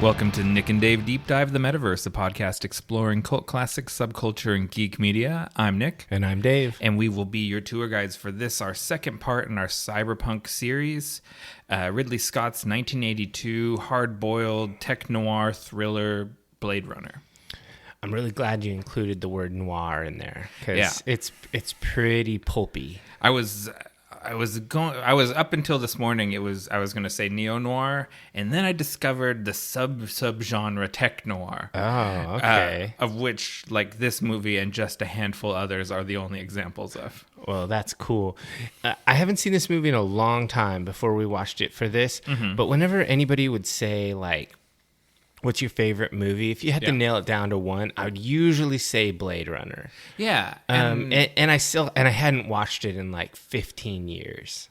Welcome to Nick and Dave Deep Dive the Metaverse, a podcast exploring cult classics, subculture, and geek media. I'm Nick. And I'm Dave. And we will be your tour guides for this, our second part in our Cyberpunk series. Ridley Scott's 1982 hard-boiled tech noir thriller, Bladerunner. I'm really glad you included the word noir in there because it's pretty pulpy. I was up until this morning. I was going to say neo noir, and then I discovered the subgenre tech noir. Oh, okay. Of which, like, this movie and just a handful others are the only examples of. Well, that's cool. I haven't seen this movie in a long time before we watched it for this, but whenever anybody would say, like, what's your favorite movie? If you had to nail it down to one, I would usually say Blade Runner. Yeah. And I hadn't watched it in like 15 years.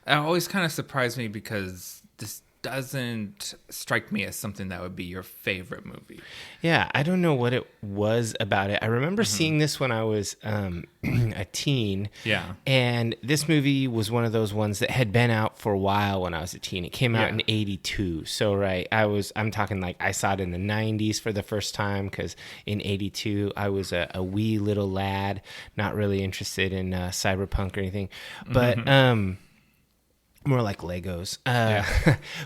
It always kind of surprised me because this doesn't strike me as something that would be your favorite movie. Yeah, I don't know what it was about it. I remember seeing this when I was a teen. Yeah. And this movie was one of those ones that had been out for a while when I was a teen. It came out in 82. So, right, I'm talking like I saw it in the 90s for the first time because in 82 I was a wee little lad, not really interested in cyberpunk or anything. But more like Legos.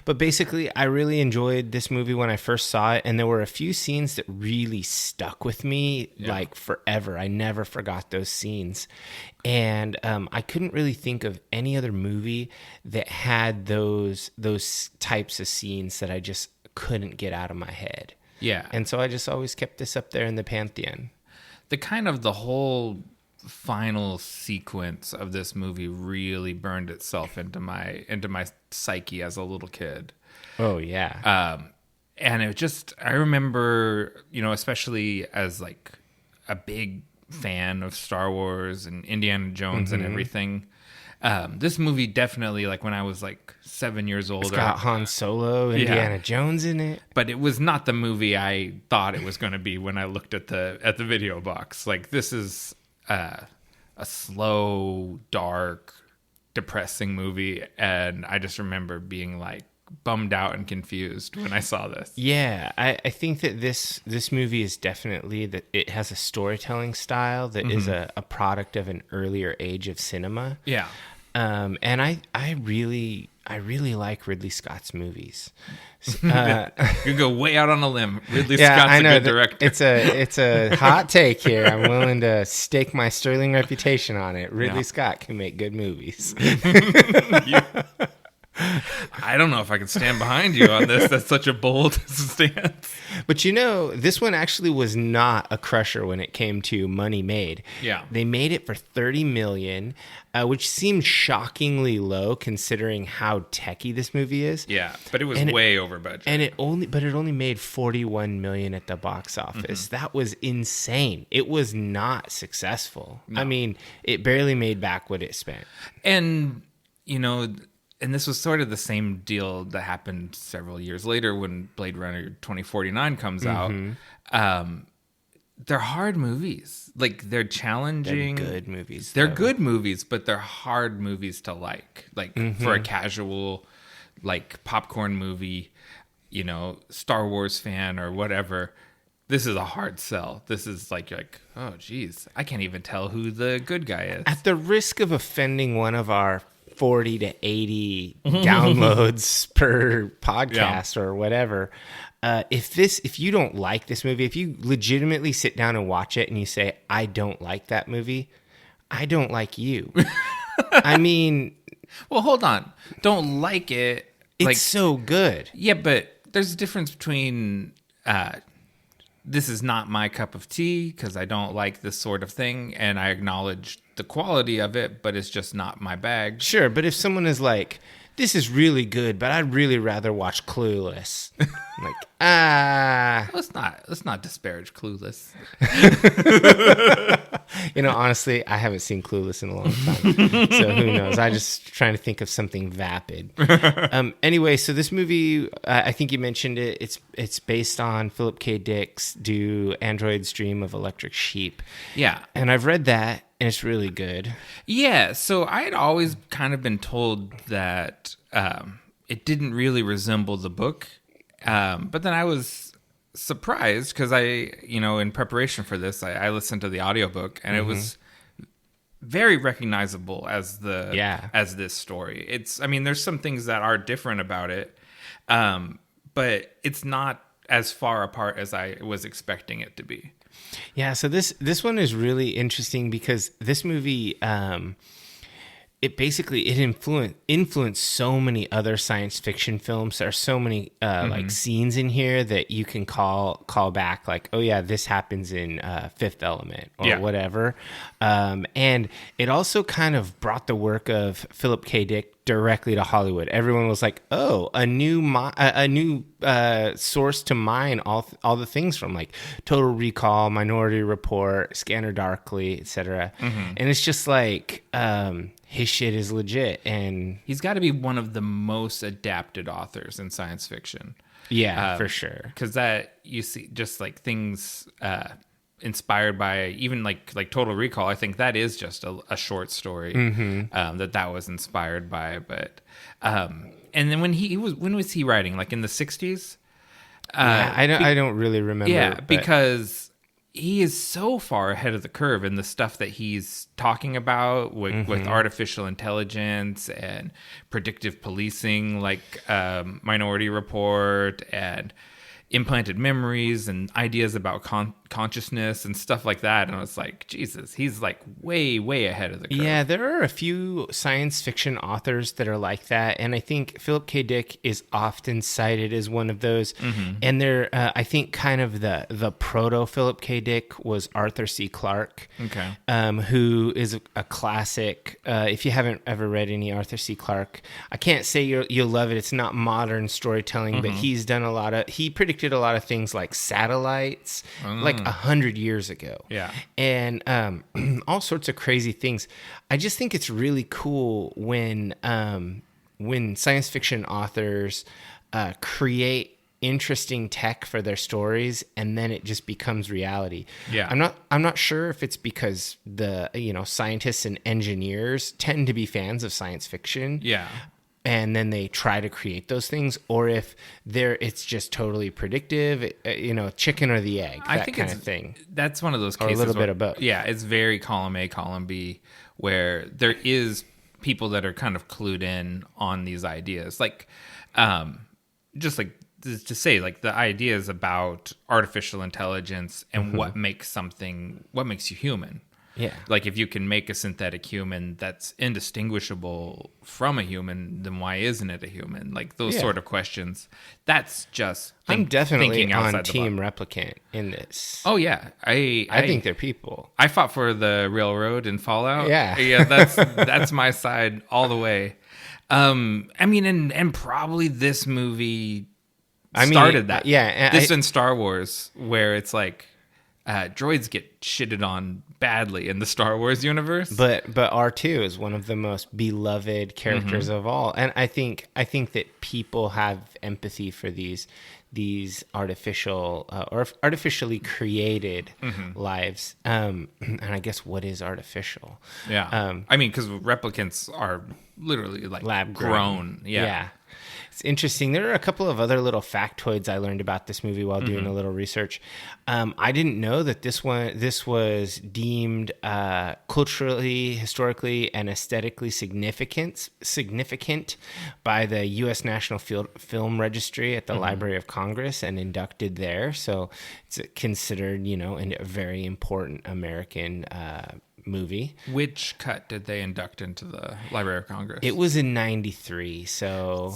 But basically, I really enjoyed this movie when I first saw it, and there were a few scenes that really stuck with me like forever. I never forgot those scenes. And I couldn't really think of any other movie that had those types of scenes that I just couldn't get out of my head. Yeah. And so I just always kept this up there in the pantheon. The whole final sequence of this movie really burned itself into my psyche as a little kid. Oh yeah. And it just, I remember, especially as like a big fan of Star Wars and Indiana Jones and everything. This movie definitely, like when I was like 7 years old, it's got Han Solo, Indiana Jones in it. But it was not the movie I thought it was going to be when I looked at the video box. Like, this is a slow, dark, depressing movie, and I just remember being like bummed out and confused when I saw this. Yeah, I think that this movie is definitely that it has a storytelling style that is a product of an earlier age of cinema. Yeah. And I really like Ridley Scott's movies. You go way out on a limb. Ridley Scott's a good director. It's a hot take here. I'm willing to stake my sterling reputation on it. Ridley Scott can make good movies. I don't know if I can stand behind you on this. That's such a bold stance. But this one actually was not a crusher when it came to money made. Yeah. They made it for $30 million, which seemed shockingly low considering how techy this movie is. Yeah, but it was way over budget. And it only made $41 million at the box office. That was insane. It was not successful. No. I mean, it barely made back what it spent. And, and this was sort of the same deal that happened several years later when Blade Runner 2049 comes out. They're hard movies. Like, they're challenging. They're good movies. They're good movies, but they're hard movies to like. Like, for a casual, like, popcorn movie, Star Wars fan or whatever, this is a hard sell. This is like, you're like, oh, geez, I can't even tell who the good guy is. At the risk of offending one of our 40 to 80 downloads per podcast or whatever. If you don't like this movie, if you legitimately sit down and watch it and you say, I don't like that movie, I don't like you. I mean... Well, hold on. Don't like it. It's so good. Yeah, but there's a difference between... this is not my cup of tea because I don't like this sort of thing, and I acknowledge the quality of it, but it's just not my bag. Sure, but if someone is like, this is really good, but I'd really rather watch Clueless. Like, let's not disparage Clueless. Honestly, I haven't seen Clueless in a long time, so who knows? I'm just trying to think of something vapid. Anyway, so this movie, I think you mentioned it. It's based on Philip K. Dick's "Do Androids Dream of Electric Sheep?" Yeah, and I've read that, and it's really good. Yeah, so I had always kind of been told that it didn't really resemble the book. But then I was surprised because in preparation for this, I listened to the audiobook and it was very recognizable as this story. There's some things that are different about it, but it's not as far apart as I was expecting it to be. Yeah, so this one is really interesting because this movie, it influenced so many other science fiction films. There are so many like scenes in here that you can call back, like, oh yeah, this happens in Fifth Element or whatever. And it also kind of brought the work of Philip K. Dick directly to Hollywood. Everyone was like, oh, a new source to mine all the things from, like Total Recall, Minority Report, Scanner Darkly, etc. And it's just like his shit is legit, and he's got to be one of the most adapted authors in science fiction. Yeah, for sure. Because that you see just like things inspired by even like Total Recall. I think that is just a short story that was inspired by. But and then when was he writing? Like in the 60s? I don't really remember. Yeah, because he is so far ahead of the curve in the stuff that he's talking about with artificial intelligence and predictive policing, like Minority Report and implanted memories and ideas about consciousness and stuff like that. And I was like, Jesus, he's like way, way ahead of the curve. Yeah, there are a few science fiction authors that are like that. And I think Philip K. Dick is often cited as one of those. And there, I think kind of the proto Philip K. Dick was Arthur C. Clarke, who is a classic. If you haven't ever read any Arthur C. Clarke, I can't say you'll love it. It's not modern storytelling, but he's done he predicted a lot of things like satellites, like 100 years ago. Yeah. And all sorts of crazy things. I just think it's really cool when science fiction authors create interesting tech for their stories and then it just becomes reality. Yeah. I'm not sure if it's because the scientists and engineers tend to be fans of science fiction. Yeah. And then they try to create those things, or if it's just totally predictive, chicken or the egg, that kind of thing. That's one of those cases. Or a little bit of both. Yeah, it's very column A, column B, where there is people that are kind of clued in on these ideas. Like, just like to say, like the ideas about artificial intelligence and what makes you human. Yeah. Like if you can make a synthetic human that's indistinguishable from a human, then why isn't it a human? Like those sort of questions. That's just I'm definitely on Team Replicant in this. Oh yeah. I think they're people. I fought for the railroad in Fallout. Yeah. Yeah, that's my side all the way. And probably this movie started that. Yeah. This in Star Wars where it's like droids get shitted on badly in the Star Wars universe, but R2 is one of the most beloved characters of all, and I think that people have empathy for these artificial or artificially created lives. And I guess what is artificial? Yeah, because replicants are literally like lab grown. Yeah. It's interesting. There are a couple of other little factoids I learned about this movie while doing a little research. I didn't know that this was deemed culturally, historically, and aesthetically significant by the U.S. National Film Registry at the Library of Congress and inducted there. So it's considered, a very important American movie. Which cut did they induct into the Library of Congress? It was in 93, so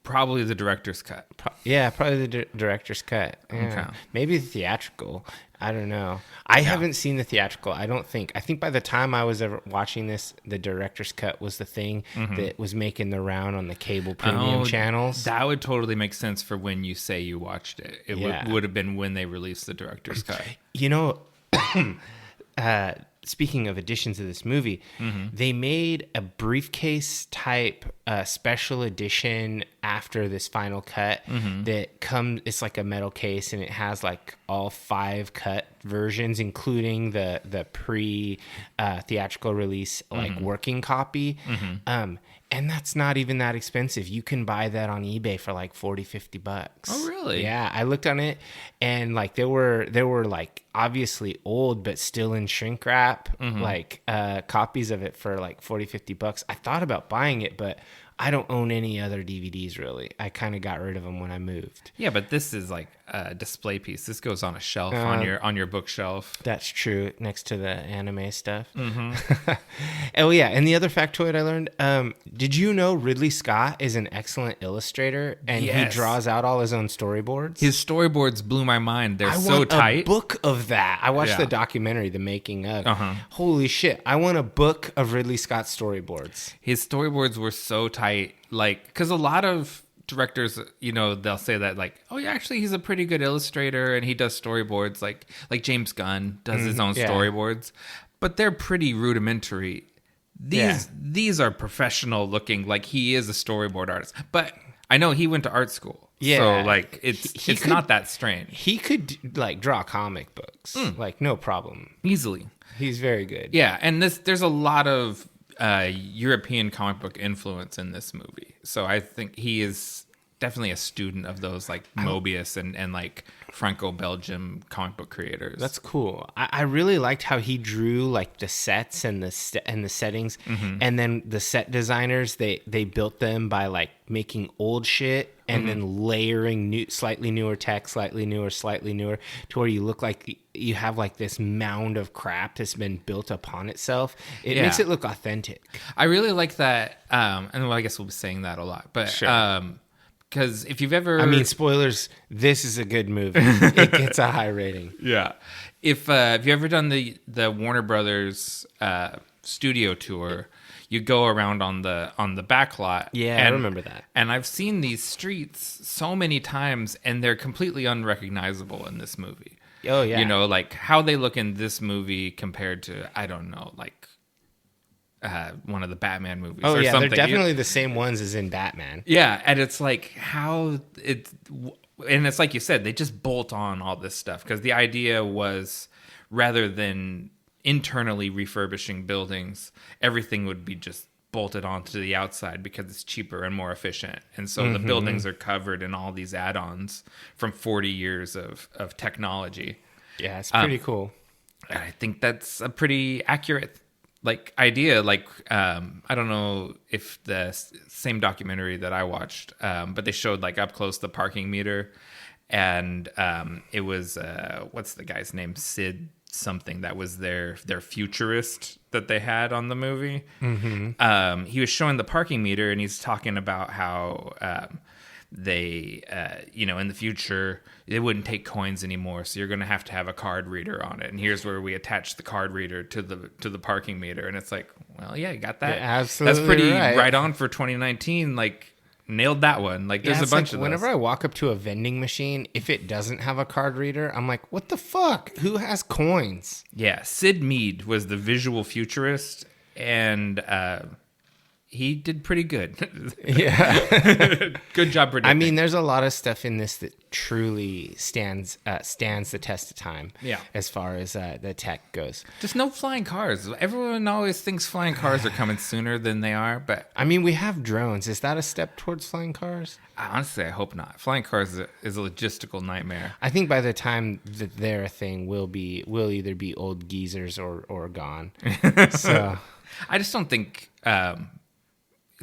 probably the director's cut. Probably the director's cut. Yeah. Okay. Maybe the theatrical. I don't know. I haven't seen the theatrical. I think by the time I was ever watching this, the director's cut was the thing that was making the round on the cable premium channels. That would totally make sense for when you say you watched it. It would have been when they released the director's cut. Speaking of additions to this movie, they made a briefcase type special edition after this final cut that comes. It's like a metal case, and it has like all 5 cut versions, including the pre theatrical release, like working copy. And And that's not even that expensive. You can buy that on eBay for like $40-$50. Oh, really? Yeah, I looked on it, and like there were like obviously old but still in shrink wrap, like copies of it for like $40-$50. I thought about buying it, but I don't own any other DVDs really. I kind of got rid of them when I moved. Yeah, but this is like a display piece. This goes on a shelf on your bookshelf. That's true, next to the anime stuff. Oh yeah, and the other factoid I learned, did you know Ridley Scott is an excellent illustrator, and he draws out all his own storyboards? His storyboards blew my mind. They're so want tight. A book of that. I watched the documentary, The Making of. Holy shit! I want a book of Ridley Scott storyboards. His storyboards were so tight, like because a lot of directors, you know, they'll say that like, oh yeah, actually he's a pretty good illustrator and he does storyboards, like James Gunn does his own storyboards, but they're pretty rudimentary. These are professional looking, like he is a storyboard artist. But I know he went to art school. Yeah. So like it's not that strange. He could like draw comic books. Like no problem. Easily. He's very good. Yeah, and there's a lot of European comic book influence in this movie. So I think he is definitely a student of those like Mobius and like Franco-Belgium comic book creators. That's cool. I really liked how he drew like the sets and the settings, and then the set designers they built them by like making old shit and then layering slightly newer tech, slightly newer, to where you look like you have like this mound of crap that's been built upon itself. It makes it look authentic. I really like that. And well, I guess we'll be saying that a lot, but sure. Because if you've ever... I mean, spoilers, this is a good movie. It gets a high rating. Yeah. If you ever done the Warner Brothers studio tour, you go around on the back lot. Yeah, I remember that. And I've seen these streets so many times, and they're completely unrecognizable in this movie. Oh, yeah. You know, like how they look in this movie compared to, I don't know, like one of the Batman movies or something. They're definitely the same ones as in Batman. Yeah, and it's like how and it's like you said, they just bolt on all this stuff because the idea was rather than internally refurbishing buildings, everything would be just bolted onto the outside because it's cheaper and more efficient. And so the buildings are covered in all these add-ons from 40 years of technology. Yeah, it's pretty cool. I think that's a pretty accurate idea. I don't know if the same documentary that I watched, but they showed like up close the parking meter, and it was what's the guy's name, Sid something, that was their futurist that they had on the movie. He was showing the parking meter, and he's talking about how they in the future they wouldn't take coins anymore, so you're going to have a card reader on it, and here's where we attach the card reader to the parking meter. And it's like, well, yeah, you got that. Yeah, absolutely. That's pretty right on for 2019. Like, nailed that one. Like, there's a bunch of those. Whenever I walk up to a vending machine, if it doesn't have a card reader, I'm like, what the fuck? Who has coins? Yeah, Sid Mead was the visual futurist, and he did pretty good. Yeah. Good job predicting. I mean, there's a lot of stuff in this that truly stands the test of time. Yeah. As far as the tech goes. Just no flying cars. Everyone always thinks flying cars are coming sooner than they are, but... I mean, we have drones. Is that a step towards flying cars? Honestly, I hope not. Flying cars is a logistical nightmare. I think by the time that they're a thing, we'll either be old geezers or gone. So... I just don't think...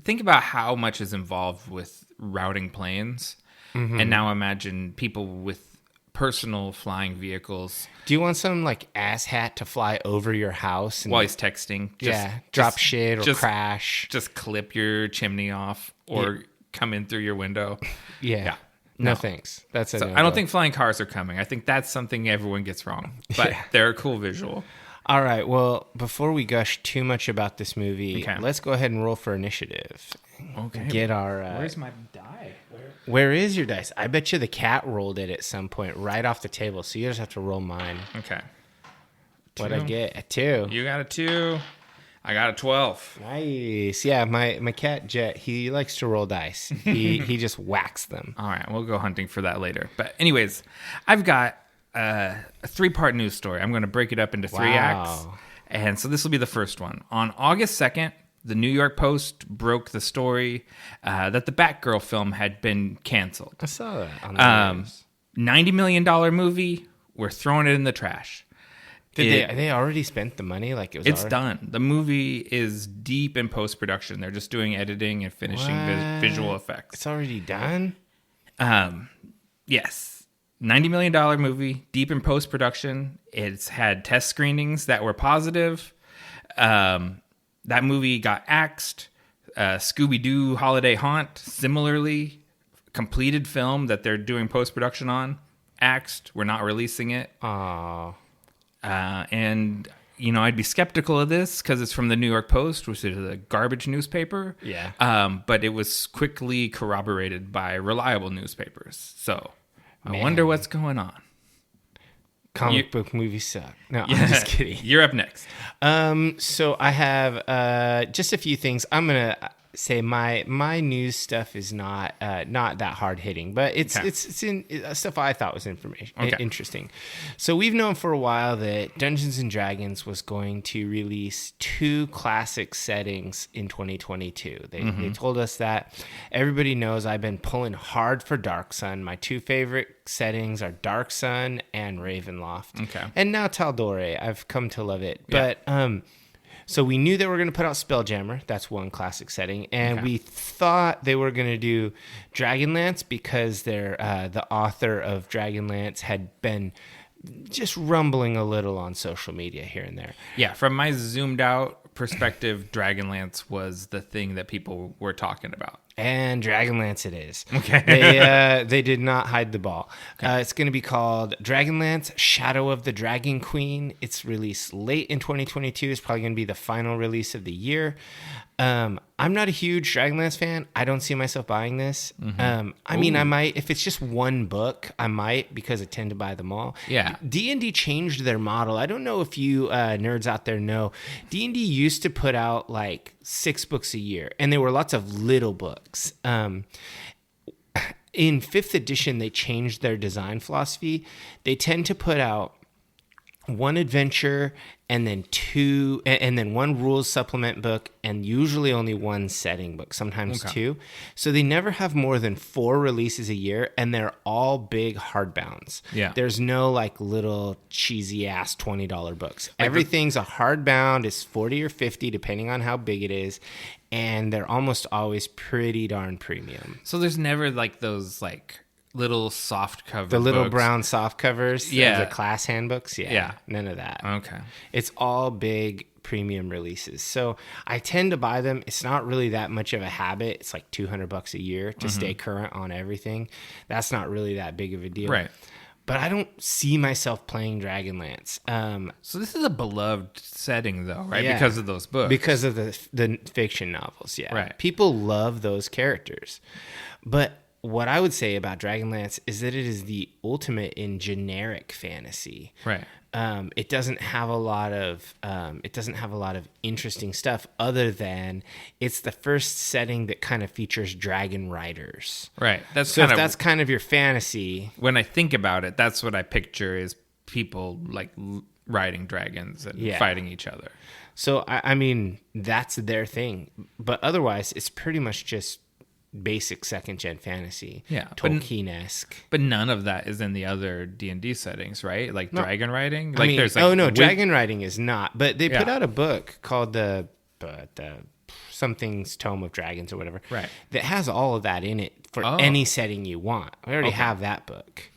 think about how much is involved with routing planes, and now imagine people with personal flying vehicles. Do you want some like asshat to fly over your house while he's texting? Drop shit or crash. Just clip your chimney off or come in through your window. Yeah. No thanks. That's it. I don't think flying cars are coming. I think that's something everyone gets wrong, but they're a cool visual. All right, well, before we gush too much about this movie, let's go ahead and roll for initiative. Okay. Get our... Where's my die? Where is your dice? I bet you the cat rolled it at some point right off the table, so you just have to roll mine. Okay. What'd I get? A 2. You got a 2. I got a 12. Nice. Yeah, my cat, Jet, he likes to roll dice. He just whacks them. All right, we'll go hunting for that later. But anyways, I've got... a 3-part news story. I'm going to break it up into 3 acts. And so this will be the first one. On August 2nd, the New York Post broke the story that the Batgirl film had been canceled. I saw that on the news. $90 million movie, we're throwing it in the trash. They already spent the money? Like it's done. The movie is deep in post-production. They're just doing editing and finishing visual effects. It's already done? Yes. $90 million movie, deep in post-production. It's had test screenings that were positive. That movie got axed. Scooby-Doo Holiday Haunt, similarly, completed film that they're doing post-production on, axed. We're not releasing it. Aww. And, I'd be skeptical of this because it's from the New York Post, which is a garbage newspaper. Yeah. But it was quickly corroborated by reliable newspapers. So I wonder what's going on. Comic book movies suck. No, I'm just kidding. You're up next. So I have just a few things. I'm going to say my news stuff is not that hard hitting, but it's in stuff I thought was interesting. So we've known for a while that Dungeons and Dragons was going to release 2 classic settings in 2022. They told us that. Everybody knows I've been pulling hard for Dark Sun. My 2 favorite settings are Dark Sun and Ravenloft. Okay. And now Tal'Dorei. I've come to love it. Yeah. But so we knew they were going to put out Spelljammer. That's one classic setting. And we thought they were going to do Dragonlance because they're the author of Dragonlance had been just rumbling a little on social media here and there. Yeah, from my zoomed out perspective, Dragonlance was the thing that people were talking about. And Dragonlance it is. Okay. They did not hide the ball. Okay. It's going to be called Dragonlance Shadow of the Dragon Queen. It's released late in 2022. It's probably going to be the final release of the year. I'm not a huge Dragonlance fan. I don't see myself buying this. I mean, I might, if it's just one book, I might because I tend to buy them all. Yeah. D&D changed their model. I don't know if you nerds out there know. D&D used to put out like 6 books a year, and there were lots of little books. In 5th edition, they changed their design philosophy. They tend to put out 1 adventure and then 2 and then 1 rules supplement book and usually only 1 setting book, sometimes 2. So they never have more than 4 releases a year, and they're all big hardbounds. Yeah. There's no like little cheesy ass $20 books. Everything's a hardbound. It's 40 or 50 depending on how big it is, and they're almost always pretty darn premium. So there's never like those like little soft cover the little books. Brown soft covers, the class handbooks. Yeah, none of that. Okay. It's all big premium releases. So I tend to buy them. It's not really that much of a habit. It's like $200 a year to stay current on everything. That's not really that big of a deal. Right. But I don't see myself playing Dragonlance. So this is a beloved setting though, right? Yeah. Because of those books. Because of the fiction novels, yeah. Right. People love those characters. But what I would say about Dragonlance is that it is the ultimate in generic fantasy. Right. It doesn't have a lot of interesting stuff other than it's the first setting that kind of features dragon riders. Right. If that's kind of your fantasy. When I think about it, that's what I picture is people like riding dragons and fighting each other. So I mean that's their thing, but otherwise it's pretty much just basic 2nd gen fantasy, Tolkien-esque. But none of that is in the other D&D settings, right? Like dragon riding. Like there's like dragon riding is not. But they put out a book called the something's Tome of Dragons or whatever, right? That has all of that in it for any setting you want. I already have that book.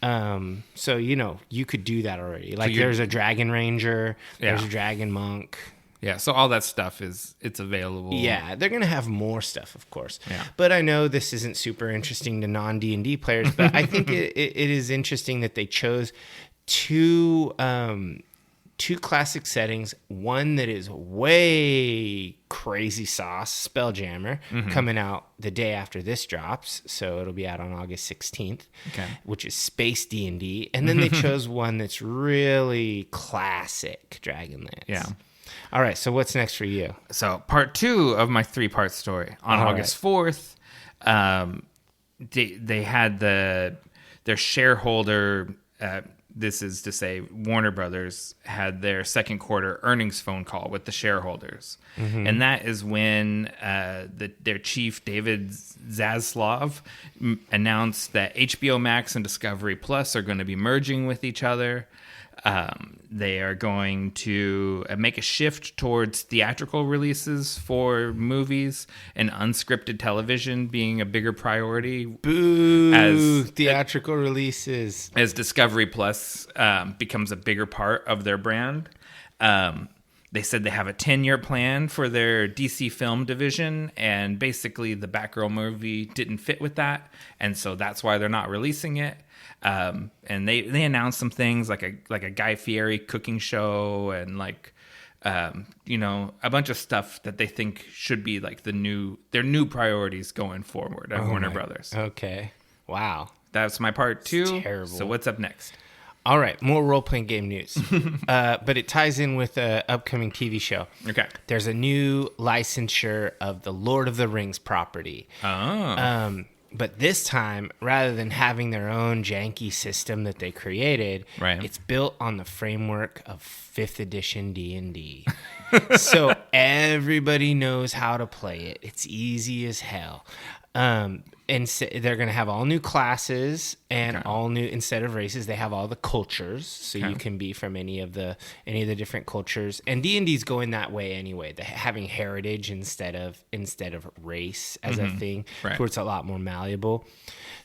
So you could do that already. Like there's a dragon ranger, there's a dragon monk. Yeah, so all that stuff it's available. Yeah, they're going to have more stuff, of course. Yeah. But I know this isn't super interesting to non-D&D players, but I think it is interesting that they chose 2 classic settings, one that is way crazy sauce, Spelljammer, coming out the day after this drops, so it'll be out on August 16th, which is Space D&D, and then they chose one that's really classic, Dragonlance. Yeah. All right, so what's next for you? So part 2 of my 3-part story. On August 4th, they had their shareholder this is to say Warner Brothers had their second quarter earnings phone call with the shareholders. And that is when their chief, David Zaslav, announced that HBO Max and Discovery Plus are going to be merging with each other. They are going to make a shift towards theatrical releases for movies and unscripted television being a bigger priority. Boo! As theatrical releases. As Discovery Plus becomes a bigger part of their brand. They said they have a 10-year plan for their DC film division, and basically the Batgirl movie didn't fit with that, and so that's why they're not releasing it. And they announced some things like a Guy Fieri cooking show and a bunch of stuff that they think should be like their new priorities going forward at Warner Brothers. Okay. Wow. That's my part 2. It's terrible. So what's up next? All right, more role-playing game news. But it ties in with an upcoming TV show. Okay. There's a new licensure of the Lord of the Rings property. Oh. But this time, rather than having their own janky system that they created, it's built on the framework of 5th edition D&D. So everybody knows how to play it. It's easy as hell. And so they're going to have all new classes and all new, instead of races, they have all the cultures. So you can be from any of the different cultures. And D&D's going that way anyway. Having heritage instead of race as a thing, where it's a lot more malleable.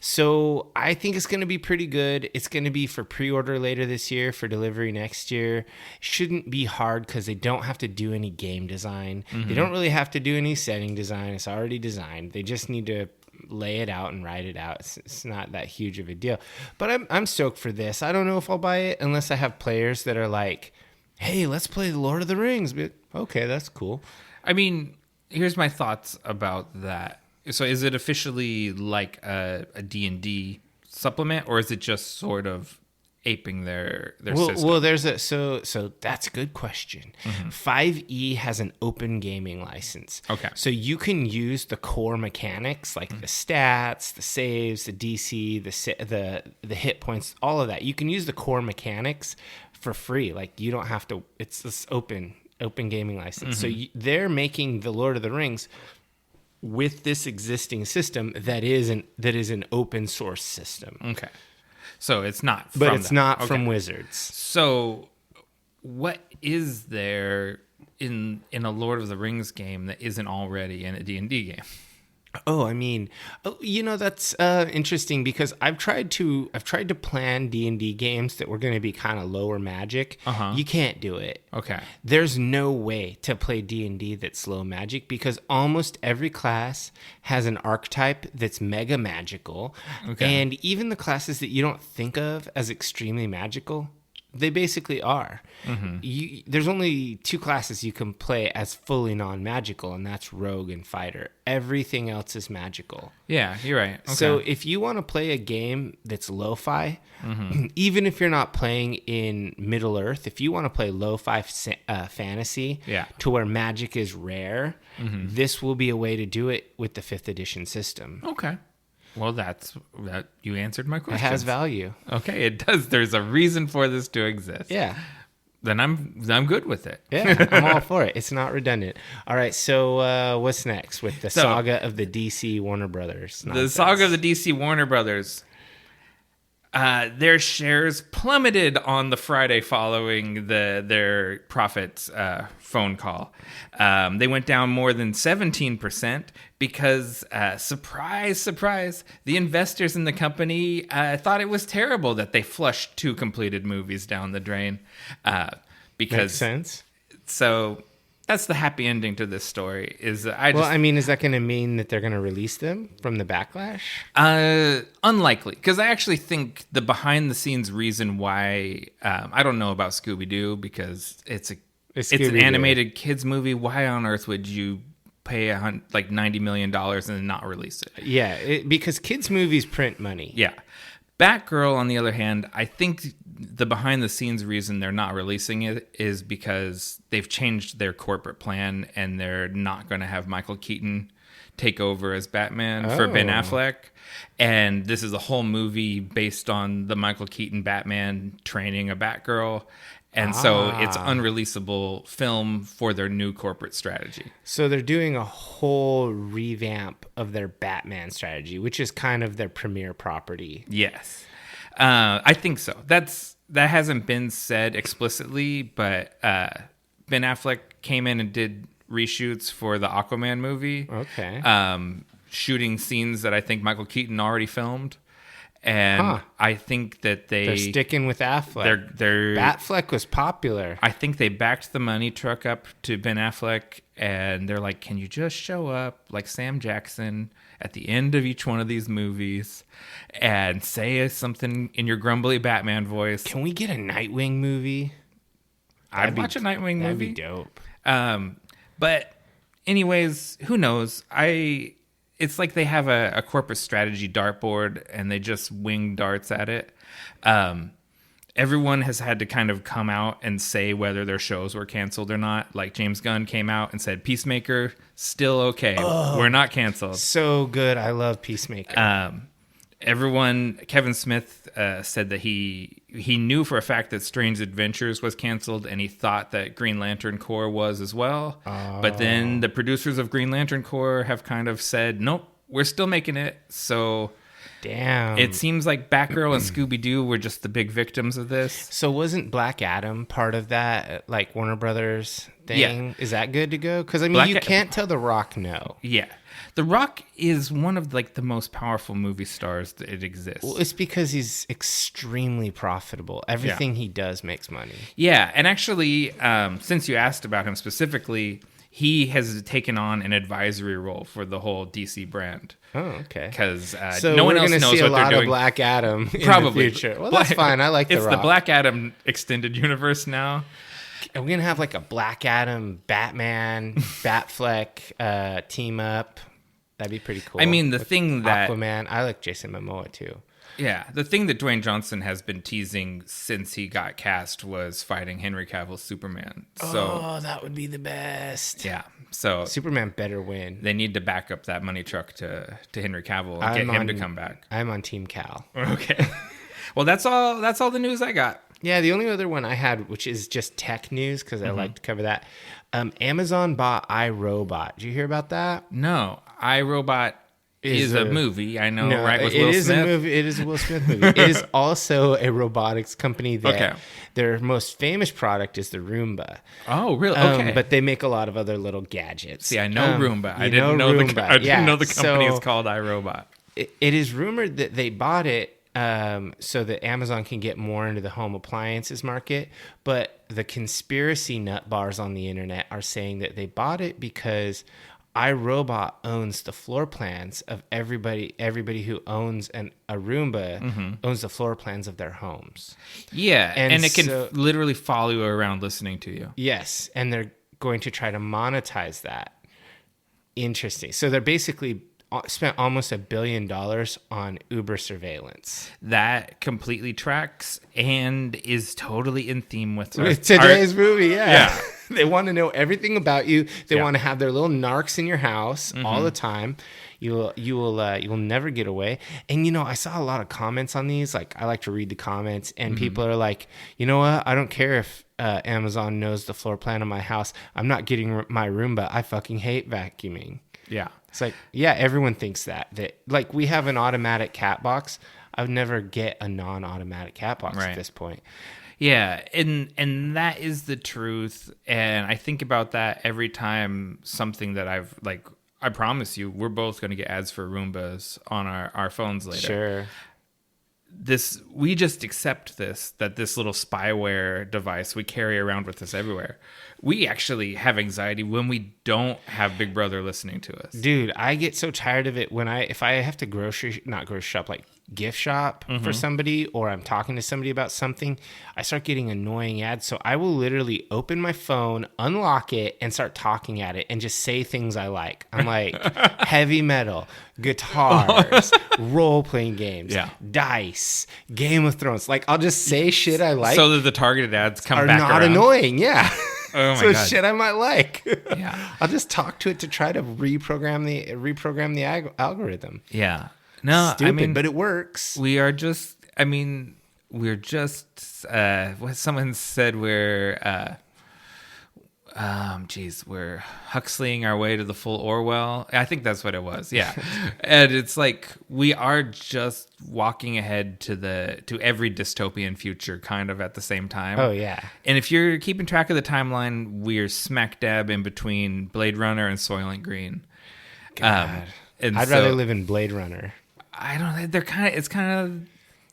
So I think it's going to be pretty good. It's going to be for pre-order later this year, for delivery next year. Shouldn't be hard because they don't have to do any game design. They don't really have to do any setting design. It's already designed. They just need to lay it out and write it out. It's not that huge of a deal. But I'm stoked for this. I don't know if I'll buy it unless I have players that are like, hey, let's play the Lord of the Rings. But okay, that's cool. I mean, here's my thoughts about that. So is it officially like a D&D supplement, or is it just sort of aping their system? Well, so that's a good question. 5e has an open gaming license. Okay. So you can use the core mechanics like the stats, the saves, the DC, the hit points, all of that. You can use the core mechanics for free. Like you don't have to. It's this open gaming license. So they're making the Lord of the Rings with this existing system that is an open source system. Okay. So it's not from But it's not from Wizards. So what is there in a Lord of the Rings game that isn't already in a D&D game? Oh, I mean, that's interesting because I've tried to plan D&D games that were going to be kind of lower magic. You can't do it. Okay. There's no way to play D&D that's low magic because almost every class has an archetype that's mega magical. Okay. And even the classes that you don't think of as extremely magical, they basically are. There's only 2 classes you can play as fully non-magical, and that's Rogue and Fighter. Everything else is magical. Yeah, you're right. Okay. So if you want to play a game that's lo-fi, even if you're not playing in Middle Earth, if you want to play lo-fi fantasy to where magic is rare, this will be a way to do it with the 5th edition system. Okay. Well, that you answered my question. It has value. Okay, it does. There's a reason for this to exist. Yeah. Then I'm good with it. Yeah, I'm all for it. It's not redundant. All right, so what's next with the saga of the DC Warner Brothers? The saga of the DC Warner Brothers. Their shares plummeted on the Friday following their Prophet's phone call. They went down more than 17% because, surprise, the investors in the company thought it was terrible that they flushed 2 completed movies down the drain. Because makes sense. So that's the happy ending to this story. Is that going to mean that they're going to release them from the backlash? Unlikely, because I actually think the behind-the-scenes reason why I don't know about Scooby-Doo because it's an animated kids movie. Why on earth would you pay $90 million and not release it? Yeah, because kids' movies print money. Yeah. Batgirl, on the other hand, I think the behind-the-scenes reason they're not releasing it is because they've changed their corporate plan and they're not going to have Michael Keaton take over as Batman for Ben Affleck. And this is a whole movie based on the Michael Keaton Batman training a Batgirl. And so it's unreleasable film for their new corporate strategy. So they're doing a whole revamp of their Batman strategy, which is kind of their premier property. Yes. I think so. That hasn't been said explicitly, but Ben Affleck came in and did reshoots for the Aquaman movie. Okay. Shooting scenes that I think Michael Keaton already filmed. And I think that they're sticking with Affleck. Batfleck was popular. I think they backed the money truck up to Ben Affleck, and they're like, "Can you just show up like Sam Jackson at the end of each one of these movies and say something in your grumbly Batman voice?" Can we get a Nightwing movie? I'd watch a Nightwing movie. That'd be dope. But anyways, who knows? It's like they have a corporate strategy dartboard and they just wing darts at it. Everyone has had to kind of come out and say whether their shows were canceled or not. Like James Gunn came out and said, Peacemaker, still okay. We're not canceled. So good. I love Peacemaker. Kevin Smith said that he knew for a fact that Strange Adventures was canceled, and he thought that Green Lantern Corps was as well. But then the producers of Green Lantern Corps have kind of said, nope, we're still making it. So damn, it seems like Batgirl and Scooby-Doo were just the big victims of this. So wasn't Black Adam part of that, like Warner Brothers thing? Yeah. Is that good to go? Because, I mean, you can't tell The Rock no. Yeah. The Rock is one of like the most powerful movie stars that it exists. Well, it's because he's extremely profitable. Everything he does makes money. Yeah, and actually, since you asked about him specifically, he has taken on an advisory role for the whole DC brand. Oh, okay. Because so no one else knows see what they're doing. a lot of Black Adam Probably. in the future. Well, that's fine. I like The Rock. It's the Black Adam extended universe now. Are we going to have like a Black Adam, Batman, Batfleck team up? That'd be pretty cool. I mean, the thing that... Aquaman. I like Jason Momoa, too. Yeah. The thing that Dwayne Johnson has been teasing since he got cast was fighting Henry Cavill's Superman. So, that would be the best. Yeah. So Superman better win. They need to back up that money truck to Henry Cavill and get him to come back. I'm on Team Cal. Okay. Well, that's all the news I got. Yeah, the only other one I had, which is just tech news, because I like to cover that. Amazon bought iRobot. Did you hear about that? No. iRobot is a movie. I know, right? With It Will is Smith? a movie. It is a Will Smith movie. It is also a robotics company that their most famous product is the Roomba. Oh, really? Okay. But they make a lot of other little gadgets. See, I know Roomba. I didn't know the company is called iRobot. It is rumored that they bought it so that Amazon can get more into the home appliances market. But the conspiracy nut bars on the internet are saying that they bought it because iRobot owns the floor plans of everybody who owns a Roomba owns the floor plans of their homes. Yeah, and it can literally follow you around listening to you. Yes, and they're going to try to monetize that. Interesting. So they're basically spent almost $1 billion on Uber surveillance. That completely tracks and is totally in theme with today's movie. Yeah. They want to know everything about you. They want to have their little narcs in your house all the time. You will never get away. And I saw a lot of comments on these. Like, I like to read the comments, and people are like, you know what? I don't care if Amazon knows the floor plan of my house. I'm not getting my Roomba. I fucking hate vacuuming. Yeah. It's like, yeah, everyone thinks that like we have an automatic cat box. I would never get a non-automatic cat box at this point. Yeah, and that is the truth. And I think about that every time something that I promise you, we're both going to get ads for Roombas on our phones later. Sure. We just accept that this little spyware device we carry around with us everywhere. We actually have anxiety when we don't have Big Brother listening to us. Dude, I get so tired of it if I have to gift shop for somebody, or I'm talking to somebody about something, I start getting annoying ads. So I will literally open my phone, unlock it, and start talking at it and just say things I like. I'm like, heavy metal, guitars, role-playing games, dice, Game of Thrones. Like, I'll just say shit I like. So that the targeted ads come are back not around. Annoying, yeah. Oh my so God. shit I might like. Yeah. I'll just talk to it to try to reprogram the algorithm. Yeah. No, Stupid, I mean, but it works. we're just, what someone said, we're Huxleying our way to the full Orwell. I think that's what it was. Yeah. And it's like, we are just walking ahead to every dystopian future kind of at the same time. Oh, yeah. And if you're keeping track of the timeline, we're smack dab in between Blade Runner and Soylent Green. God. And I'd rather live in Blade Runner. I don't know. It's kind of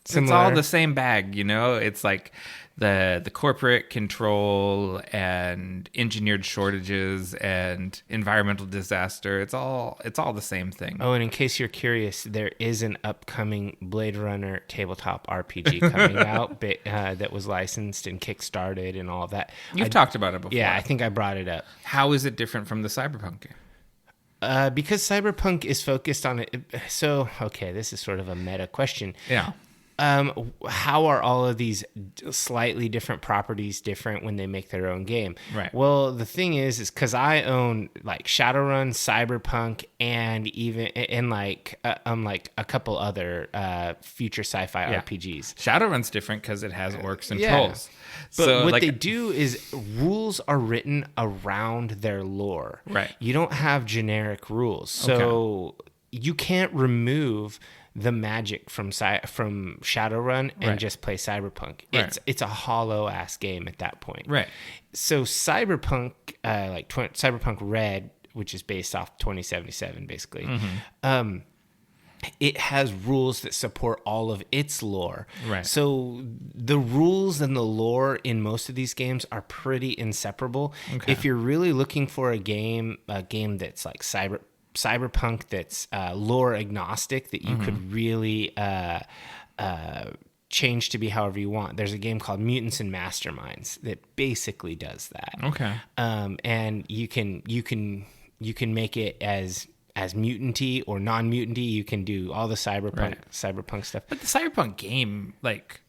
Similar. It's all the same bag, you know? It's like the corporate control and engineered shortages and environmental disaster. It's all the same thing. Oh, and in case you're curious, there is an upcoming Blade Runner tabletop RPG coming out that was licensed and kickstarted and all of that. You've talked about it before. Yeah, I think I brought it up. How is it different from the Cyberpunk game? Because Cyberpunk is focused on it. So, okay, this is sort of a meta question. Yeah. How are all of these slightly different properties different when they make their own game? Right. Well, the thing is because I own like Shadowrun, Cyberpunk, and like a couple other future sci-fi RPGs. Shadowrun's different because it has orcs and Yeah. trolls. But So, what like, they do is rules are written around their lore. Right. You don't have generic rules. So you can't remove the magic from Shadowrun and just play Cyberpunk. Right. It's a hollow ass game at that point. Right. So Cyberpunk, Cyberpunk Red, which is based off 2077, basically. It has rules that support all of its lore. Right. So the rules and the lore in most of these games are pretty inseparable. Okay. If you're really looking for a game that's like Cyberpunk that's lore agnostic that you could really change to be however you want. There's a game called Mutants and Masterminds that basically does that. Okay. And you can make it as mutanty or non-mutanty. You can do all the cyberpunk stuff. But the Cyberpunk game, like,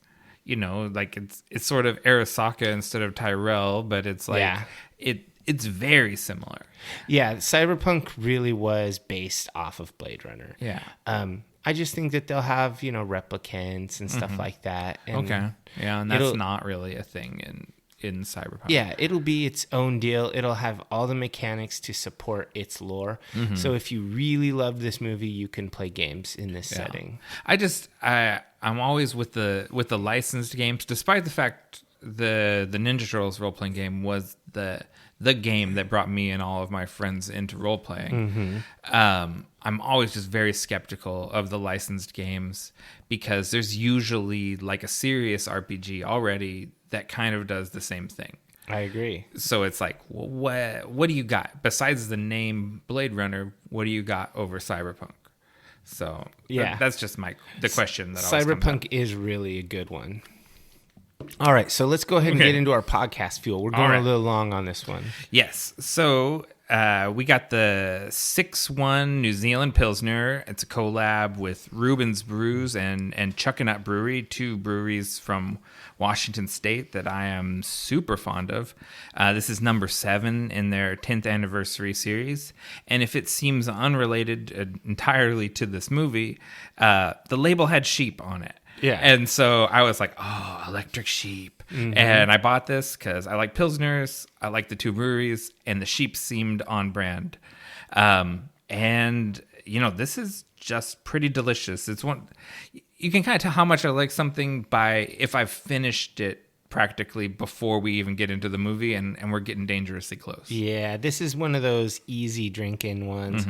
you know, like it's sort of Arasaka instead of Tyrell, but it's like it's very similar. Yeah, Cyberpunk really was based off of Blade Runner. Yeah. I just think that they'll have, replicants and stuff like that. And Okay. Yeah, and that's not really a thing in Cyberpunk. Yeah, it'll be its own deal. It'll have all the mechanics to support its lore. So if you really love this movie, you can play games in this setting. I'm always with the licensed games, despite the fact the Ninja Turtles role playing game was the game that brought me and all of my friends into role playing. I'm always just very skeptical of the licensed games because there's usually like a serious RPG already that kind of does the same thing. I agree. So it's like, well, what do you got besides the name Blade Runner? What do you got over Cyberpunk? So that's just the question that always comes up. Cyberpunk is really a good one. All right, so let's go ahead and get into our podcast fuel. We're going a little long on this one. Yes. So we got the 6-1 New Zealand Pilsner. It's a collab with Reuben's Brews and Chuckanut Brewery, two breweries from Washington State that I am super fond of. This is number 7 in their 10th anniversary series. And if it seems unrelated entirely to this movie, the label had sheep on it. Yeah. And so I was like, oh, electric sheep. And I bought this because I like Pilsners. I like the two breweries, and the sheep seemed on brand. And, this is just pretty delicious. It's one, you can kind of tell how much I like something by if I've finished it practically before we even get into the movie, and we're getting dangerously close. Yeah, this is one of those easy drinking ones.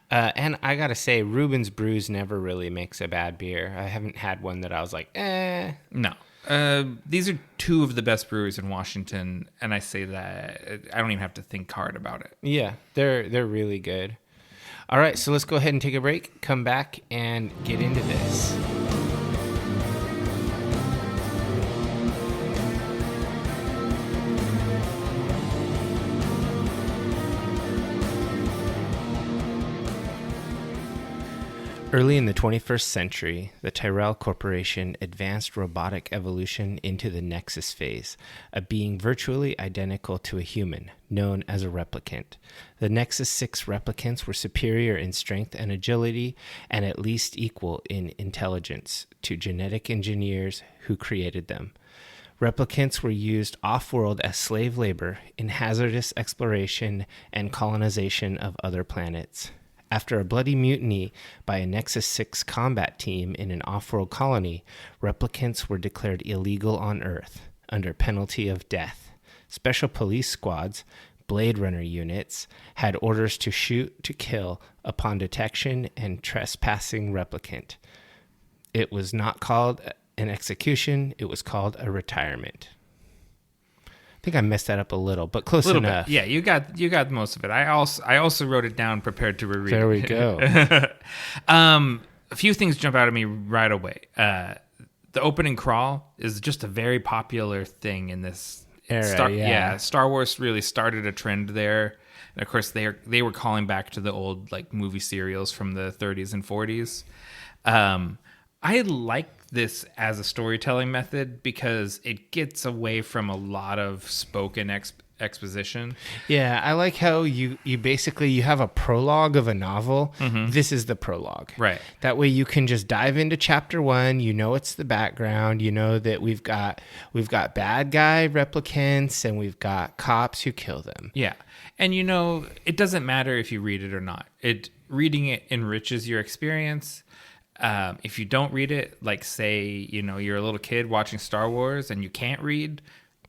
And I gotta say, Reuben's Brews never really makes a bad beer. I haven't had one that I was like, No. These are two of the best breweries in Washington, and I say that I don't even have to think hard about it. Yeah, they're really good. All right, so let's go ahead and take a break, come back, and get into this. Early in the 21st century, the Tyrell Corporation advanced robotic evolution into the Nexus phase, a being virtually identical to a human, known as a replicant. The Nexus 6 replicants were superior in strength and agility, and at least equal in intelligence to genetic engineers who created them. Replicants were used off-world as slave labor in hazardous exploration and colonization of other planets. After a bloody mutiny by a Nexus 6 combat team in an off-world colony, replicants were declared illegal on Earth, under penalty of death. Special police squads, Bladerunner units, had orders to shoot to kill upon detection and trespassing replicant. It was not called an execution, it was called a retirement. I think I messed that up a little, but close enough. Bit. Yeah, you got most of it. I also wrote it down, prepared to reread. There we go. A few things jump out at me right away. The opening crawl is just a very popular thing in this era. Star Wars really started a trend there, and of course they were calling back to the old like movie serials from the 30s and 40s. I like this as a storytelling method because it gets away from a lot of spoken exposition. Yeah, I like how you basically you have a prologue of a novel. Mm-hmm. This is the prologue. Right. That way you can just dive into chapter 1, you know it's the background, you know that we've got bad guy replicants and we've got cops who kill them. Yeah. And you know, it doesn't matter if you read it or not. Reading it enriches your experience. If you don't read it, like say, you know, you're a little kid watching Star Wars and you can't read,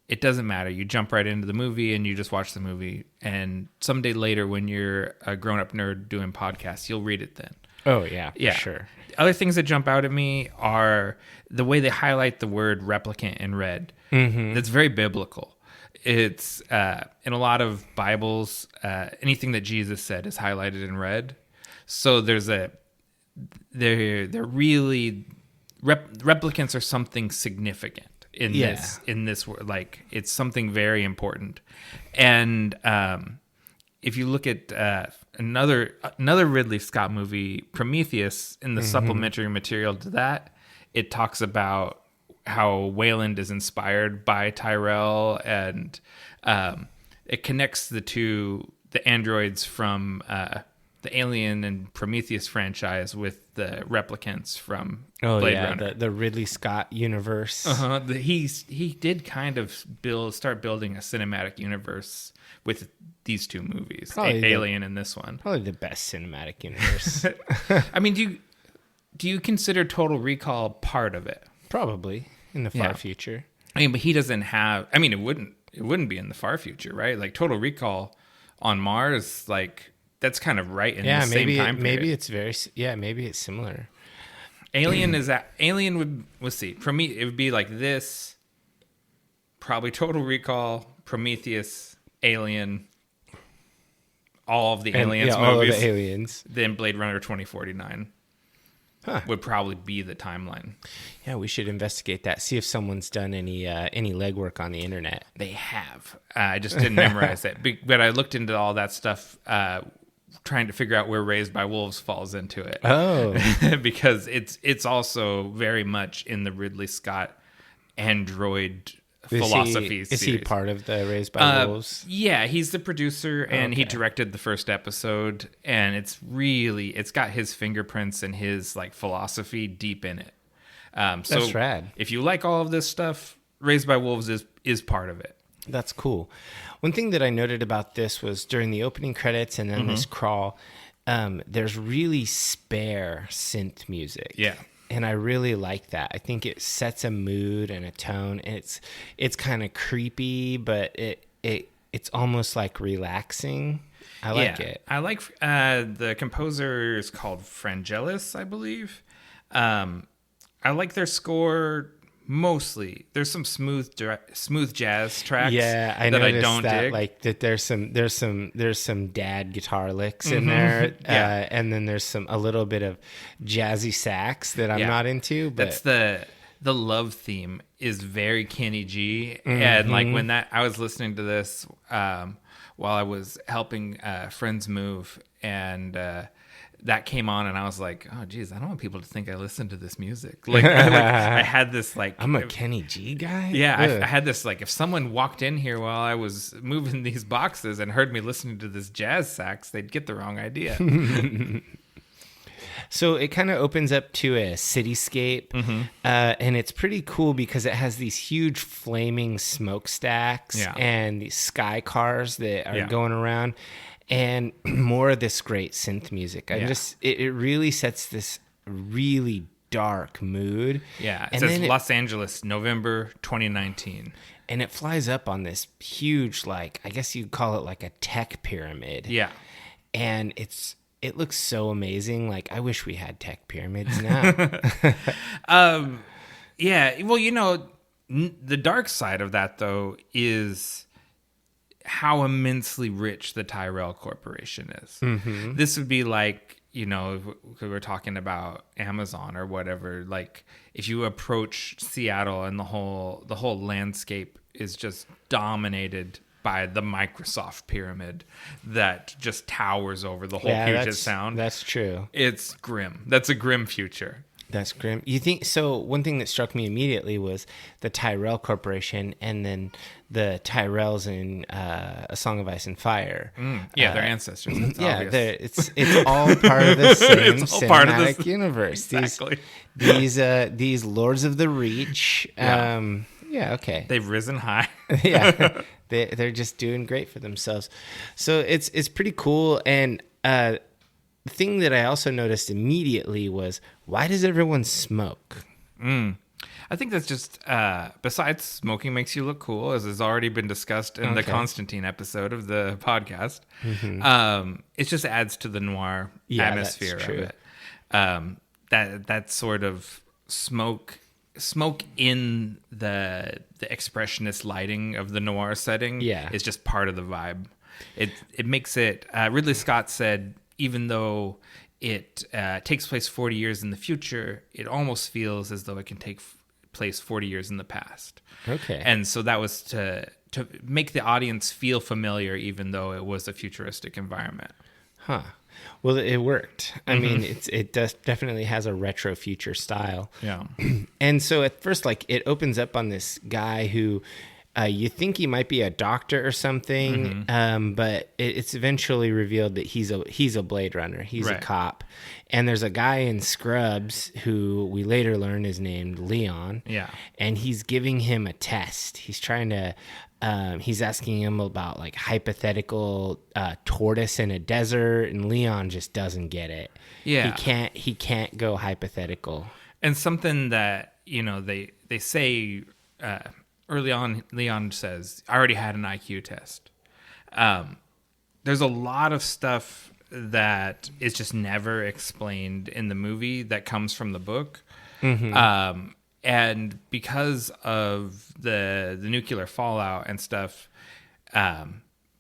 it doesn't matter. You jump right into the movie and you just watch the movie. And someday later when you're a grown-up nerd doing podcasts, you'll read it then. Oh, yeah, sure. Other things that jump out at me are the way they highlight the word replicant in red. Mm-hmm. That's very biblical. It's in a lot of Bibles, anything that Jesus said is highlighted in red. So they're really replicants are something significant in this like it's something very important. And if you look at another Ridley Scott movie, Prometheus, in the supplementary material to that, it talks about how Wayland is inspired by Tyrell, and it connects the androids from the Alien and Prometheus franchise with the replicants from Blade Runner. The Ridley Scott universe. He did kind of start building a cinematic universe with these two movies, Alien and this one. Probably the best cinematic universe. I mean, do you consider Total Recall part of it? Probably in the far future. I mean, but he doesn't have. I mean, it wouldn't be in the far future, right? Like Total Recall on Mars, like. That's kind of right in the same time period. Maybe it's maybe it's similar. Alien would, let's see, it would be like this, probably Total Recall, Prometheus, Alien, all of the Aliens movies. All of the Aliens. Then Blade Runner 2049 would probably be the timeline. Yeah, we should investigate that. See if someone's done any legwork on the internet. They have. I just didn't memorize it. But I looked into all that stuff, trying to figure out where Raised by Wolves falls into it. Oh. Because it's also very much in the Ridley Scott Android philosophy series. Is he part of the Raised by Wolves? Yeah, he's the producer, and he directed the first episode, and it's got his fingerprints and his like philosophy deep in it. That's rad. If you like all of this stuff, Raised by Wolves is part of it. That's cool. One thing that I noted about this was during the opening credits and then this crawl, there's really spare synth music. Yeah. And I really like that. I think it sets a mood and a tone. And it's kind of creepy, but it's almost like relaxing. I like it. I like the composer is called Frangelis, I believe. I like their score. Mostly, there's some smooth jazz tracks. Yeah, I noticed that. Dig. Like that, there's some dad guitar licks in there, and then there's a little bit of jazzy sax that I'm not into. But that's the love theme is very Kenny G, and like when I was listening to this while I was helping friends move, and that came on, and I was like, oh geez, I don't want people to think I listen to this music. I had this like, I'm a Kenny G guy. Yeah, I had this like, if someone walked in here while I was moving these boxes and heard me listening to this jazz sax, they'd get the wrong idea. So it kind of opens up to a cityscape, and it's pretty cool because it has these huge flaming smokestacks and these sky cars that are going around, and more of this great synth music. It really sets this really dark mood. Yeah, it says Los Angeles, November 2019. And it flies up on this huge, like, I guess you'd call it like a tech pyramid. Yeah. And it looks so amazing. Like, I wish we had tech pyramids now. Yeah. Well, you know, the dark side of that, though, is how immensely rich the Tyrell Corporation is. Mm-hmm. This would be like, you know, if we were talking about Amazon or whatever, like if you approach Seattle and the whole landscape is just dominated by the Microsoft pyramid that just towers over the whole Puget Sound. That's true. It's grim. That's a grim future. That's grim. You think so? One thing that struck me immediately was the Tyrell Corporation, and then the Tyrells in A Song of Ice and Fire. Yeah, they're ancestors. It's all part of the same cinematic universe. Exactly. These Lords of the Reach. Okay. They've risen high. Yeah. They're just doing great for themselves. So it's pretty cool. And the thing that I also noticed immediately was, why does everyone smoke? I think that's just, besides smoking makes you look cool, as has already been discussed in the Constantine episode of the podcast. Mm-hmm. It just adds to the noir atmosphere of it. That sort of smoke in the expressionist lighting of the noir setting is just part of the vibe. It makes it, Ridley Scott said, even though it takes place 40 years in the future, it almost feels as though it can take place 40 years in the past. Okay. And so that was to make the audience feel familiar, even though it was a futuristic environment. Huh. Well, it worked. I mean, it definitely has a retro future style. Yeah. And so at first, like, it opens up on this guy who you think he might be a doctor or something, but it's eventually revealed that he's a Blade Runner. He's a cop. And there's a guy in Scrubs who we later learn is named Leon. Yeah. And he's giving him a test. He's trying to... he's asking him about like hypothetical tortoise in a desert, and Leon just doesn't get it. Yeah, he can't go hypothetical. And something that, you know, they say early on, Leon says, "I already had an IQ test." There's a lot of stuff that is just never explained in the movie that comes from the book. Mm-hmm. And because of the nuclear fallout and stuff,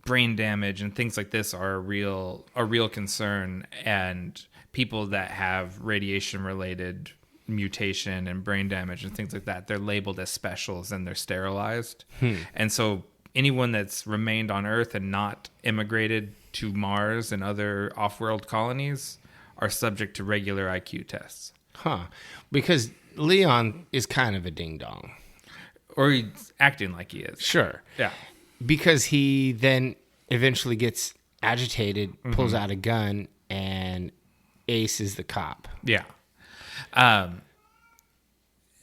brain damage and things like this are a real concern. And people that have radiation-related mutation and brain damage and things like that, they're labeled as specials and they're sterilized. And so anyone that's remained on Earth and not immigrated to Mars and other off-world colonies are subject to regular IQ tests. Huh. Because Leon is kind of a ding-dong. Or he's acting like he is. Sure. Yeah. Because he then eventually gets agitated, pulls out a gun, and Ace is the cop. Yeah.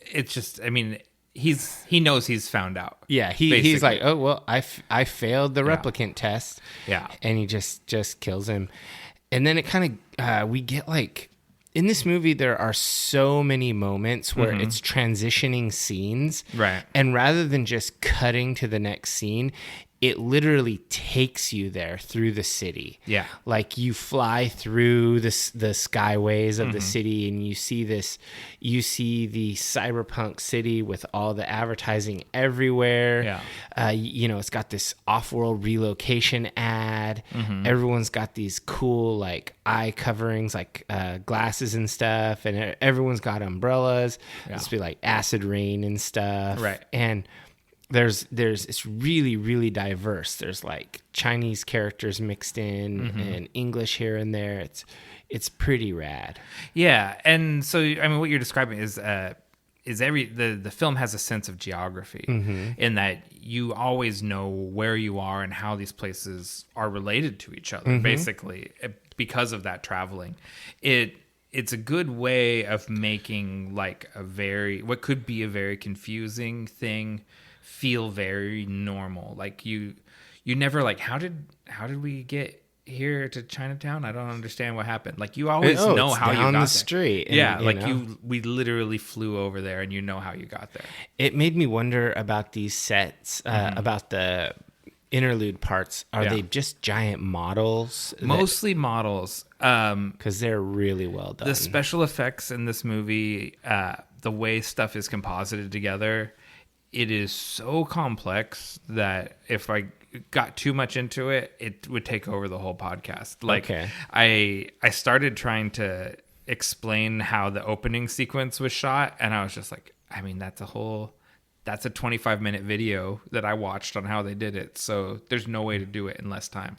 It's just, I mean, he knows he's found out. Yeah, he's like, oh, well, I failed the replicant test. Yeah. And he just kills him. And then it kind of, we get like... In this movie, there are so many moments where it's transitioning scenes. Right. And rather than just cutting to the next scene, it literally takes you there through the city. Yeah. Like you fly through the skyways of the city, and you see the cyberpunk city with all the advertising everywhere. Yeah. You know, it's got this off-world relocation ad. Everyone's got these cool like eye coverings, like glasses and stuff, and everyone's got umbrellas. Yeah. It's be like acid rain and stuff. Right. And it's really, really diverse. There's like Chinese characters mixed in and English here and there. It's pretty rad. Yeah, and so I mean, what you're describing is the film has a sense of geography in that you always know where you are and how these places are related to each other, basically, because of that traveling. It's a good way of making like what could be a very confusing thing feel very normal. Like you never like, how did we get here to Chinatown? I don't understand what happened. Like you always know how you got down the there. street. And, Yeah, like we literally flew over there, and you know how you got there. It made me wonder about these sets, about the interlude parts. Are they just giant models? Mostly models, because they're really well done. the special effects in this movie, the way stuff is composited together, it is so complex that if I got too much into it, it would take over the whole podcast. Like, Okay. I started trying to explain how the opening sequence was shot, and I was just like, I mean, that's a 25-minute video that I watched on how they did it. So there's no way to do it in less time.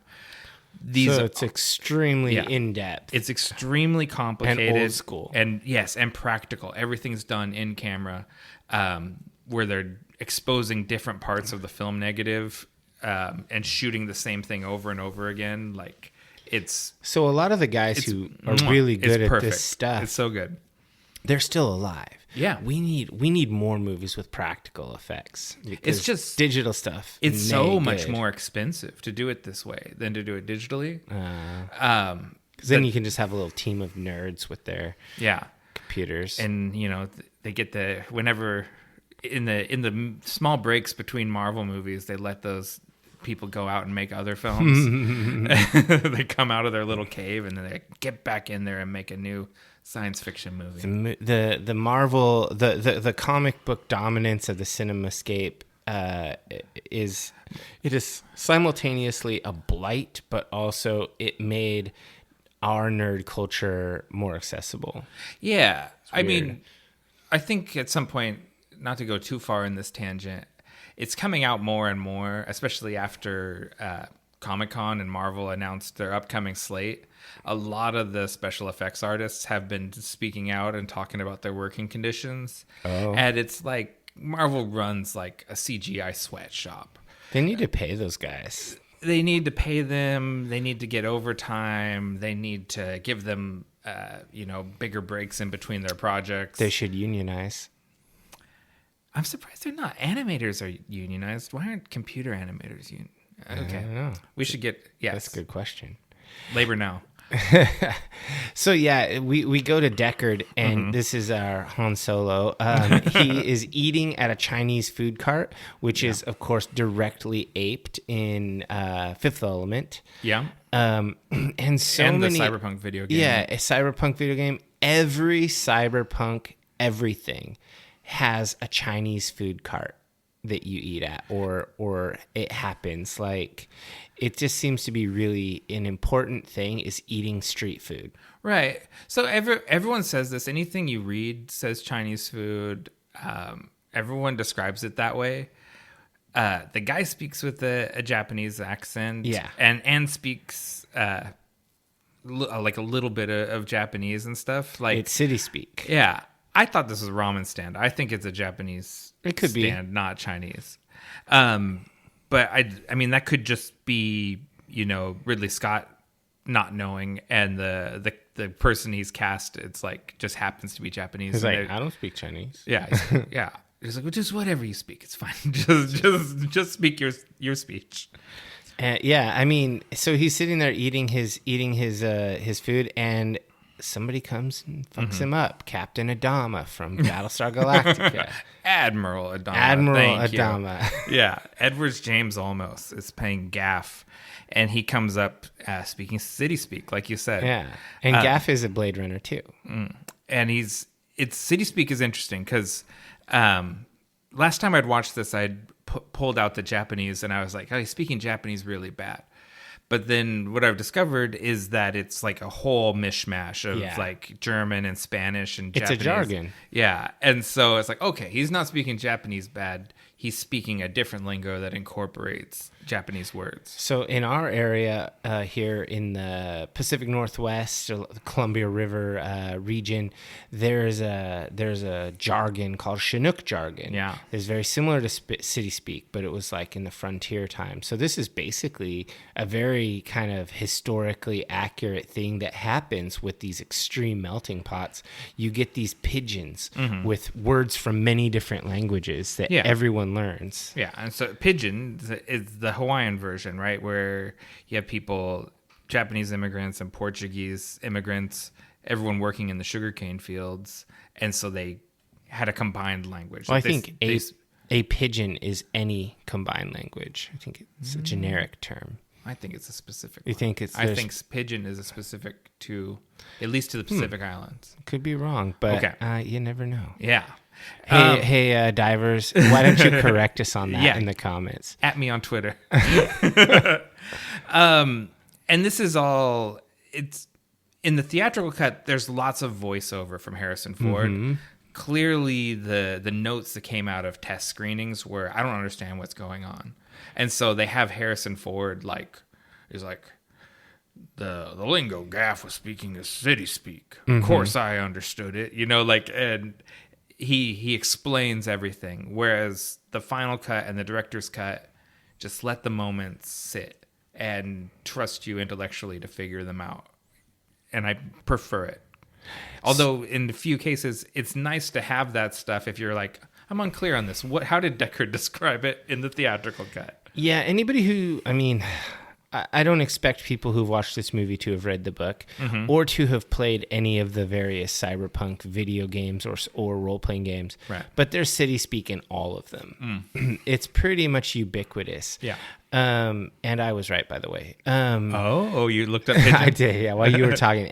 So it's extremely in-depth. It's extremely complicated. And old school. And yes, and practical. Everything's done in camera, where they're exposing different parts of the film negative, and shooting the same thing over and over again. Like So a lot of the guys who are really good at this stuff, it's so good. they're still alive. Yeah. We need more movies with practical effects. It's just digital stuff. It's so much more expensive to do it this way than to do it digitally. Because then you can just have a little team of nerds with their computers. And they get whenever in the small breaks between Marvel movies, they let those people go out and make other films. They come out of their little cave and then they get back in there and make a new science fiction movie. The Marvel, the comic book dominance of the CinemaScape is simultaneously a blight, but also it made our nerd culture more accessible. Yeah, I mean, I think at some point, not to go too far in this tangent, it's coming out more and more, especially after Comic-Con and Marvel announced their upcoming slate. A lot of the special effects artists have been speaking out and talking about their working conditions. Oh. And it's like Marvel runs like a CGI sweatshop. They need to pay those guys. They need to pay them. They need to get overtime. They need to give them, bigger breaks in between their projects. They should unionize. I'm surprised they're not. Animators are unionized. Why aren't computer animators unionized? Okay. I don't know. We should get, yes. That's a good question. Labor now. So yeah, we go to Deckard, and this is our Han Solo. He is eating at a Chinese food cart, which is of course directly aped in Fifth Element. Yeah. And the Cyberpunk video game. Yeah, a Cyberpunk video game. Every Cyberpunk everything has a Chinese food cart that you eat at, or it happens. Like, it just seems to be really an important thing is eating street food. Right. So everyone says this. Anything you read says Chinese food. Everyone describes it that way. The guy speaks with a Japanese accent. Yeah. And speaks like a little bit of Japanese and stuff. Like, it's city speak. Yeah. I thought this was a ramen stand. I think it's a Japanese stand, not Chinese. But I mean, that could just be, Ridley Scott not knowing, and the person he's cast, it's like, just happens to be Japanese. He's like, I don't speak Chinese. Yeah. Yeah. He's like, well, just whatever you speak, it's fine. just speak your speech. Yeah. I mean, so he's sitting there eating his food, and somebody comes and fucks him up. Captain Adama from Battlestar Galactica. Admiral Adama. Thank you. Yeah. Edwards James Olmos is playing Gaff, and he comes up speaking city speak, like you said. Yeah. And Gaff is a Bladerunner too. And city speak is interesting because last time I'd watched this, I'd pulled out the Japanese, and I was like, oh, he's speaking Japanese really bad. But then what I've discovered is that it's like a whole mishmash of like German and Spanish and Japanese. It's a jargon. Yeah. And so it's like, okay, he's not speaking Japanese bad. he's speaking a different lingo that incorporates Japanese words. So in our area here in the Pacific Northwest, or the Columbia River region, there's a jargon called Chinook jargon. Yeah. It's very similar to city speak, but it was like in the frontier time. So this is basically a very kind of historically accurate thing that happens with these extreme melting pots. You get these pigeons with words from many different languages that everyone learns. Yeah, and so pidgin is the Hawaiian version, right? Where you have people, Japanese immigrants and Portuguese immigrants, everyone working in the sugarcane fields, and so they had a combined language. Well, I think a pidgin is any combined language. I think it's a generic term. I think it's a specific You one. think it's... I think pidgin is a specific to, at least to the Pacific Islands. Could be wrong, but you never know. Yeah. Hey, divers, why don't you correct us on that in the comments? At me on Twitter. And this is all, it's in the theatrical cut, there's lots of voiceover from Harrison Ford. Clearly the notes that came out of test screenings were, I don't understand what's going on. And so they have Harrison Ford is like, the lingo Gaff was speaking as city speak. Of course I understood it. And he explains everything. Whereas the final cut and the director's cut just let the moments sit and trust you intellectually to figure them out. And I prefer it. Although in a few cases, it's nice to have that stuff if you're like, I'm unclear on this. How did Deckard describe it in the theatrical cut? Yeah, anybody who, I don't expect people who've watched this movie to have read the book or to have played any of the various cyberpunk video games or role-playing games. Right. But there's city speak in all of them. It's pretty much ubiquitous. Yeah. And I was right, by the way. You looked up pigeon? I did, yeah. While you were talking.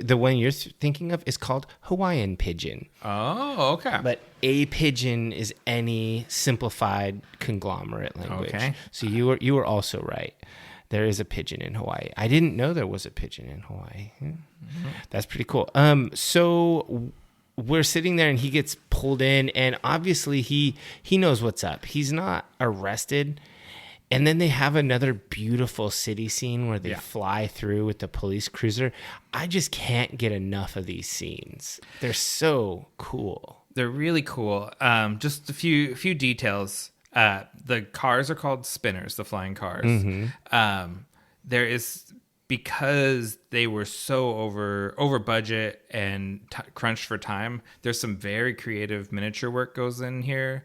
The one you're thinking of is called Hawaiian pidgin. Oh, okay. But a pidgin is any simplified conglomerate language. Okay. So you were also right. There is a pigeon in Hawaii. I didn't know there was a pigeon in Hawaii. That's pretty cool. So we're sitting there and he gets pulled in, and obviously he knows what's up. He's not arrested. And then they have another beautiful city scene where they fly through with the police cruiser. I just can't get enough of these scenes. They're so cool. They're really cool. Just a few details. The cars are called spinners, the flying cars. There is, because they were so over budget and crunched for time, there's some very creative miniature work goes in here.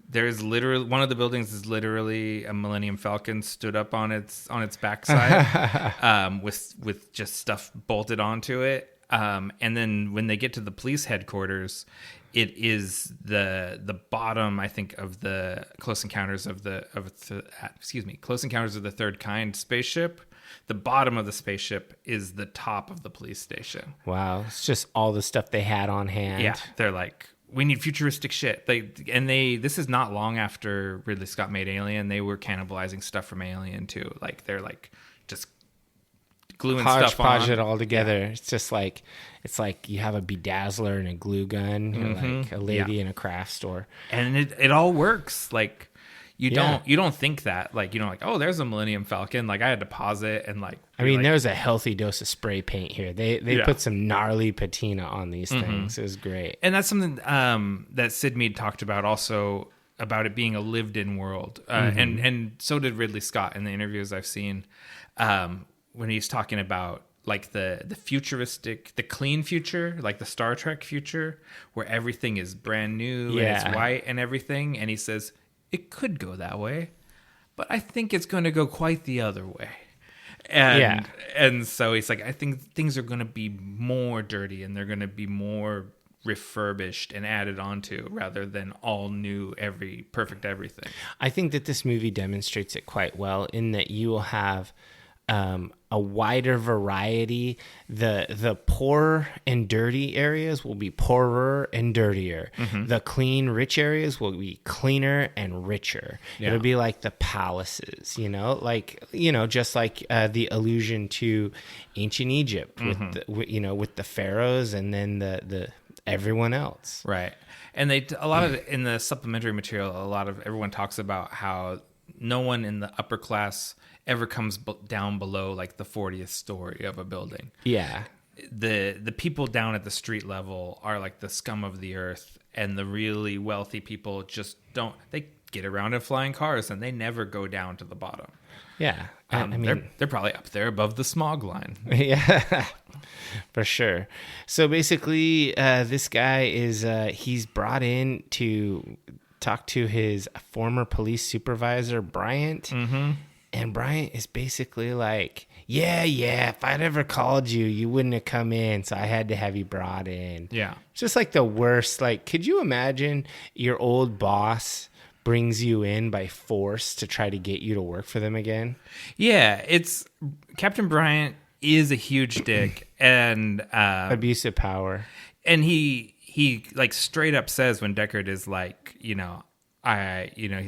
There's literally, one of the buildings is literally a Millennium Falcon stood up on its backside with just stuff bolted onto it. And then when they get to the police headquarters, it is the bottom, I think, of the Close Encounters of the Third Kind spaceship. The bottom of the spaceship is the top of the police station. Wow, it's just all the stuff they had on hand. Yeah, they're like, we need futuristic shit. This is not long after Ridley Scott made Alien. They were cannibalizing stuff from Alien too. Like they're like just gluing stuff on. Hodgepodge it all together. Yeah. It's like you have a bedazzler and a glue gun. You're like a lady in a craft store, and it all works. Like you don't think that, like, oh, there's a Millennium Falcon. Like I had to pause it and like. There's a healthy dose of spray paint here. They put some gnarly patina on these things. It was great. And that's something that Sid Mead talked about also, about it being a lived-in world. And so did Ridley Scott in the interviews I've seen, when he's talking about like the futuristic, the clean future, like the Star Trek future, where everything is brand new and it's white and everything. And he says, it could go that way, but I think it's going to go quite the other way. And so he's like, I think things are going to be more dirty and they're going to be more refurbished and added onto rather than all new, perfect everything. I think that this movie demonstrates it quite well in that you will have a wider variety. The poor and dirty areas will be poorer and dirtier. The clean, rich areas will be cleaner and richer. It'll be like the palaces, just like the allusion to ancient Egypt with the pharaohs, and then the everyone else. Right. And a lot of in the supplementary material, everyone talks about how no one in the upper class ever comes down below like the 40th story of a building. Yeah. The people down at the street level are like the scum of the earth, and the really wealthy people just don't. They get around in flying cars, and they never go down to the bottom. Yeah, I mean, they're probably up there above the smog line. Yeah, for sure. So basically, this guy is he's brought in to talk to his former police supervisor, Bryant, Mm-hmm. and Bryant is basically like, yeah, if I'd ever called you, you wouldn't have come in, so I had to have you brought in. Yeah. It's just like the worst. Like, could you imagine your old boss brings you in by force to try to get you to work for them again? Yeah, it's Captain Bryant is a huge dick and Abuse of power. And he like straight up says when Deckard is like, he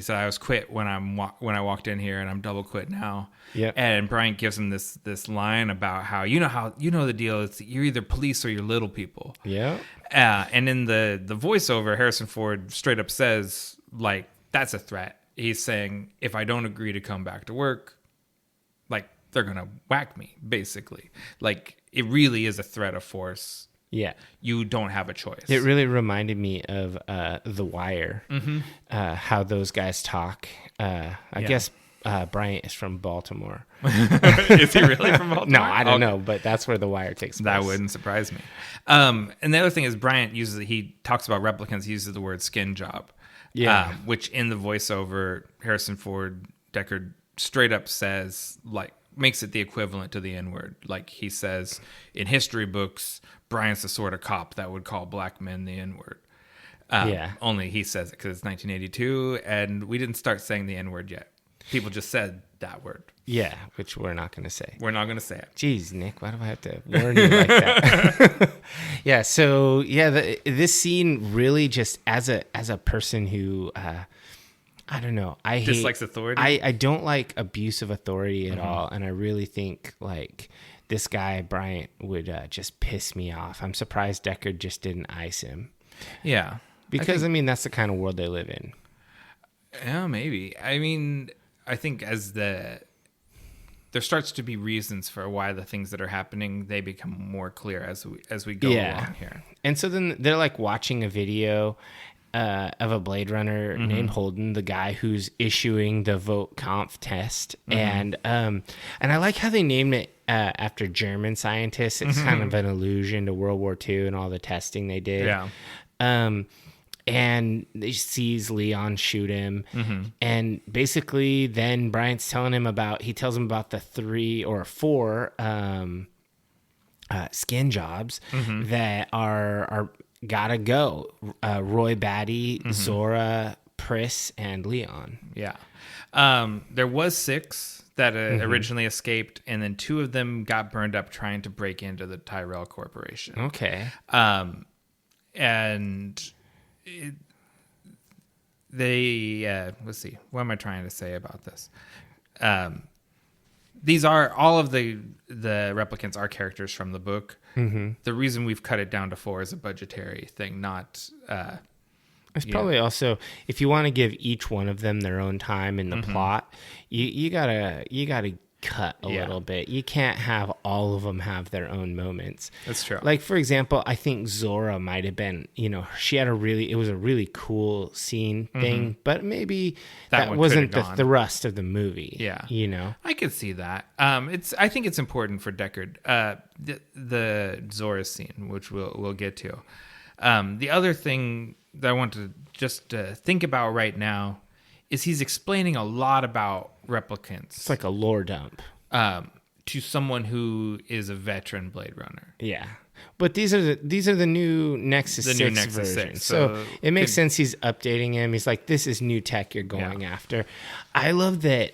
said I was quit when I walked in here and I'm double quit now. Yeah. And Bryant gives him this line about how the deal is you're either police or you're little people. Yeah. And in the voiceover, Harrison Ford straight up says like that's a threat. He's saying if I don't agree to come back to work, like they're gonna whack me, basically. Like it really is a threat of force. Yeah. You don't have a choice. It really reminded me of The Wire, Mm-hmm. How those guys talk. I guess Bryant is from Baltimore. Is he really from Baltimore? No, I don't know, but that's where The Wire takes place. That wouldn't surprise me. And the other thing is Bryant he talks about replicants, he uses the word skin job. Yeah. Which in the voiceover, Harrison Ford, Deckard straight up says, like, makes it the equivalent to the N-word. Like he says in history books, Bryant's the sort of cop that would call black men the N-word. Only he says it because it's 1982, and we didn't start saying the N-word yet. People just said that word. Yeah, which we're not going to say. We're not going to say it. Jeez, Nick, why do I have to warn you like that? Yeah, so this scene really just as a person who I don't know, I dislikes authority. I don't like abuse of authority at all, and I really think like this guy Bryant would just piss me off. I'm surprised Deckard just didn't ice him. Yeah, because I mean that's the kind of world they live in. Yeah, maybe. I mean, I think there starts to be reasons for why the things that are happening, they become more clear as we go along here. And so then they're like watching a video of a Blade Runner named Holden, the guy who's issuing the vote conf test, and I like how they named it after German scientists. It's kind of an allusion to World War II and all the testing they did. Yeah. And he sees Leon shoot him. And basically then Bryant's telling him about the 3 or 4 skin jobs that are gotta go. Roy Batty, Zora, Pris, and Leon. Yeah. There was 6 that originally escaped, and then 2 of them got burned up trying to break into the Tyrell Corporation. Okay. And let's see, what am I trying to say about this? These are all of the replicants are characters from the book. The reason we've cut it down to 4 is a budgetary thing, not it's probably also, if you want to give each one of them their own time in the plot, you gotta cut a little bit. You can't have all of them have their own moments. That's true. Like, for example, I think Zora might have been, she had it was a really cool scene thing, but maybe that wasn't the thrust of the movie. Yeah. I could see that. I think it's important for Deckard, the Zora scene, which we'll get to. The other thing that I want to just think about right now is he's explaining a lot about replicants. It's like a lore dump. To someone who is a veteran Blade Runner. Yeah. But these are the new Nexus 6 versions. So it makes sense he's updating him. He's like, this is new tech you're going after. I love that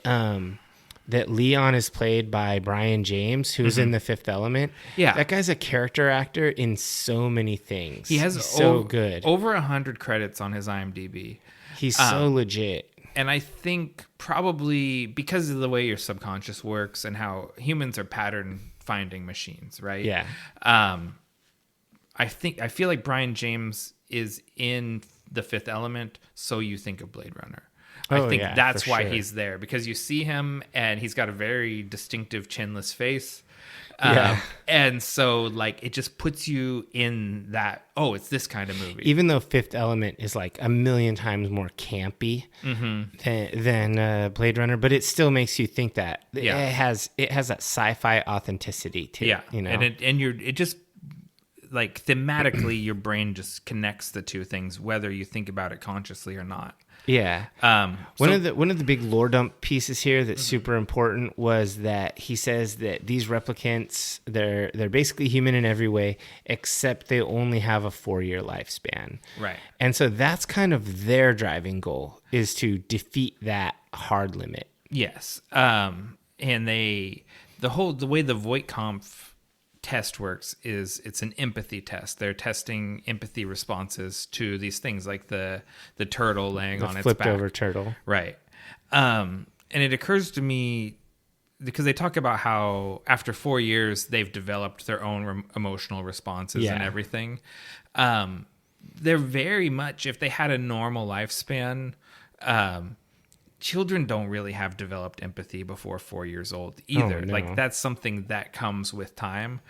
that Leon is played by Brian James, who's in The Fifth Element. Yeah. That guy's a character actor in so many things. He's so good. Over 100 credits on his IMDb. He's so legit. And I think probably because of the way your subconscious works and how humans are pattern finding machines, right? Yeah. I feel like Brian James is in The Fifth Element, so you think of Blade Runner. I think that's why he's there, because you see him and he's got a very distinctive chinless face. And so like it just puts you in that, it's this kind of movie. Even though Fifth Element is like a million times more campy than Blade Runner, but it still makes you think that it has that sci-fi authenticity to it, you know. And it just like thematically your brain just connects the two things, whether you think about it consciously or not. Yeah. One of the big lore dump pieces here that's super important was that he says that these replicants, they're basically human in every way, except they only have a 4-year lifespan. Right. And so that's kind of their driving goal, is to defeat that hard limit. Yes. And the way the Voight-Kampff test works is it's an empathy test. They're testing empathy responses to these things like the turtle laying on its back. Flipped over turtle. Right. And it occurs to me, because they talk about how after 4 years they've developed their own emotional responses and everything. They're very much, if they had a normal lifespan, children don't really have developed empathy before 4 years old either. Oh, no. Like that's something that comes with time.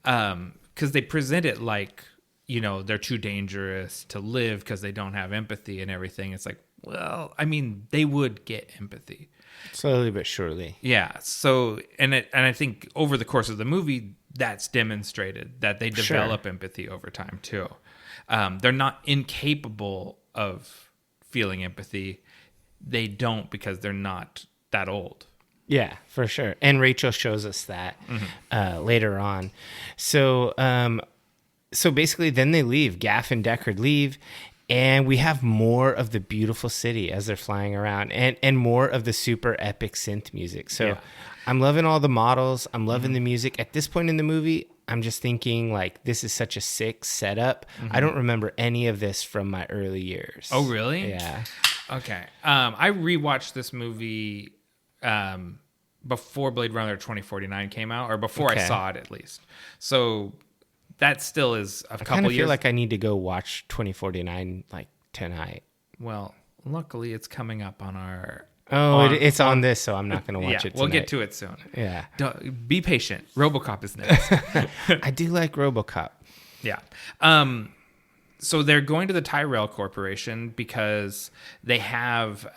Because they present it like, they're too dangerous to live because they don't have empathy and everything. It's like, well, I mean, they would get empathy. Slowly but surely. Yeah. So, and I think over the course of the movie, that's demonstrated that they develop empathy over time too. They're not incapable of feeling empathy. They don't, because they're not that old. Yeah, for sure. And Rachel shows us that later on. So basically then they leave. Gaff and Deckard leave, and we have more of the beautiful city as they're flying around, and more of the super epic synth music. So I'm loving all the models. I'm loving the music. At this point in the movie, I'm just thinking, like, this is such a sick setup. I don't remember any of this from my early years. Oh, really? Yeah. Okay. I rewatched this movie before Blade Runner 2049 came out, or before I saw it at least. So that still is a couple years. I kind of feel like I need to go watch 2049 like tonight. Well, luckily it's coming up on our... it's on this, so I'm not going to watch it tonight. We'll get to it soon. Yeah. Be patient. RoboCop is next. I do like RoboCop. Yeah. So they're going to the Tyrell Corporation because they have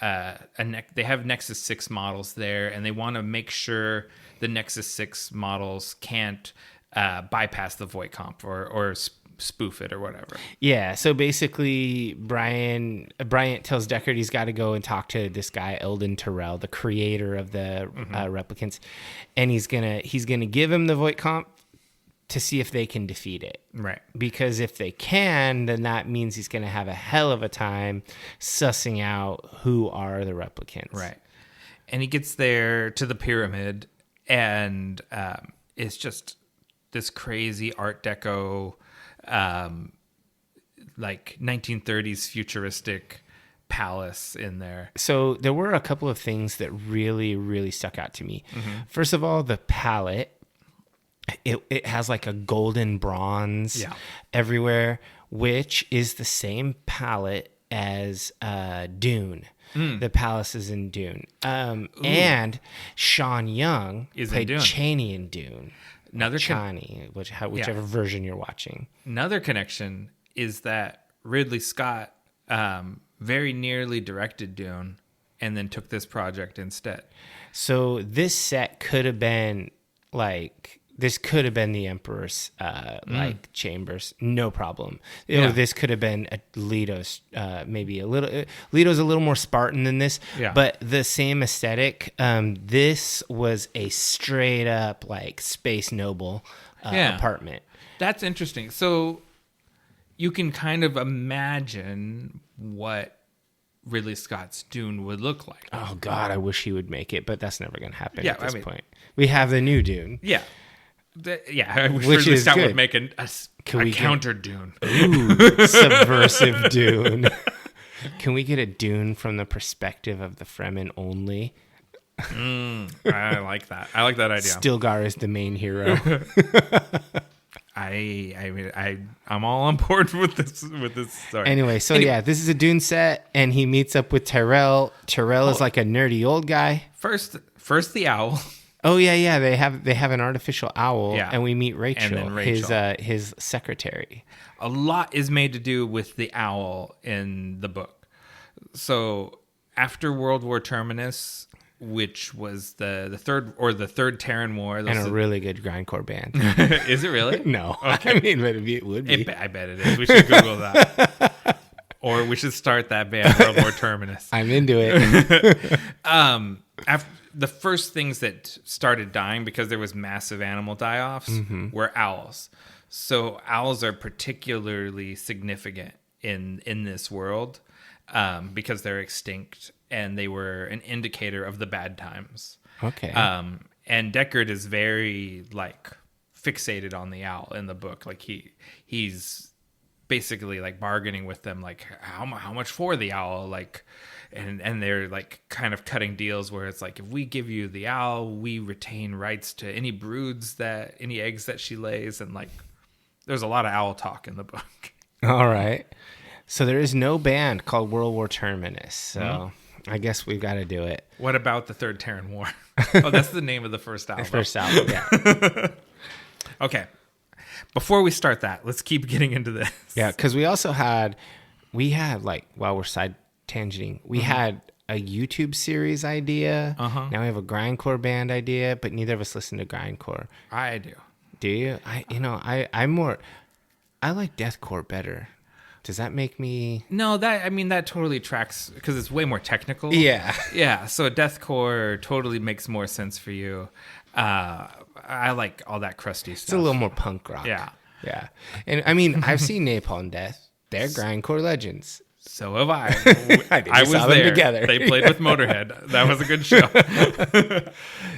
they have Nexus 6 models there, and they want to make sure the Nexus 6 models can't bypass the Voight-Kampff or spoof it or whatever. Yeah, so basically Bryant tells Deckard he's got to go and talk to this guy Eldon Tyrell, the creator of the replicants, and he's gonna give him the Voight-Kampff to see if they can defeat it. Right. Because if they can, then that means he's going to have a hell of a time sussing out who are the replicants. Right. And he gets there to the pyramid, and it's just this crazy Art Deco, like 1930s futuristic palace in there. So there were a couple of things that really, really stuck out to me. First of all, the palette. It has like a golden bronze everywhere, which is the same palette as Dune. The palaces in Dune. And Sean Young played Chaney in Dune. Chaney, whichever version you're watching. Another connection is that Ridley Scott very nearly directed Dune and then took this project instead. So this set could have been like... This could have been the Emperor's like chambers, no problem. This could have been Leto's, maybe a little. Leto's a little more Spartan than this, but the same aesthetic. This was a straight up like space noble apartment. That's interesting. So you can kind of imagine what Ridley Scott's Dune would look like. Oh God, I wish he would make it, but that's never going to happen at this point. We have the new Dune. Yeah. I wish Ridley Scott would make a counter Dune. Ooh, subversive Dune. Can we get a Dune from the perspective of the Fremen only? I like that. I like that idea. Stilgar is the main hero. I'm all on board with this story. Anyway, so yeah, this is a Dune set, and he meets up with Tyrell. Tyrell is like a nerdy old guy. First the owl. Oh yeah. They have an artificial owl, Yeah. and we meet Rachel, And then Rachel. his secretary. A lot is made to do with the owl in the book. So after World War Terminus, which was the third Terran War, And a really good grindcore band. is it really? No. Okay. I mean, but it would be. I bet it is. We should Google that. Or we should start that band, World War Terminus. I'm into it. After the first things that started dying because there was massive animal die-offs were owls. So owls are particularly significant in this world because they're extinct and they were an indicator of the bad times. Okay. And Deckard is very like fixated on the owl in the book. Like he's basically like bargaining with them, like how much for the owl, like, and they're like kind of cutting deals where it's like, if we give you the owl, we retain rights to any any eggs that she lays, and like there's a lot of owl talk in the book. All right. So there is no band called World War Terminus. So I guess we've got to do it. What about the Third Terran War? Oh, that's the name of the first album. The first album, yeah. Okay. Before we start that, let's keep getting into this. Yeah, because we had like, while we're side tangenting, we had a YouTube series idea. Now we have a grindcore band idea, but neither of us listen to grindcore. I do. Do you? I like deathcore better. Does that make me? No, that totally tracks because it's way more technical. Yeah. Yeah. So deathcore totally makes more sense for you. I like all that crusty stuff. It's a little more punk rock. Yeah. Yeah. And I mean, I've seen Napalm Death. They're grindcore legends. So have I. I was saw there. Them together. They played with Motorhead. That was a good show.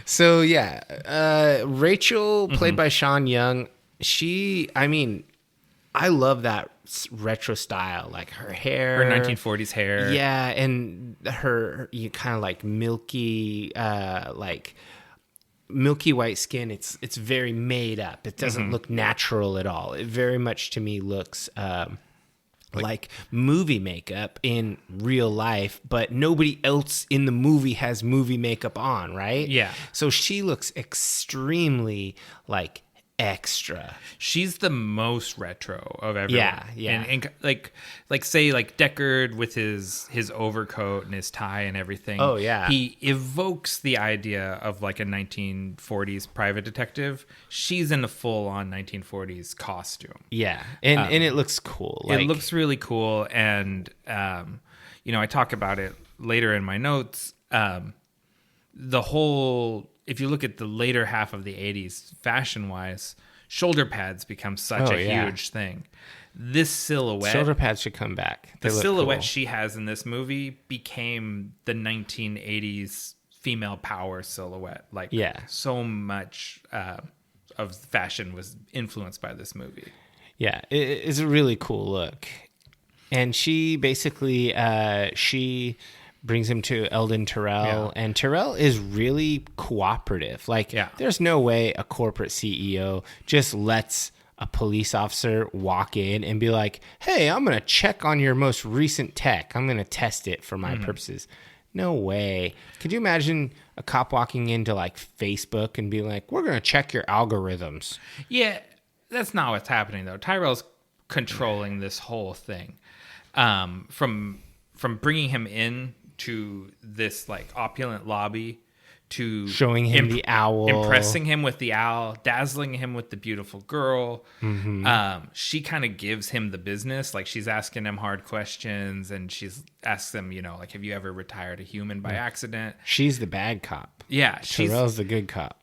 So yeah, Rachel, played by Sean Young. I love that retro style, like her hair, Her 1940s hair. Yeah, and her you kind of like milky white skin. It's very made up. It doesn't look natural at all. It very much to me looks like movie makeup in real life, but nobody else in the movie has movie makeup on, right? Yeah. So she looks extremely like extra. She's the most retro of everyone. Yeah. And like say like Deckard with his overcoat and his tie and everything. Oh yeah. He evokes the idea of like a 1940s private detective. She's in a full on 1940s costume. Yeah. And it looks cool. It looks really cool, and I talk about it later in my notes. The whole, if you look at the later half of the 80s, fashion-wise, shoulder pads become such a huge thing. This silhouette... Shoulder pads should come back. The silhouette she has in this movie became the 1980s female power silhouette. Like, so much of fashion was influenced by this movie. Yeah, it's a really cool look. And she basically... she brings him to Eldon Tyrell, and Tyrell is really cooperative. Like, there's no way a corporate CEO just lets a police officer walk in and be like, hey, I'm going to check on your most recent tech. I'm going to test it for my purposes. No way. Could you imagine a cop walking into like Facebook and be like, we're going to check your algorithms? Yeah, that's not what's happening though. Tyrell's controlling this whole thing. From bringing him in to this like opulent lobby, to showing him the owl, impressing him with the owl, dazzling him with the beautiful girl. She kind of gives him the business. Like, she's asking him hard questions, and she's asks him, like, have you ever retired a human by accident? She's the bad cop. Yeah, Tyrell's the good cop.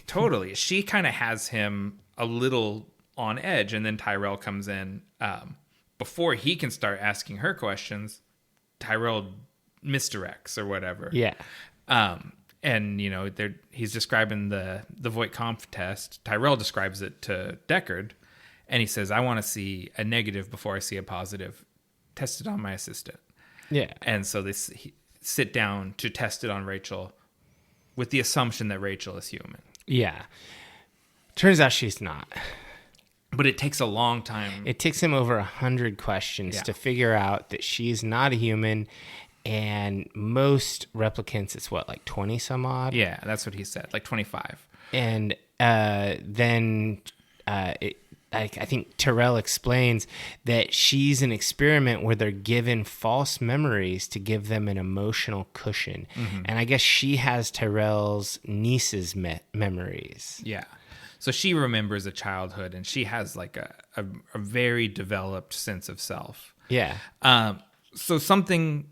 Totally. She kind of has him a little on edge, and then Tyrell comes in. Before he can start asking her questions, Tyrell misdirects or whatever. Yeah. And he's describing the Voight-Kampff test. Tyrell describes it to Deckard, and he says, I want to see a negative before I see a positive. Test it on my assistant. Yeah. And so they sit down to test it on Rachel with the assumption that Rachel is human. Yeah. Turns out she's not. But it takes a long time. It takes him over 100 questions to figure out that she's not a human. And most replicants, it's what, like 20 some odd? Yeah, that's what he said, like 25. And then I think Terrell explains that she's an experiment where they're given false memories to give them an emotional cushion. Mm-hmm. And I guess she has Terrell's niece's memories. Yeah. So she remembers a childhood, and she has like a very developed sense of self. Yeah. So something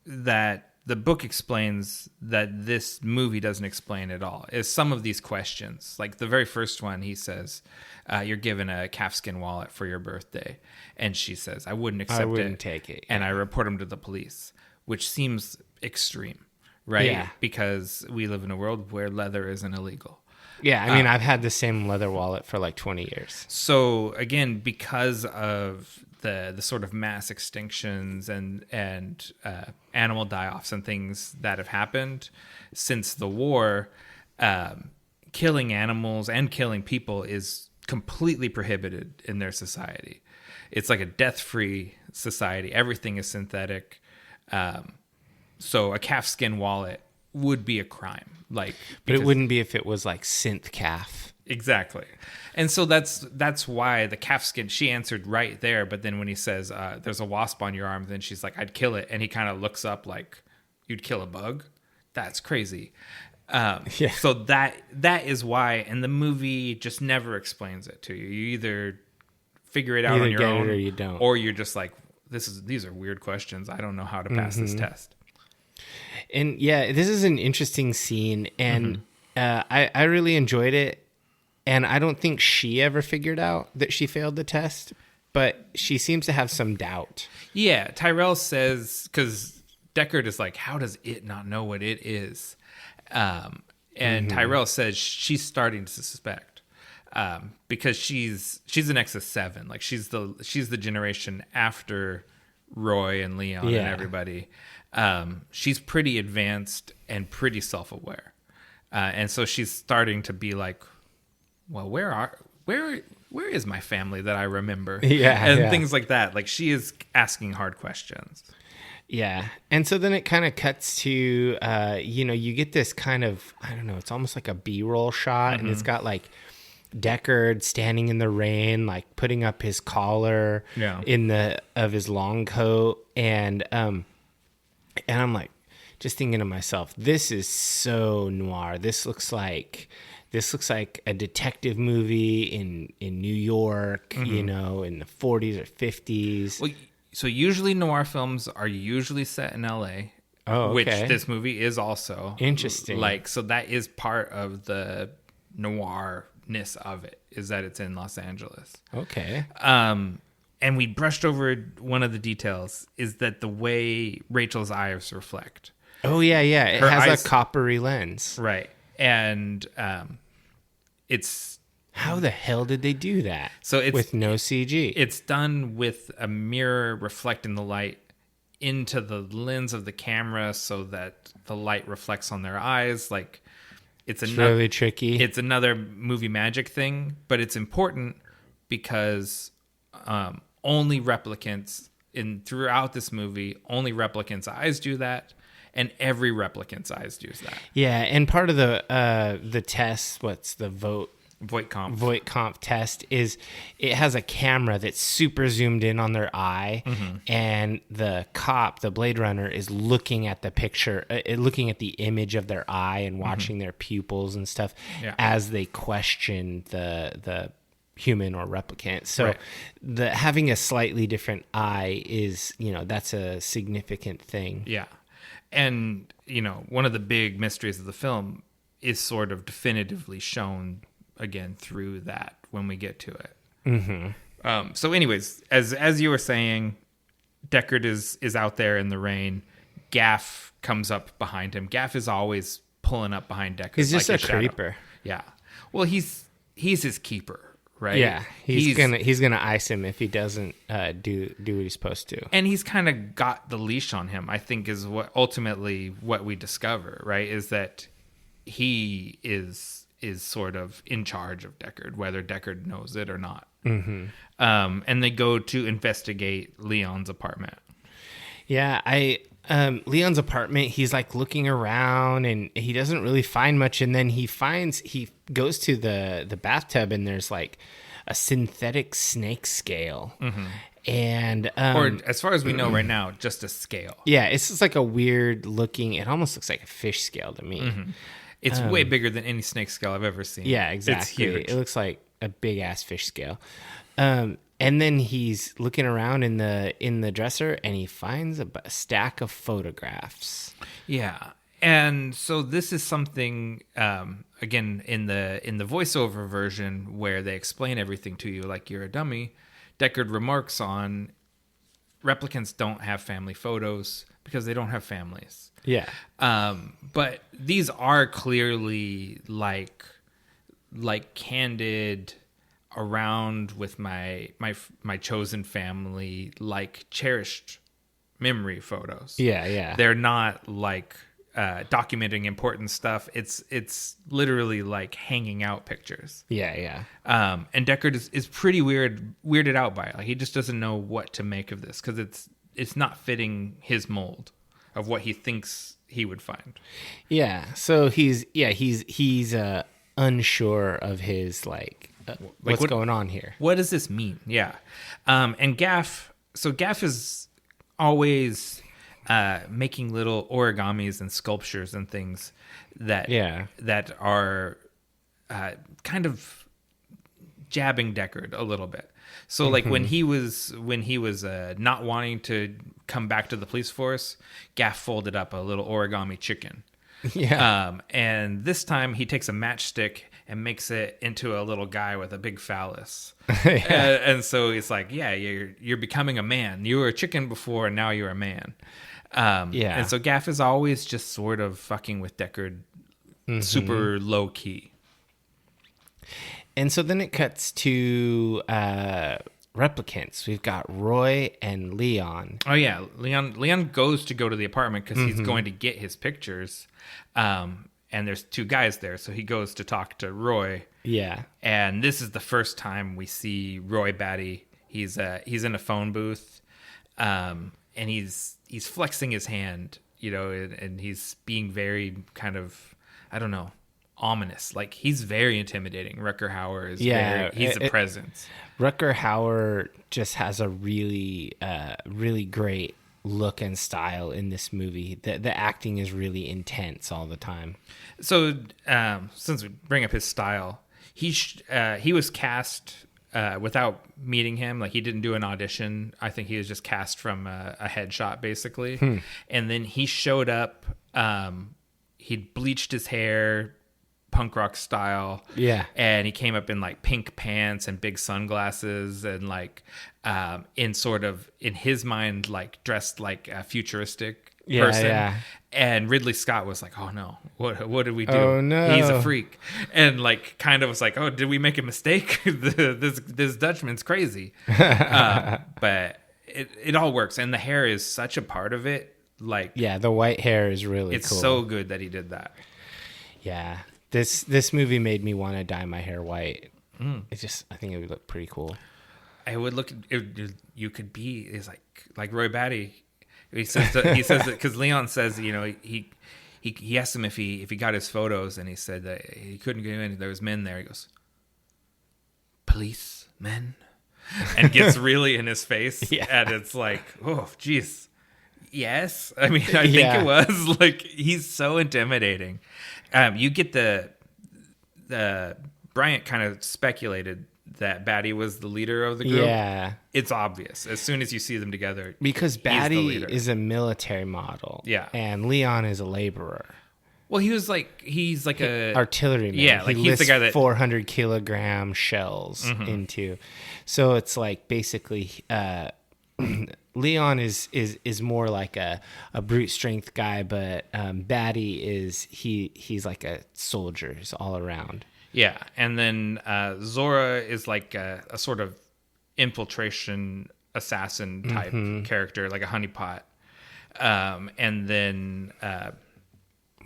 that the book explains that this movie doesn't explain at all is some of these questions. Like the very first one, he says, you're given a calfskin wallet for your birthday. And she says, I wouldn't accept it. I wouldn't take it. And I report him to the police, which seems extreme, right? Yeah. Because we live in a world where leather isn't illegal. Yeah, I mean, I've had the same leather wallet for like 20 years. So again, because of the sort of mass extinctions and animal die-offs and things that have happened since the war, killing animals and killing people is completely prohibited in their society. It's like a death-free society. Everything is synthetic. So a calfskin wallet would be a crime. But it wouldn't be if it was like synth calf. Exactly. And so that's why the calfskin, she answered right there. But then when he says, there's a wasp on your arm, then she's like, I'd kill it. And he kind of looks up like, you'd kill a bug? That's crazy. Yeah. So that is why, and the movie just never explains it to you. You either figure it out on your own, or you don't. Or you're just like, these are weird questions. I don't know how to pass this test. And yeah, this is an interesting scene, and I really enjoyed it. And I don't think she ever figured out that she failed the test, but she seems to have some doubt. Yeah, Tyrell says, because Deckard is like, how does it not know what it is? And Tyrell says she's starting to suspect, because she's an Nexus 7, like she's the generation after Roy and Leon and everybody. She's pretty advanced and pretty self-aware, and so she's starting to be like, well, where is my family that I remember? And things like that. Like she is asking hard questions. Yeah. And so then it kind of cuts to, you get this kind of, I don't know, it's almost like a B-roll shot, and it's got like Deckard standing in the rain, like putting up his collar of his long coat. And I'm like, just thinking to myself, this is so noir. This looks like a detective movie in New York, in the 40s or 50s. Well, so usually noir films are usually set in LA. Oh, okay. Which this movie is also. Interesting. So that is part of the noirness of it, is that it's in Los Angeles. Okay. And we brushed over one of the details, is that the way Rachel's eyes reflect. Oh, yeah. It Her has eyes, a coppery lens. Right. And it's... How the hell did they do that? So it's with no CG. It's done with a mirror reflecting the light into the lens of the camera so that the light reflects on their eyes. Like it's really tricky. It's another movie magic thing, but it's important because only replicants throughout this movie, only replicants' eyes do that. And every replicant's eyes do that. Yeah, and part of the test, what's the Voight-Kampff test, is it has a camera that's super zoomed in on their eye, and the cop, the Bladerunner, is looking at the picture, looking at the image of their eye and watching their pupils and stuff as they question the human or replicant. So having a slightly different eye is, that's a significant thing. Yeah. And, one of the big mysteries of the film is sort of definitively shown again through that when we get to it. So anyways, as you were saying, Deckard is out there in the rain. Gaff comes up behind him. Gaff is always pulling up behind Deckard. He's just like a creeper. Yeah. Well, he's his keeper. Right. Yeah, he's gonna ice him if he doesn't do what he's supposed to. And he's kind of got the leash on him, I think, is what ultimately what we discover, right? Is that he is sort of in charge of Deckard, whether Deckard knows it or not. Mm-hmm. And they go to investigate Leon's apartment. Yeah, Leon's apartment, he's like looking around and he doesn't really find much. And then he goes to the bathtub and there's like a synthetic snake scale. Mm-hmm. And or as far as we know right now, just a scale. Yeah, it's just like a weird looking, it almost looks like a fish scale to me. Mm-hmm. It's way bigger than any snake scale I've ever seen. Yeah, exactly. It's huge. It looks like a big ass fish scale. And then he's looking around in the dresser and he finds a stack of photographs. Yeah. And so this is something, again, in the voiceover version where they explain everything to you like you're a dummy, Deckard remarks on replicants don't have family photos because they don't have families. Yeah. But these are clearly like candid around with my chosen family, like cherished memory photos. Yeah. They're not like documenting important stuff. It's literally like hanging out pictures. Yeah. And Deckard is pretty weirded out by it. Like he just doesn't know what to make of this because it's not fitting his mold of what he thinks he would find. Yeah. So he's unsure of his what's going on here. What does this mean? Yeah. And Gaff is always making little origamis and sculptures and things that are kind of jabbing Deckard a little bit. So like when he was not wanting to come back to the police force, Gaff folded up a little origami chicken. Yeah. And this time he takes a matchstick and makes it into a little guy with a big phallus. And so it's like, yeah, you're becoming a man. You were a chicken before, and now you're a man. And so Gaff is always just sort of fucking with Deckard, super low key. And so then it cuts to replicants. We've got Roy and Leon. Oh yeah, Leon goes to the apartment because he's going to get his pictures. And there's two guys there, so he goes to talk to Roy. Yeah. And this is the first time we see Roy Batty. He's in a phone booth, and he's flexing his hand, and he's being very kind of, I don't know, ominous. Like he's very intimidating. Rutger Hauer is he's a presence. Rutger Hauer just has a really great look and style in this movie. The acting is really intense all the time. So since we bring up his style, he was cast without meeting him. Like he didn't do an audition. I think he was just cast from a headshot basically. And then he showed up. He'd bleached his hair punk rock style. Yeah. And he came up in like pink pants and big sunglasses and like in his mind, like dressed like a futuristic person. Yeah. And Ridley Scott was like, oh no, what did we do? Oh no. He's a freak. And like kind of was like, oh, did we make a mistake? this Dutchman's crazy. But it all works. And the hair is such a part of it. Like, yeah, the white hair is really cool. It's so good that he did that. Yeah. This movie made me want to dye my hair white. I think it would look pretty cool. I would look. You could be is like Roy Batty. He says that because Leon says he asked him if he got his photos and he said that he couldn't get in. There was men there. He goes, police men, and gets really in his face. Yeah. And it's like, oh geez, yes. I mean, I think it was like he's so intimidating. You get the Bryant kind of speculated that Batty was the leader of the group. Yeah. It's obvious as soon as you see them together. Because Batty is a military model. Yeah. And Leon is a laborer. Well, he's like a artilleryman. Yeah, like he's the guy that 400 kilogram shells into. So it's like basically Leon is more like a brute strength guy, but Batty he's like a soldier. He's all around. Yeah, and then Zora is like a sort of infiltration assassin type character, like a honeypot. And then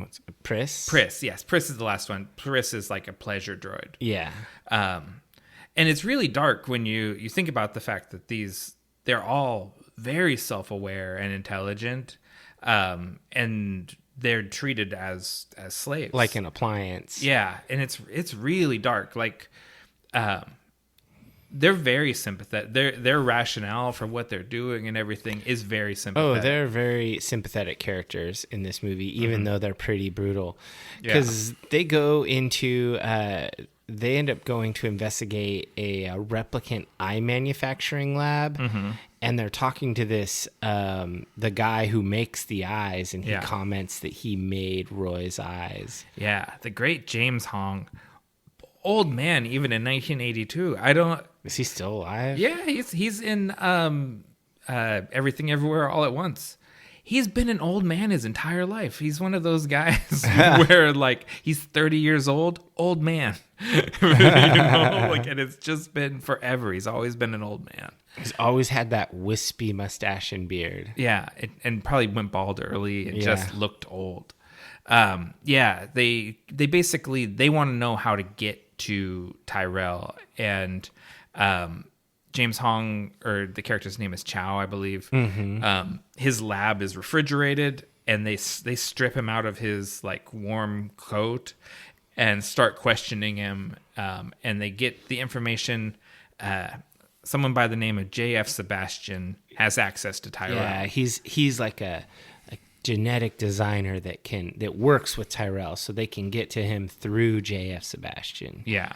What's Pris? Pris, yes. Pris is the last one. Pris is like a pleasure droid. Yeah. And it's really dark when you think about the fact that they're all very self-aware and intelligent, and they're treated as slaves, Like an appliance. Yeah, and it's really dark. Like, they're very sympathetic. Their rationale for what they're doing and everything is very sympathetic. Oh, they're very sympathetic characters in this movie, even though they're pretty brutal. Because they go into, they end up going to investigate a replicant eye manufacturing lab, and they're talking to this, the guy who makes the eyes, and he comments that he made Roy's eyes. Yeah, the great James Hong. Old man, even in 1982. Is he still alive? Yeah, he's in Everything Everywhere All at Once. He's been an old man his entire life. He's one of those guys where like he's 30 years old man. And it's just been forever. He's always been an old man. He's always had that wispy mustache and beard. Yeah, and probably went bald early and just looked old. They basically they want to know how to get to Tyrell, and James Hong, or the character's name is Chow, I believe. His lab is refrigerated, and they strip him out of his like warm coat and start questioning him, and they get the information. Someone by the name of J.F. Sebastian has access to Tyrell. Yeah, he's like a genetic designer that works with Tyrell, so they can get to him through J.F. Sebastian. Yeah.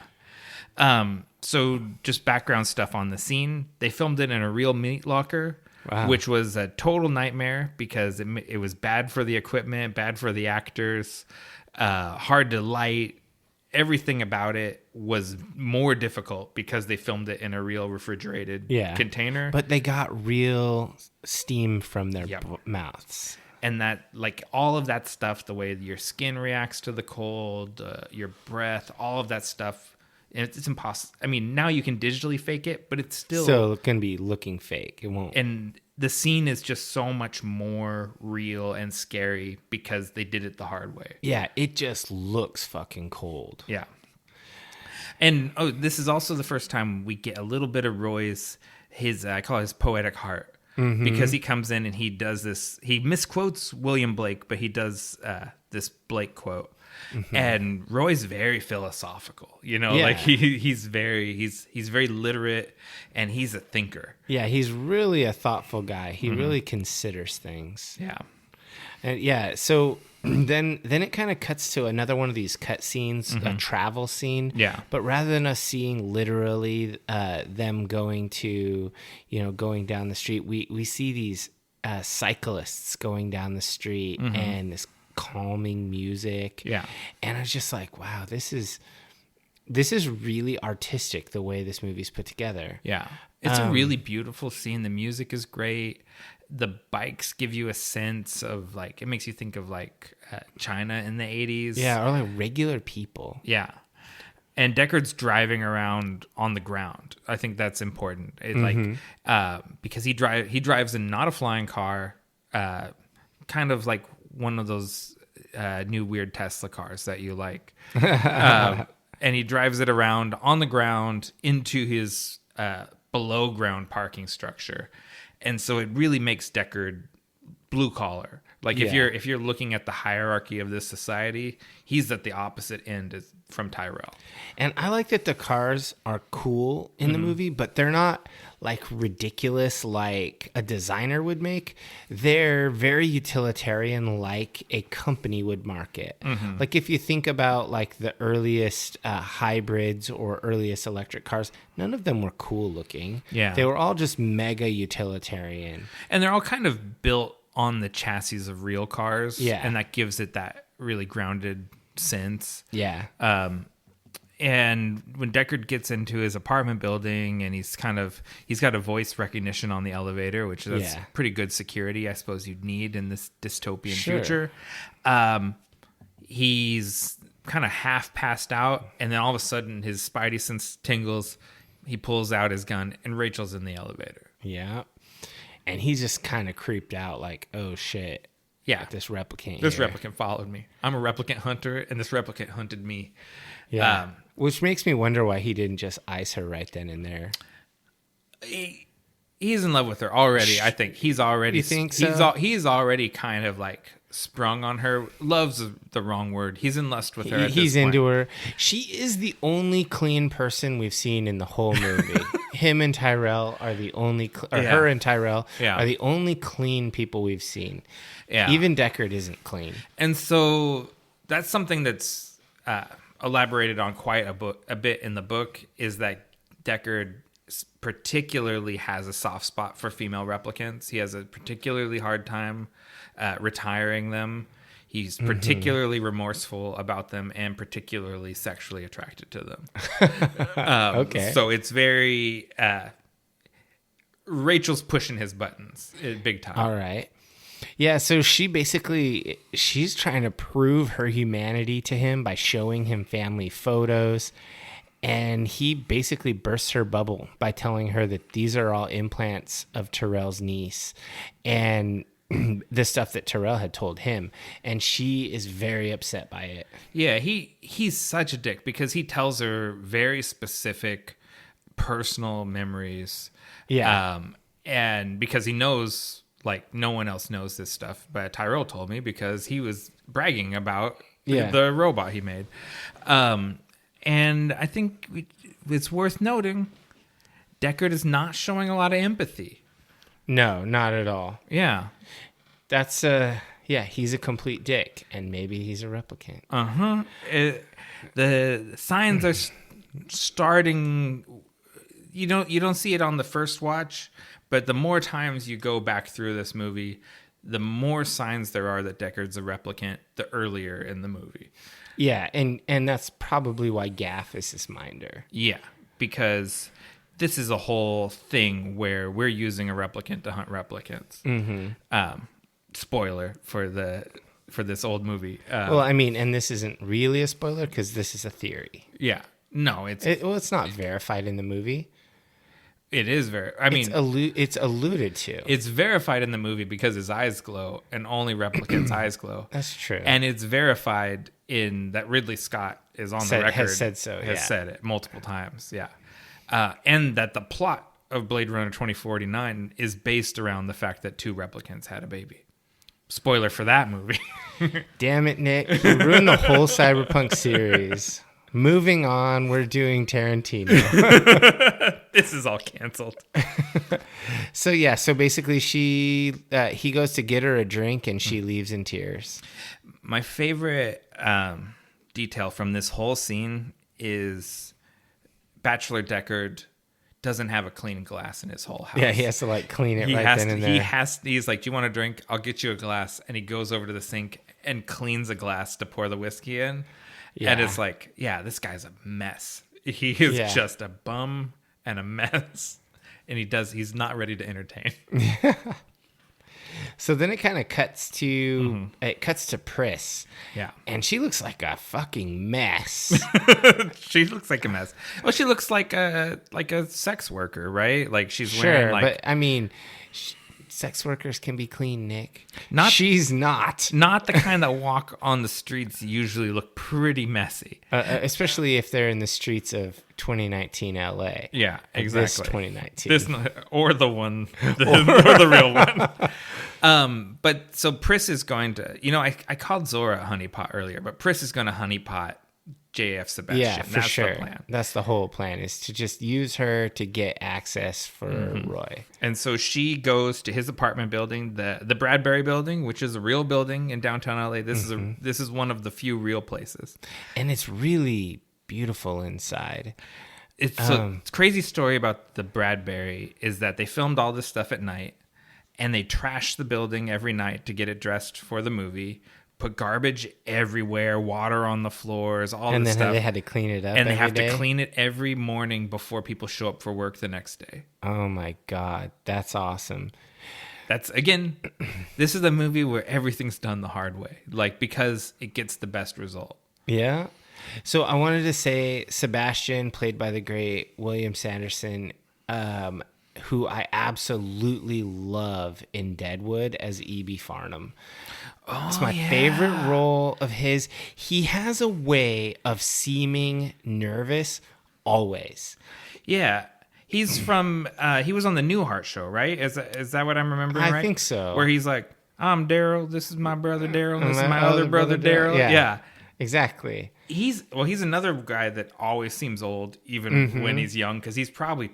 So just background stuff on the scene. They filmed it in a real meat locker, which was a total nightmare because it was bad for the equipment, bad for the actors, hard to light. Everything about it was more difficult because they filmed it in a real refrigerated container. But they got real steam from their mouths. And that, like, all of that stuff, the way your skin reacts to the cold, your breath, all of that stuff, it's impossible. I mean, now you can digitally fake it, but it's still going to be looking fake. It won't. And the scene is just so much more real and scary because they did it the hard way. Yeah, it just looks fucking cold. Yeah. And this is also the first time we get a little bit of Roy's I call it his poetic heart. Because he comes in and he does this, he misquotes William Blake, but he does this Blake quote. And Roy's very philosophical, like he's very literate, and he's a thinker. Yeah, he's really a thoughtful guy. He really considers things. Yeah. And so then it kind of cuts to another one of these cut scenes, a travel scene. Yeah. But rather than us seeing literally them going down the street, we see these cyclists going down the street and this calming music. Yeah. And I was just like, wow, this is really artistic the way this movie's put together. Yeah. It's a really beautiful scene. The music is great. The bikes give you a sense of like, it makes you think of like China in the 80s. Yeah, or like regular people. Yeah. And Deckard's driving around on the ground. I think that's important. Because he drives in not a flying car, kind of like one of those new weird Tesla cars that you like. And he drives it around on the ground into his below ground parking structure. And so it really makes Deckard blue collar. Like if you're looking at the hierarchy of this society, he's at the opposite end from Tyrell. And I like that the cars are cool in the movie, but they're not like ridiculous like a designer would make. They're very utilitarian, like a company would market. Like if you think about like the earliest hybrids or earliest electric cars, none of them were cool looking. Yeah. They were all just mega utilitarian. And they're all kind of built on the chassis of real cars. Yeah. And that gives it that really grounded sense. Yeah. And when Deckard gets into his apartment building and he's got a voice recognition on the elevator, which is pretty good security, I suppose you'd need in this dystopian future. He's kind of half passed out, and then all of a sudden his spidey sense tingles. He pulls out his gun, and Rachel's in the elevator. Yeah. And he's just kind of creeped out, like, oh shit. Yeah. This replicant. This here. replicant followed me. I'm a replicant hunter, and this replicant hunted me. Yeah. Which makes me wonder why he didn't just ice her right then and there. He's in love with her already. I think he's already. You think so? He's already kind of like sprung on her. Love's the wrong word. He's in lust with her. He's into her. She is the only clean person we've seen in the whole movie. Him and Tyrell are the only, her and Tyrell are the only clean people we've seen. Yeah. Even Deckard isn't clean. And so that's something that's elaborated on quite a bit in the book, is that Deckard particularly has a soft spot for female replicants. He has a particularly hard time retiring them. He's particularly remorseful about them and particularly sexually attracted to them. Okay. So it's very... Rachel's pushing his buttons big time. All right. Yeah, so she's trying to prove her humanity to him by showing him family photos. And he basically bursts her bubble by telling her that these are all implants of Tyrell's niece and the stuff that Tyrell had told him. And she is very upset by it. Yeah, he's such a dick because he tells her very specific personal memories. Yeah. And because he knows, like, no one else knows this stuff, but Tyrell told me because he was bragging about the robot he made. And I think it's worth noting, Deckard is not showing a lot of empathy. No, not at all. Yeah. That's, he's a complete dick, and maybe he's a replicant. Uh-huh. The signs are starting... You don't see it on the first watch, but the more times you go back through this movie, the more signs there are that Deckard's a replicant the earlier in the movie. Yeah, and that's probably why Gaff is his minder. Yeah, because this is a whole thing where we're using a replicant to hunt replicants. Mm-hmm. Spoiler for this old movie. Well, I mean, and this isn't really a spoiler because this is a theory. Yeah, no, it's not verified in the movie. It is it's alluded to. It's verified in the movie because his eyes glow, and only replicants' eyes glow. That's true. And it's verified in that Ridley Scott is on the record. Has said so, Has said it multiple times, yeah. And that the plot of Blade Runner 2049 is based around the fact that two replicants had a baby. Spoiler for that movie. Damn it, Nick. You ruined the whole Cyberpunk series. Moving on, we're doing Tarantino. This is all canceled. So basically he goes to get her a drink and she leaves in tears. My favorite detail from this whole scene is Bachelor Deckard doesn't have a clean glass in his whole house. Yeah, he has to like clean it then and there. He's like, do you want a drink? I'll get you a glass. And he goes over to the sink and cleans a glass to pour the whiskey in. Yeah. And it's like, yeah, this guy's a mess. He is just a bum and a mess. And he's not ready to entertain. So then it kind of cuts to Pris. Yeah. And she looks like a fucking mess. She looks like a mess. Well, she looks like a sex worker, right? Like she's wearing like... but I mean... Sex workers can be clean, Nick. She's not. Not the kind that walk on the streets usually look pretty messy. Especially if they're in the streets of 2019 LA. Yeah, exactly. This 2019. Or the one, or the real one. But so Pris is going to, I called Zora a honeypot earlier, but Pris is going to honeypot JF Sebastian. Yeah, for That's sure. The plan. That's the whole plan, is to just use her to get access for Roy. And so she goes to his apartment building, the Bradbury building, which is a real building in downtown LA. This is one of the few real places. And it's really beautiful inside. It's a crazy story about the Bradbury is that they filmed all this stuff at night and they trashed the building every night to get it dressed for the movie. Put garbage everywhere, water on the floors, all this stuff. And then they had to clean it up and they have to clean it every morning before people show up for work the next day. Oh my God, that's awesome. That's, again, this is a movie where everything's done the hard way, like, because it gets the best result. Yeah. So I wanted to say Sebastian, played by the great William Sanderson, who I absolutely love in Deadwood as E.B. Farnham. It's my favorite role of his. He has a way of seeming nervous always. Yeah. He's from, he was on the Newhart show, right? Is that what I'm remembering, right? I think so. Where he's like, I'm Daryl, this is my brother Daryl, this is my other brother Daryl. Yeah. Exactly. He's another guy that always seems old, even when he's young, because he's probably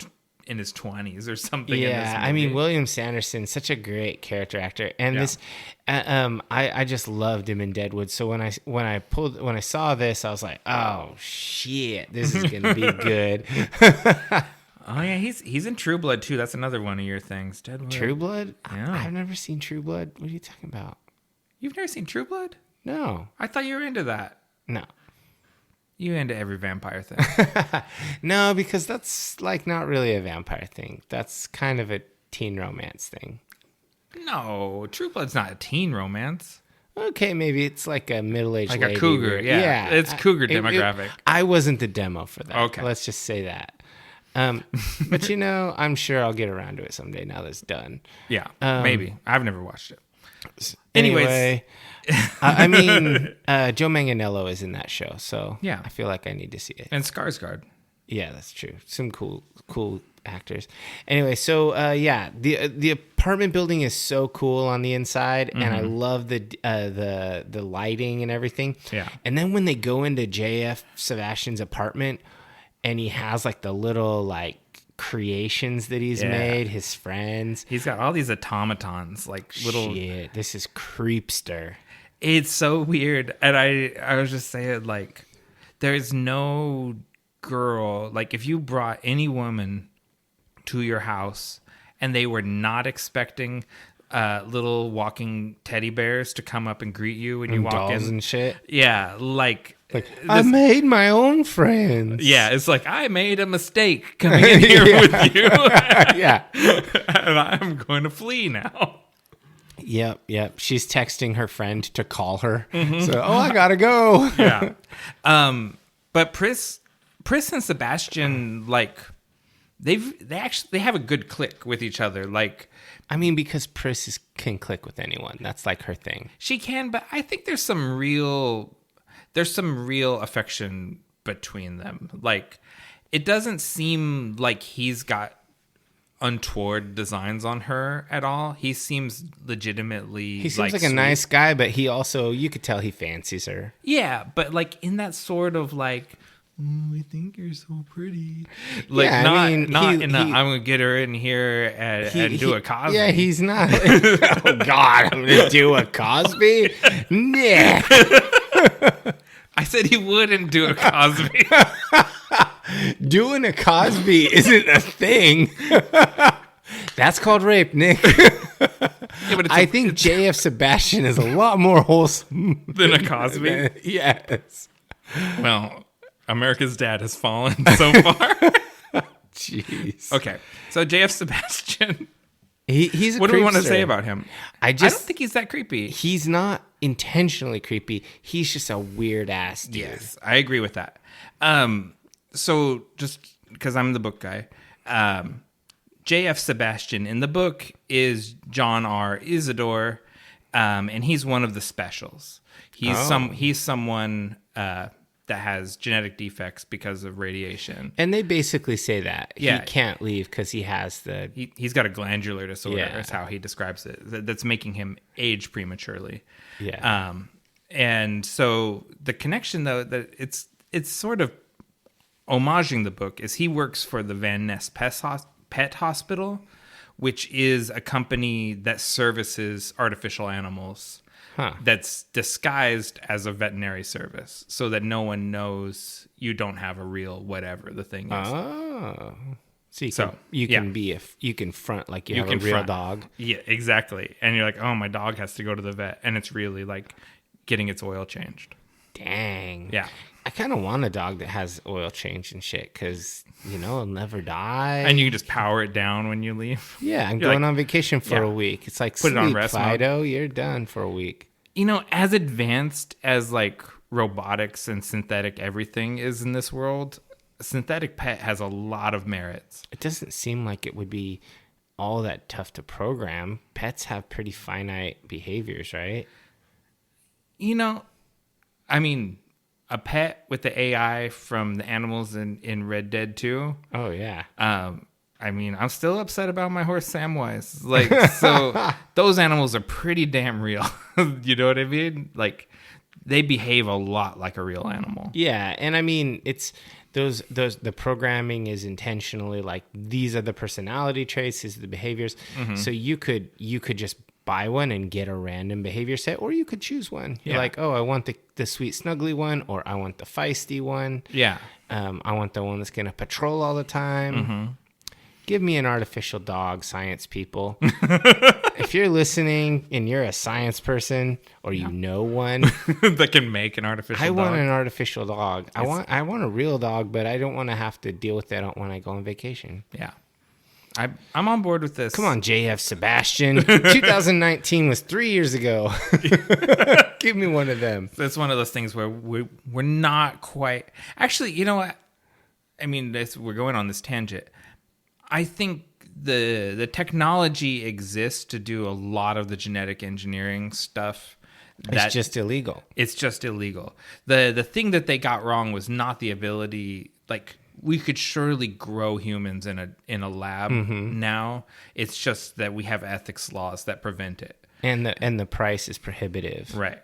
in his 20s or something. Yeah, in this movie. I mean, William Sanderson, such a great character actor, and this, I just loved him in Deadwood. So when I saw this, I was like, oh shit, this is gonna be good. Oh yeah, he's in True Blood too. That's another one of your things, Deadwood. True Blood? Yeah. I've never seen True Blood. What are you talking about? You've never seen True Blood? No. I thought you were into that. No. You into every vampire thing. No, because that's like not really a vampire thing. That's kind of a teen romance thing. No, True Blood's not a teen romance. Okay, maybe it's like a middle-aged Like lady a cougar, yeah. It's cougar demographic. I wasn't the demo for that. Okay. Let's just say that. But I'm sure I'll get around to it someday now that it's done. Yeah, maybe. I've never watched it. Anyway, I mean, Joe Manganiello is in that show, so yeah. I feel like I need to see it. And Skarsgård. Yeah, that's true. Some cool actors. Anyway, so the apartment building is so cool on the inside, and I love the lighting and everything. Yeah. And then when they go into JF Sebastian's apartment, and he has like the little like creations that he's made, his friends. He's got all these automatons, like little. Shit, this is creepster. It's so weird, and I was just saying, like, there's no girl, like, if you brought any woman to your house and they were not expecting little walking teddy bears to come up and greet you when you walk dolls in and shit. Yeah, like I made my own friends. Yeah, it's like I made a mistake coming in here with you. Yeah, and I'm going to flee now. Yep. She's texting her friend to call her. So, I gotta go. Yeah. But Pris and Sebastian, like, they have a good click with each other. Like, I mean, because Pris can click with anyone. That's like her thing. She can, but I think there's some real affection between them. Like, it doesn't seem like he's got untoward designs on her at all. He seems legitimately. He seems like a nice guy, but he also, you could tell he fancies her. Yeah, but like in that sort of like, I think you're so pretty. Like, yeah, I'm gonna get her in here and do a Cosby. Yeah, he's not. Oh God, I'm gonna do a Cosby. Nah. I said he wouldn't do a Cosby. Doing a Cosby isn't a thing. That's called rape, Nick. Yeah, I think JF Sebastian is a lot more wholesome than a Cosby. Yes. Well, America's Dad has fallen so far. Jeez. Okay, so JF Sebastian. He's a what creepster. do we want to say about him? I don't think he's that creepy. He's not intentionally creepy. He's just a weird ass dude. Yes, I agree with that. So just because I'm the book guy, JF Sebastian in the book is John R. Isidore, and he's one of the specials. He's someone that has genetic defects because of radiation. And they basically say that. He can't leave because he has the... He's got a glandular disorder, is how he describes it, that's making him age prematurely. Yeah. And so the connection, though, that it's sort of homaging the book, is he works for the Van Ness Pet Hospital, which is a company that services artificial animals. That's disguised as a veterinary service so that no one knows you don't have a real whatever the thing is. Oh. So you can front like you have a real dog. Yeah, exactly. And you're like, oh, my dog has to go to the vet. And it's really like getting its oil changed. Dang. Yeah. I kind of want a dog that has oil change and shit because, it'll never die. And you can just power it down when you leave. Yeah, I'm going on vacation for a week. It's like, put it on rest Fido, you're done for a week. As advanced as like robotics and synthetic everything is in this world, a synthetic pet has a lot of merits. It doesn't seem like it would be all that tough to program. Pets have pretty finite behaviors, right? You know, I mean, a pet with the AI from the animals in Red Dead 2. Oh, yeah. I mean, I'm still upset about my horse Samwise. Like, so those animals are pretty damn real. You know what I mean? Like, they behave a lot like a real animal. Yeah, and I mean, it's the programming is intentionally like these are the personality traits, these are the behaviors. So you could just buy one and get a random behavior set, or you could choose one. You're like, oh, I want the sweet snuggly one, or I want the feisty one. Yeah. I want the one that's gonna patrol all the time. Give me an artificial dog, science people. If you're listening and you're a science person or you know one that can make an artificial dog. I want an artificial dog. I want a real dog, but I don't want to have to deal with that when I go on vacation. Yeah. I'm on board with this. Come on, JF Sebastian. 2019 was 3 years ago. Give me one of them. It's one of those things where we're not quite... Actually, you know what? I mean, we're going on this tangent. I think the technology exists to do a lot of the genetic engineering stuff. It's just illegal. It's just illegal. The thing that they got wrong was not the ability. Like, we could surely grow humans in a lab now. It's just that we have ethics laws that prevent it. And the price is prohibitive. Right.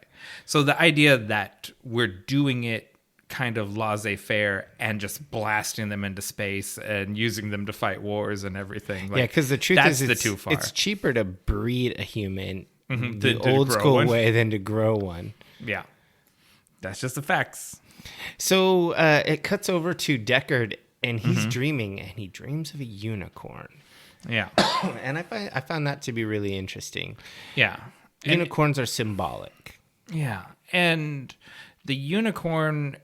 So the idea that we're doing it kind of laissez-faire and just blasting them into space and using them to fight wars and everything. Like, yeah, because the truth that's is too far. It's cheaper to breed a human the old school way than to grow one. Yeah. That's just the facts. So it cuts over to Deckard, and he's dreaming, and he dreams of a unicorn. Yeah. And I found that to be really interesting. Yeah. Unicorns are symbolic. Yeah. And the unicorn...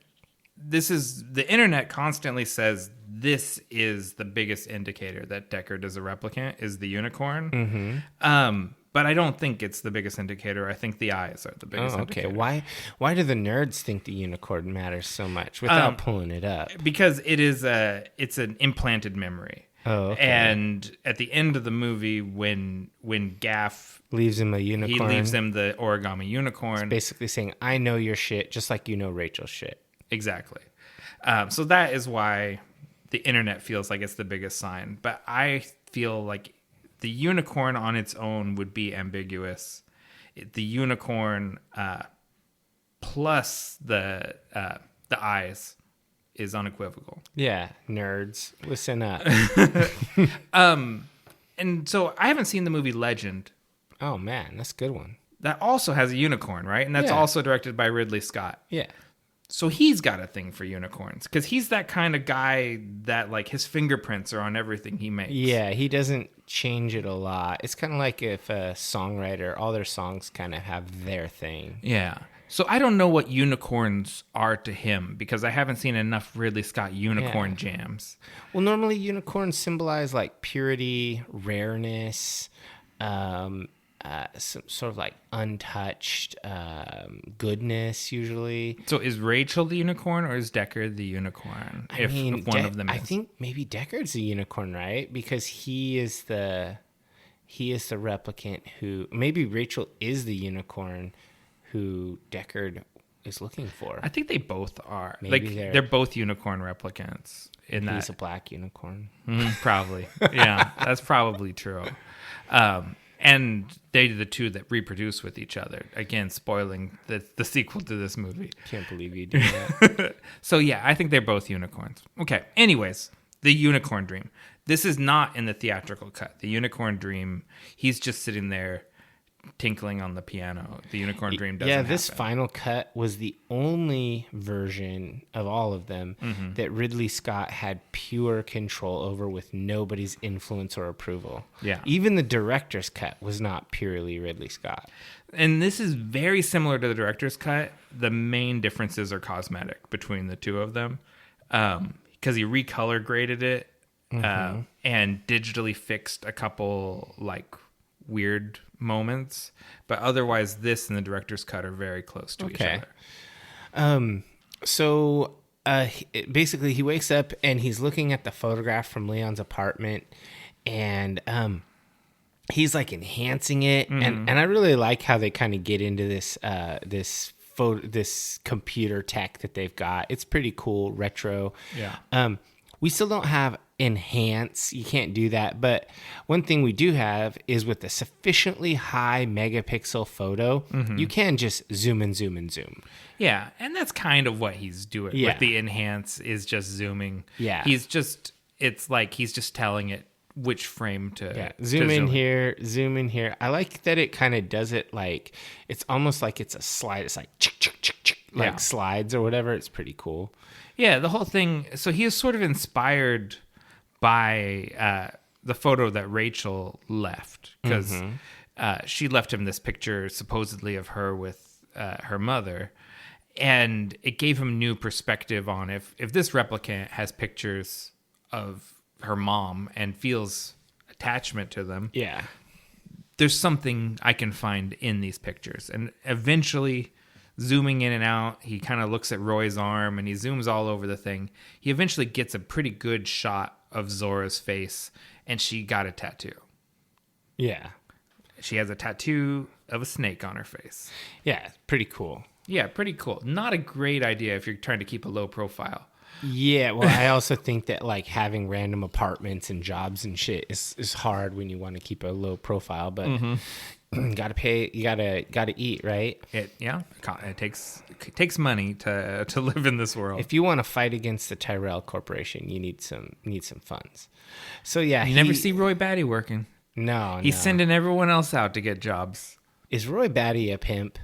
the internet constantly says this is the biggest indicator that Deckard is a replicant, is the unicorn. But I don't think it's the biggest indicator. I think the eyes are the biggest indicator. Why do the nerds think the unicorn matters so much without pulling it up? Because it's an implanted memory. Oh, okay. And at the end of the movie, when Gaff leaves him a unicorn, he leaves him the origami unicorn. It's basically saying, I know your shit just like you know Rachel's shit. Exactly. So that is why the internet feels like it's the biggest sign. But I feel like the unicorn on its own would be ambiguous. The unicorn plus the eyes is unequivocal. Yeah, nerds, listen up. And so I haven't seen the movie Legend. Oh, man, that's a good one. That also has a unicorn, right? And that's also directed by Ridley Scott. Yeah. So he's got a thing for unicorns because he's that kind of guy that like his fingerprints are on everything he makes. Yeah, he doesn't change it a lot. It's kind of like if a songwriter, all their songs kind of have their thing. Yeah. So I don't know what unicorns are to him because I haven't seen enough Ridley Scott unicorn jams. Well, normally unicorns symbolize like purity, rareness, some sort of like untouched goodness usually. So is Rachel the unicorn or is Deckard the unicorn? If one of them is. I think maybe Deckard's the unicorn, right? Because he is the replicant who, maybe Rachel is the unicorn who Deckard is looking for. I think they both are. Maybe like they're both unicorn replicants. He's a black unicorn. Probably. Yeah, that's probably true. And they're the two that reproduce with each other. Again, spoiling the sequel to this movie. Can't believe you do that. So yeah, I think they're both unicorns. Okay. Anyways, the unicorn dream. This is not in the theatrical cut. The unicorn dream, he's just sitting there tinkling on the piano. The unicorn dream doesn't happen. This final cut was the only version of all of them that Ridley Scott had pure control over with nobody's influence or approval. Yeah. Even the director's cut was not purely Ridley Scott. And this is very similar to the director's cut. The main differences are cosmetic between the two of them. Because he recolor graded it and digitally fixed a couple like weird moments, but otherwise this and the director's cut are very close to each other. So basically he wakes up and he's looking at the photograph from Leon's apartment, and he's like enhancing it, and I really like how they kind of get into this this computer tech that they've got. It's pretty cool, retro. Yeah. We still don't have enhance. You can't do that. But one thing we do have is with a sufficiently high megapixel photo, you can just zoom and zoom and zoom. Yeah, and that's kind of what he's doing Yeah. with the enhance is just zooming. Yeah. It's like he's just telling it which frame to Zoom to in here, zoom in here. I like that it kind of does it like it's almost like it's a slide. It's like like slides or whatever. It's pretty cool. Yeah, the whole thing. So he is sort of inspired by the photo that Rachel left because she left him this picture supposedly of her with her mother. And it gave him new perspective on if this replicant has pictures of her mom and feels attachment to them. Yeah. There's something I can find in these pictures. And eventually, zooming in and out, he kind of looks at Roy's arm and he zooms all over the thing. He eventually gets a pretty good shot of Zora's face, and she got a tattoo. Yeah. She has a tattoo of a snake on her face. Yeah. Pretty cool. Yeah, pretty cool. Not a great idea if you're trying to keep a low profile. Yeah, well, I also think that like having random apartments and jobs and shit is hard when you want to keep a low profile, but gotta pay, you gotta eat, right? It takes money to live in this world. If you want to fight against the Tyrell Corporation, you need some funds. So yeah, you never see Roy Batty working. No, he's sending everyone else out to get jobs. Is Roy Batty a pimp?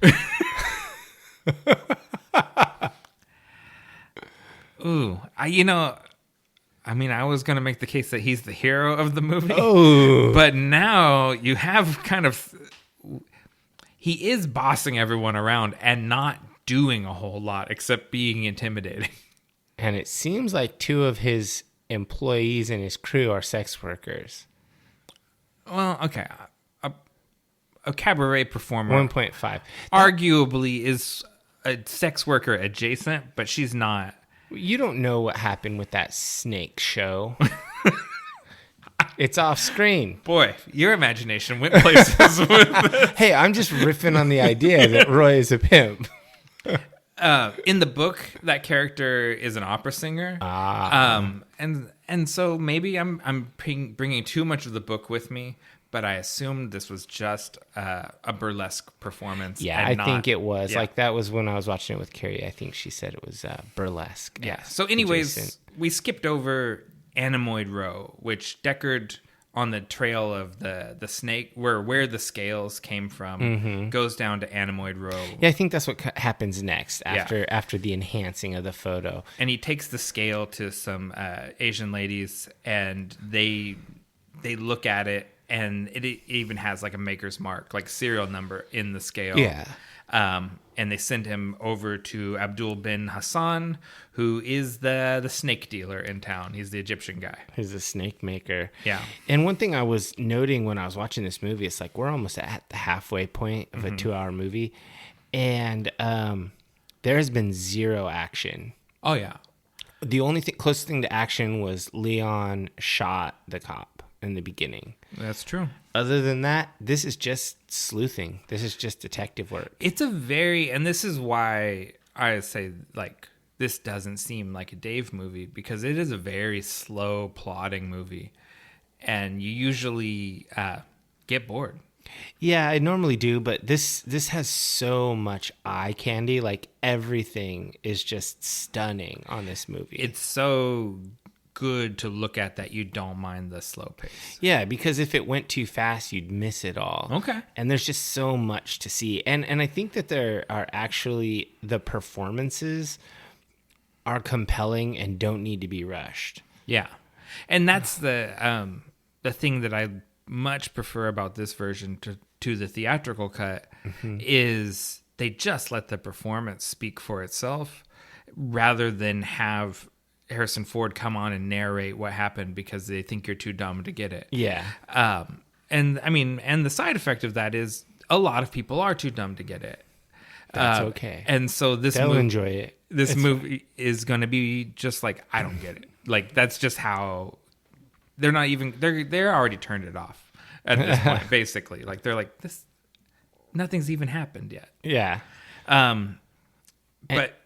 Ooh, I was going to make the case that he's the hero of the movie. Oh. But now you have he is bossing everyone around and not doing a whole lot except being intimidating. And it seems like 2 of his employees and his crew are sex workers. Well, okay. A cabaret performer 1.5. arguably is a sex worker adjacent, but she's not. You don't know what happened with that snake show. It's off screen. Boy, your imagination went places with this. Hey, I'm just riffing on the idea that Roy is a pimp. In the book, that character is an opera singer. And so maybe I'm bringing too much of the book with me, but I assumed this was just a burlesque performance. Yeah, I think it was. Yeah. Like, that was when I was watching it with Carrie. I think she said it was burlesque. Yeah. So anyways, we skipped over Anemoid Row, which Deckard, on the trail of the snake, where the scales came from, goes down to Anemoid Row. Yeah, I think that's what happens next after the enhancing of the photo. And he takes the scale to some Asian ladies, and they look at it, and it even has like a maker's mark, like serial number in the scale. Yeah. And they send him over to Abdul bin Hassan, who is the snake dealer in town. He's the Egyptian guy. He's a snake maker. Yeah. And one thing I was noting when I was watching this movie, it's like we're almost at the halfway point of a 2-hour movie, and there has been zero action. Oh, yeah. The only closest thing to action was Leon shot the cop in the beginning. That's true. Other than that, this is just sleuthing. This is just detective work. It's and this is why I say, like, this doesn't seem like a Dave movie, because it is a very slow, plodding movie, and you usually get bored. Yeah, I normally do, but this has so much eye candy. Like, everything is just stunning on this movie. It's so good to look at that you don't mind the slow pace. Yeah, because if it went too fast, you'd miss it all. Okay. And there's just so much to see. And I think that there are actually, the performances are compelling and don't need to be rushed. Yeah. And that's the thing that I much prefer about this version to the theatrical cut, is they just let the performance speak for itself rather than have Harrison Ford come on and narrate what happened because they think you're too dumb to get it. Yeah. And the side effect of that is a lot of people are too dumb to get it. That's okay. And so they'll enjoy it. This movie is going to be just like, I don't get it. Like, that's just how they're not even, they're already turned it off at this point, basically. Like, they're like, nothing's even happened yet. Yeah. But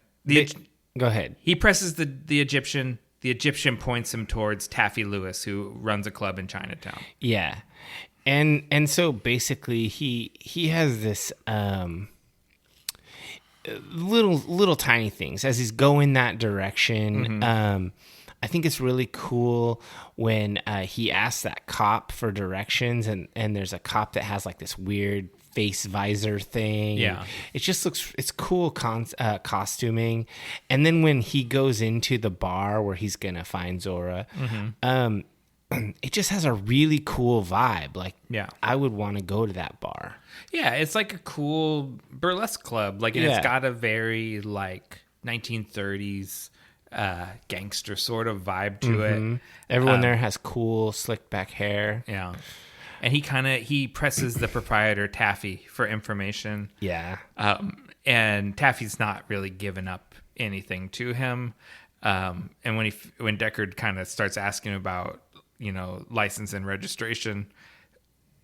go ahead. He presses the Egyptian. The Egyptian points him towards Taffy Lewis, who runs a club in Chinatown. Yeah. And so basically he has this little tiny things as he's going that direction. I think it's really cool when he asks that cop for directions, and there's a cop that has like this weird face visor thing. Yeah. It just it's cool costuming. And then when he goes into the bar where he's going to find Zora, it just has a really cool vibe. Like, I would want to go to that bar. Yeah, it's like a cool burlesque club. Like, and it's got a very like 1930s gangster sort of vibe to it. Everyone there has cool slicked back hair. Yeah. And he presses the proprietor Taffy for information. Yeah. And Taffy's not really giving up anything to him. And when Deckard kind of starts asking about, license and registration,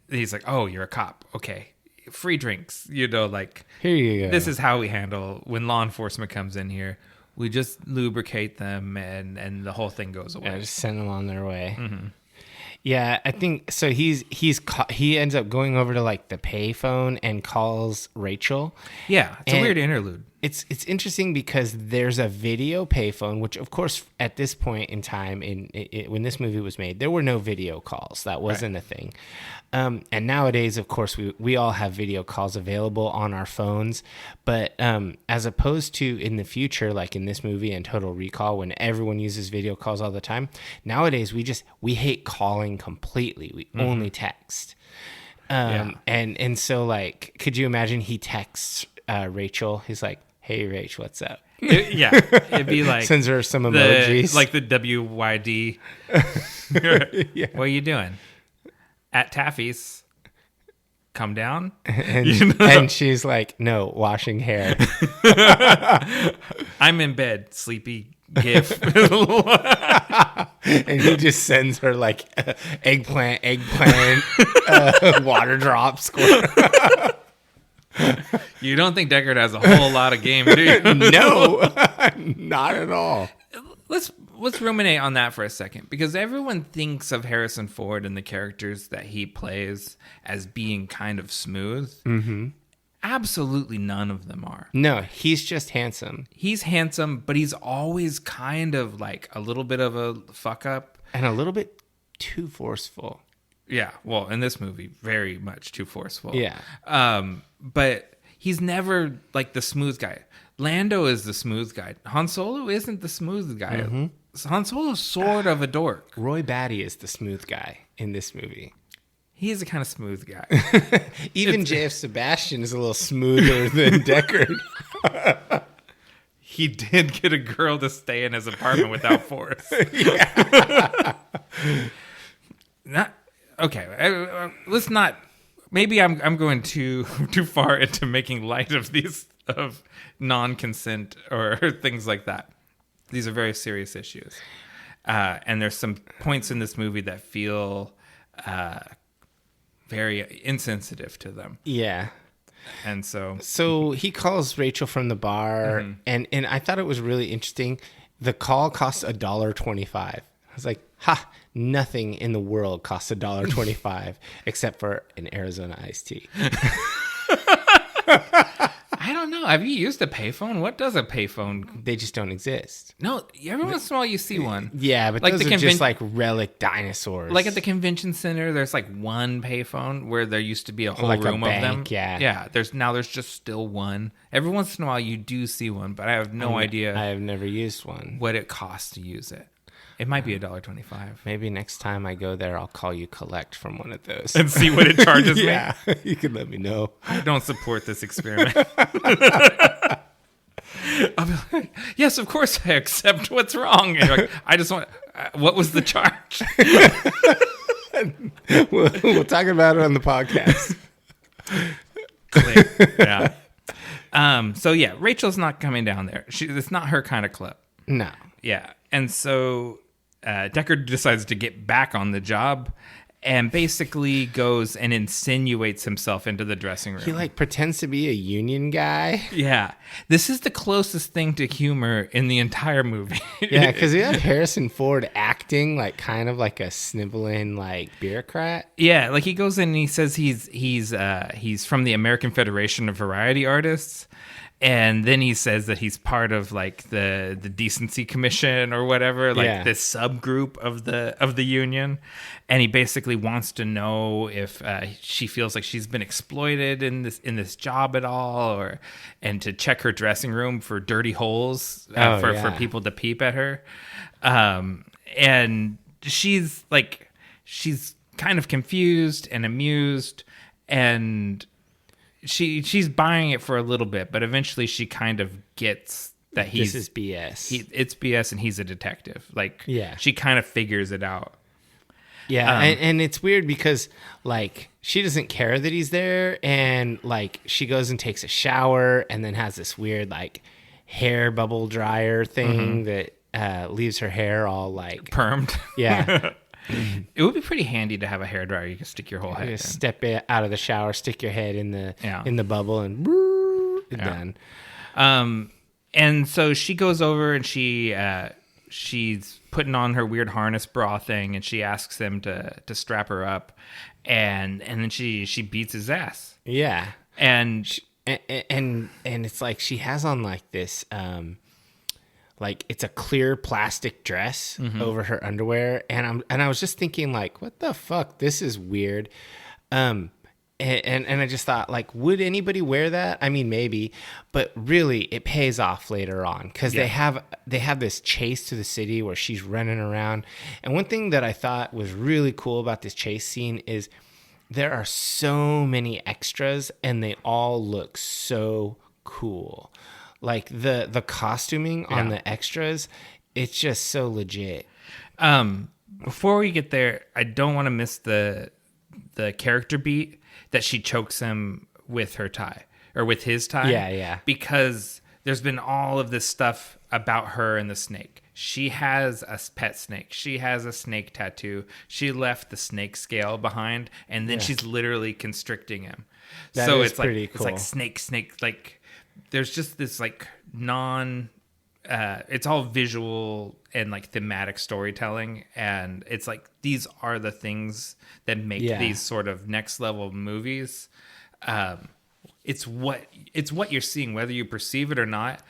he's like, "Oh, you're a cop. Okay. Free drinks." Like, here you go. This is how we handle when law enforcement comes in here. We just lubricate them and the whole thing goes away. Yeah, just send them on their way. Yeah, I think so. He ends up going over to like the payphone and calls Rachel. Yeah, it's a weird interlude. It's interesting because there's a video payphone, which of course at this point in time when this movie was made, there were no video calls. That wasn't a thing. And nowadays, of course, we all have video calls available on our phones. But as opposed to in the future, like in this movie and Total Recall, when everyone uses video calls all the time, nowadays we hate calling completely. We only text. And so like, could you imagine he texts Rachel? He's like, "Hey, Rach, what's up?" It'd be like sends her some emojis, like the WYD. What are you doing? At Taffy's. Come down. And she's like, "No, washing hair." I'm in bed, sleepy gif. And he just sends her like eggplant, water drops. You don't think Deckard has a whole lot of game, do you? No, not at all. Let's ruminate on that for a second, because everyone thinks of Harrison Ford and the characters that he plays as being kind of smooth. Absolutely none of them are. No, he's just handsome. He's handsome, but he's always kind of like a little bit of a fuck up. And a little bit too forceful. Yeah, well, in this movie, very much too forceful. Yeah. But he's never like the smooth guy. Lando is the smooth guy. Han Solo isn't the smooth guy. Han Solo's sort of a dork. Roy Batty is the smooth guy in this movie. He is a kind of smooth guy. Even J.F. Sebastian is a little smoother than Deckard. He did get a girl to stay in his apartment without force. Let's not. Maybe I'm going too far into making light of these of non-consent or things like that. These are very serious issues, and there's some points in this movie that feel very insensitive to them. Yeah. And so he calls Rachel from the bar, and I thought it was really interesting. The call costs $1.25. I was like, nothing in the world costs $1.25 except for an Arizona iced tea. I don't know. Have you used a payphone? What does a payphone? They just don't exist. No, every once in a while you see one. Yeah, but like those are just like relic dinosaurs. Like at the convention center, there's like one payphone where there used to be a whole room of them. Yeah. There's just still one. Every once in a while you do see one, but I have no idea. I have never used one. What it costs to use it. It might be $1.25. Maybe next time I go there, I'll call you collect from one of those and see what it charges me. Yeah, you can let me know. I don't support this experiment. I'll be like, yes, of course I accept what's wrong. And you're like, I just want. What was the charge? We'll talk about it on the podcast. Clear. Yeah. So yeah, Rachel's not coming down there. It's not her kind of club. No. Yeah, and so Deckard decides to get back on the job, and basically goes and insinuates himself into the dressing room. He like pretends to be a union guy. Yeah. This is the closest thing to humor in the entire movie. Yeah, because you have Harrison Ford acting like kind of like a sniveling like bureaucrat. Yeah, like he goes in and he says he's from the American Federation of Variety Artists. And then he says that he's part of like the Decency Commission or whatever, like this subgroup of the union. And he basically wants to know if she feels like she's been exploited in this job at all, and to check her dressing room for dirty holes for people to peep at her. And she's kind of confused and amused, and she's buying it for a little bit, but eventually she kind of gets that this is BS. It's BS, and he's a detective. She kind of figures it out. Yeah, and it's weird because like she doesn't care that he's there, and like she goes and takes a shower, and then has this weird like hair bubble dryer thing that leaves her hair all like permed. Yeah. It would be pretty handy to have a hairdryer you can stick your whole head in. Step out of the shower, stick your head in the bubble, and done. And so she goes over and she's putting on her weird harness bra thing, and she asks him to strap her up, and then she beats his ass. Yeah, and it's like she has on like this. Like it's a clear plastic dress over her underwear, and I was just thinking like, what the fuck? This is weird. And I just thought like, would anybody wear that? I mean, maybe, but really, it pays off later on because they have this chase to the city where she's running around. And one thing that I thought was really cool about this chase scene is there are so many extras, and they all look so cool. Like the costuming on the extras, it's just so legit. Before we get there, I don't want to miss the character beat that she chokes him with her tie or with his tie. Yeah. Because there's been all of this stuff about her and the snake. She has a pet snake. She has a snake tattoo. She left the snake scale behind, and then she's literally constricting him. So it's pretty cool. It's like snake. Like there's just this like it's all visual and like thematic storytelling, and it's like these are the things that make these sort of next level movies. It's what you're seeing, whether you perceive it or not.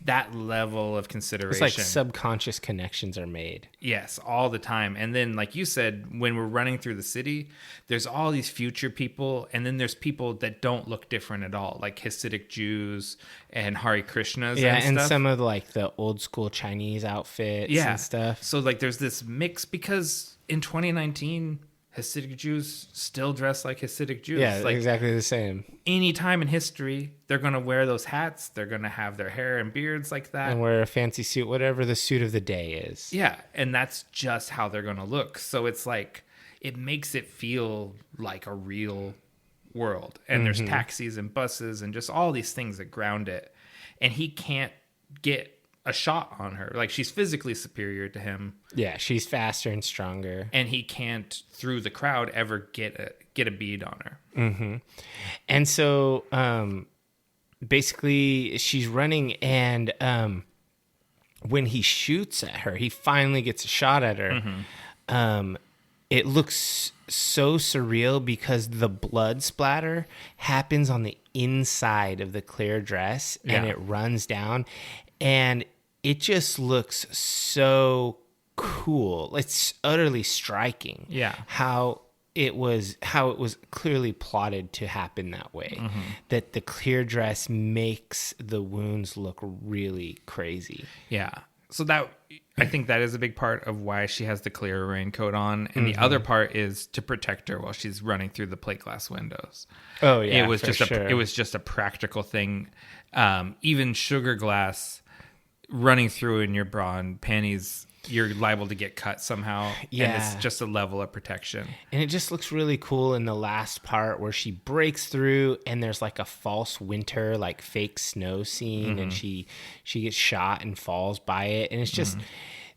That level of consideration. It's like subconscious connections are made. Yes, all the time. And then, like you said, when we're running through the city, there's all these future people, and then there's people that don't look different at all, like Hasidic Jews and Hare Krishnas. And some of like the old school Chinese outfits and stuff. So like there's this mix because in 2019, Hasidic Jews still dress like Hasidic Jews. Yeah, like, exactly the same. Any time in history, they're going to wear those hats. They're going to have their hair and beards like that. And wear a fancy suit, whatever the suit of the day is. Yeah, and that's just how they're going to look. So it's like, it makes it feel like a real world. And there's taxis and buses and just all these things that ground it. And he can't get a shot on her. Like, she's physically superior to him. Yeah, she's faster and stronger. And he can't, through the crowd, ever get a bead on her. Mm-hmm. And so, basically, she's running, and when he shoots at her, he finally gets a shot at her. It looks so surreal because the blood splatter happens on the inside of the clear dress, and it runs down. And it just looks so cool. It's utterly striking. Yeah. How it was clearly plotted to happen that way. That the clear dress makes the wounds look really crazy. Yeah. So I think that is a big part of why she has the clear raincoat on. And the other part is to protect her while she's running through the plate glass windows. Oh yeah. It was just a practical thing. Even sugar glass running through in your bra and panties, you're liable to get cut somehow. Yeah. And it's just a level of protection. And it just looks really cool in the last part where she breaks through and there's like a false winter, like fake snow scene, and she gets shot and falls by it. And it's just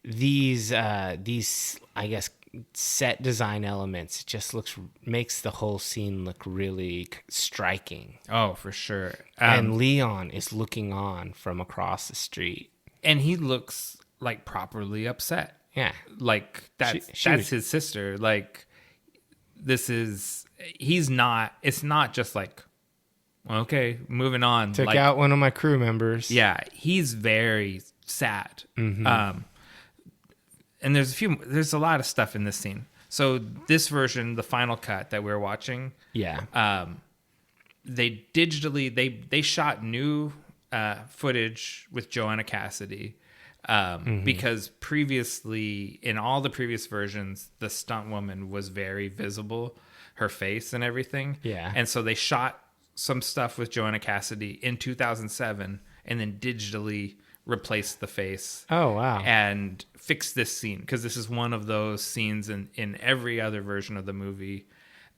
these I guess set design elements just makes the whole scene look really striking. Oh, for sure. And Leon is looking on from across the street, and he looks like properly upset. Yeah, like that's his sister. Like he's not. It's not just like, okay, moving on. Took out one of my crew members. Yeah, he's very sad. Mm-hmm. And there's a lot of stuff in this scene. So this version, the final cut that we're watching, they digitally shot new footage with Joanna Cassidy because previously in all the previous versions, the stunt woman was very visible, her face and everything. Yeah, and so they shot some stuff with Joanna Cassidy in 2007 and then digitally replaced the face. Oh, wow. And fixed this scene because this is one of those scenes in every other version of the movie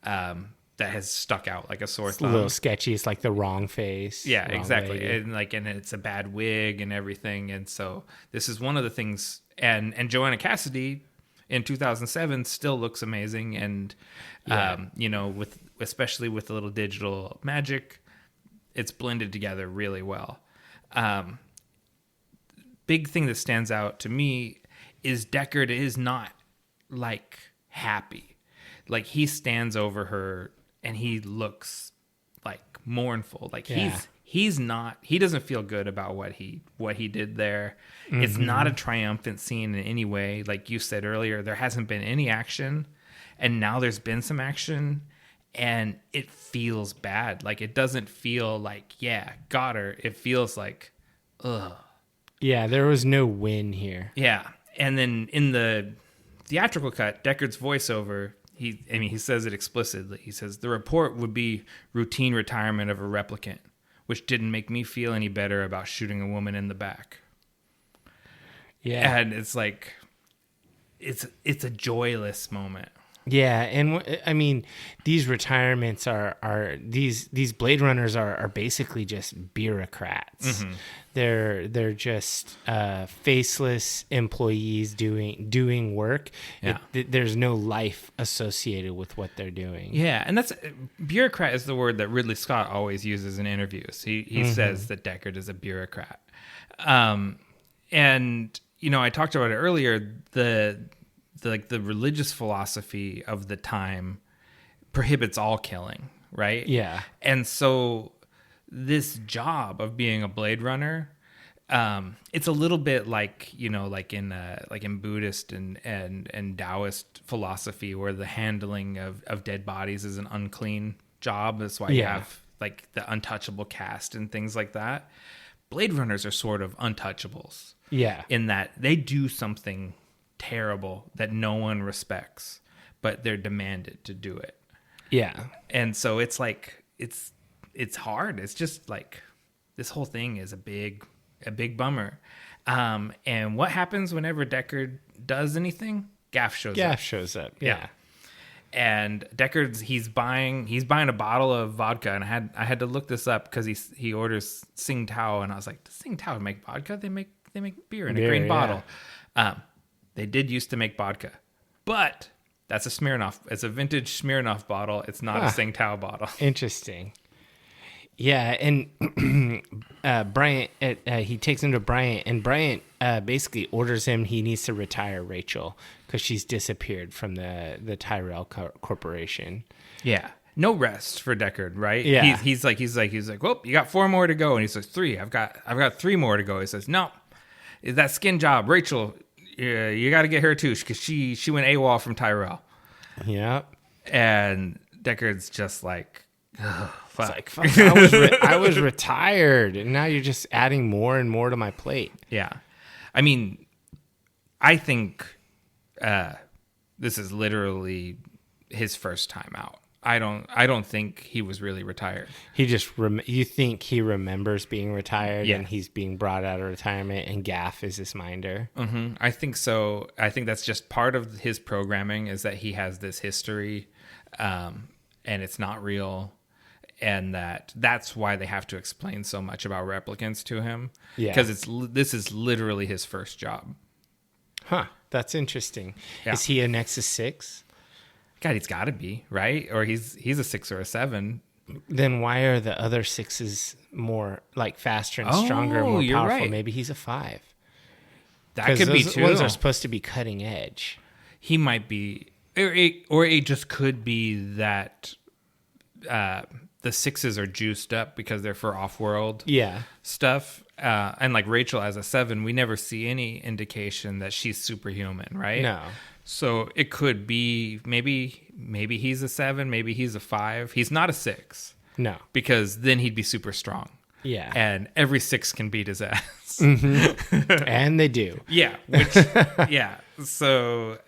that has stuck out like a sore thumb. It's a little sketchy. It's like the wrong face. Yeah, wrong exactly. lady. And it's a bad wig and everything. And so this is one of the things. And Joanna Cassidy in 2007 still looks amazing. And, especially with a little digital magic, it's blended together really well. Big thing that stands out to me is Deckard is not like happy. Like he stands over her and he looks like mournful. Like he's not, he doesn't feel good about what he did there. Mm-hmm. It's not a triumphant scene in any way. Like you said earlier, there hasn't been any action and now there's been some action and it feels bad. Like it doesn't feel like, yeah, got her. It feels like, ugh. Yeah, there was no win here. Yeah, and then in the theatrical cut, Deckard's voiceover, he says it explicitly. He says, the report would be routine retirement of a replicant, which didn't make me feel any better about shooting a woman in the back. Yeah. And it's like, it's a joyless moment. Yeah, and I mean, these retirements are these Blade Runners are basically just bureaucrats. Mm-hmm. They're just faceless employees doing work. Yeah. There's no life associated with what they're doing. Yeah, and that's bureaucrat is the word that Ridley Scott always uses in interviews. He says that Deckard is a bureaucrat. And I talked about it earlier. The religious philosophy of the time prohibits all killing, right? Yeah. And so this job of being a Blade Runner, it's a little bit like, like in Buddhist and Taoist philosophy where the handling of dead bodies is an unclean job. That's why you have like the untouchable caste and things like that. Blade Runners are sort of untouchables. Yeah. In that they do something terrible that no one respects, but they're demanded to do it. Yeah. And so it's like it's hard. It's just like this whole thing is a big bummer. And what happens whenever Deckard does anything? Gaff shows up. Yeah. And Deckard's he's buying a bottle of vodka, and I had to look this up because he orders Tsingtao, and I was like, does Tsingtao make vodka? They make beer in a green bottle. They did used to make vodka, but that's a Smirnoff. It's a vintage Smirnoff bottle. It's not a Tsingtao bottle. Interesting. Yeah, and Bryant, he takes him to Bryant, and Bryant basically orders him he needs to retire Rachel because she's disappeared from the Tyrell Corporation. Yeah. No rest for Deckard, right? Yeah. He's like, well, you got 4 more to go, and he says 3. I've got 3 more to go. He says, no, that skin job, Rachel. Yeah, you got to get her too because she went AWOL from Tyrell. Yep. And Deckard's just like, oh, fuck. It's like, fuck, I was retired, and now you're just adding more and more to my plate. Yeah, I mean, I think this is literally his first time out. I don't think he was really retired. He just you think he remembers being retired, yeah. And he's being brought out of retirement, and Gaff is his minder. Mm-hmm. I think so. I think that's just part of his programming is that he has this history, and it's not real, and that's why they have to explain so much about replicants to him. Yeah, because this is literally his first job. Huh. That's interesting. Yeah. Is he a Nexus 6? God, he's got to be, right? Or he's a 6 or a 7. Then why are the other 6s more like faster and stronger, more you're powerful? right. Maybe he's a 5. That could be those too. ones are supposed to be cutting edge. He might be, or it just could be that the 6s are juiced up because they're for off-world stuff. And like Rachel as a 7, we never see any indication that she's superhuman, right? No. So it could be maybe he's a 7, maybe he's a 5. He's not a 6. No. Because then he'd be super strong. Yeah. And every 6 can beat his ass. Mm-hmm. And they do. Yeah. Yeah. So,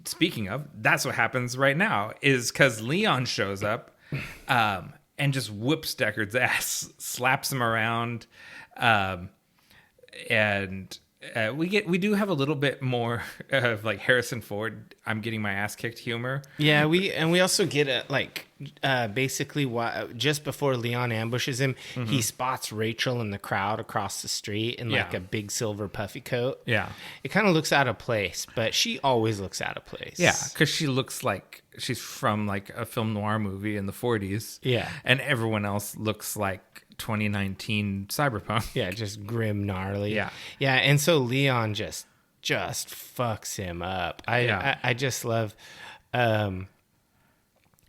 speaking of, that's what happens right now is because Leon shows up and just whoops Deckard's ass, slaps him around. And we do have a little bit more of like Harrison Ford, I'm getting my ass kicked humor. Yeah, we also get basically just before Leon ambushes him, he spots Rachel in the crowd across the street in like a big silver puffy coat. Yeah. It kind of looks out of place, but she always looks out of place. Yeah, because she looks like she's from like a film noir movie in the 40s. Yeah. And everyone else looks like 2019 Cyberpunk. Yeah, just grim, gnarly. Yeah. Yeah, and so Leon just fucks him up. I just love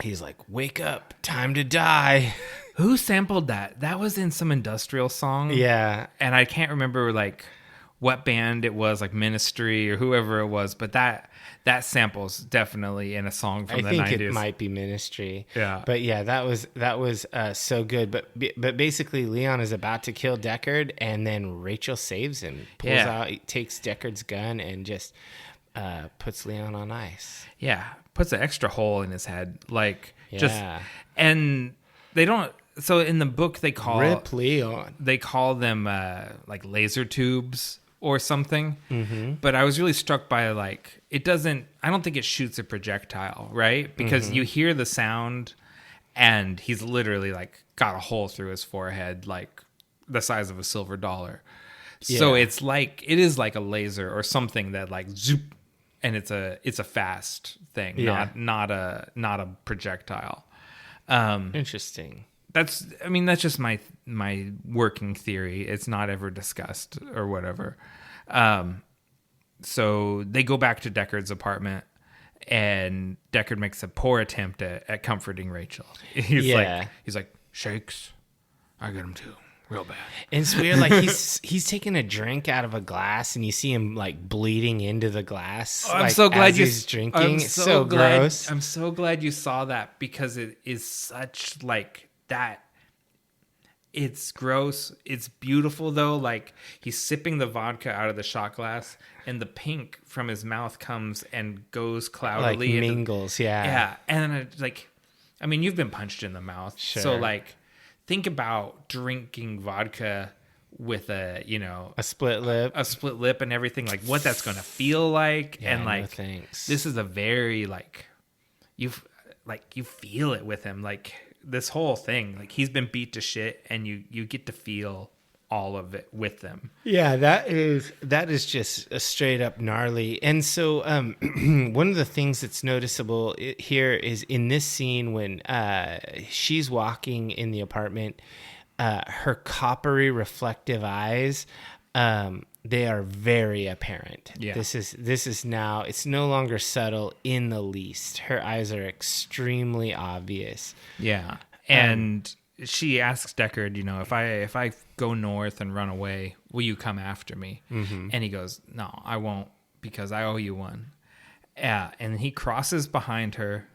he's like, "Wake up, time to die." Who sampled that? That was in some industrial song. Yeah. And I can't remember like what band it was, like Ministry or whoever it was, but that sample's definitely in a song from the 90s. I think it might be Ministry. Yeah. But yeah, that was so good. But basically, Leon is about to kill Deckard, and then Rachel saves him, pulls out, takes Deckard's gun, and just puts Leon on ice. Yeah, puts an extra hole in his head, like and they don't. So in the book, they call Rip Leon. They call them like laser tubes or something. Mm-hmm. But I was really struck by like it doesn't. I don't think it shoots a projectile, right? Because you hear the sound, and he's literally like got a hole through his forehead, like the size of a silver dollar. Yeah. So it is like a laser or something that like zoop, and it's a fast thing, not a projectile. Interesting. That's just my working theory. It's not ever discussed or whatever. So they go back to Deckard's apartment, and Deckard makes a poor attempt at comforting Rachel. He's like, shakes. I got him too, real bad. And it's weird, like he's taking a drink out of a glass, and you see him like bleeding into the glass. Oh, I'm so glad he's drinking. It's so gross. I'm so glad you saw that because it is such like that. It's gross. It's beautiful though. Like he's sipping the vodka out of the shot glass, and the pink from his mouth comes and goes cloudily, like mingles. Yeah. And then you've been punched in the mouth, sure. So like, think about drinking vodka with a split lip, and everything. Like what that's gonna feel like, and like no thanks. This is a very like you feel it with him, like. This whole thing, like he's been beat to shit, and you get to feel all of it with them. Yeah, that is just a straight up gnarly. And so one of the things that's noticeable here is in this scene when she's walking in the apartment, her coppery reflective eyes, they are very apparent. Yeah. This is now, it's no longer subtle in the least. Her eyes are extremely obvious. Yeah. And she asks Deckard, if I go north and run away, will you come after me? Mm-hmm. And he goes, no, I won't, because I owe you one. And he crosses behind her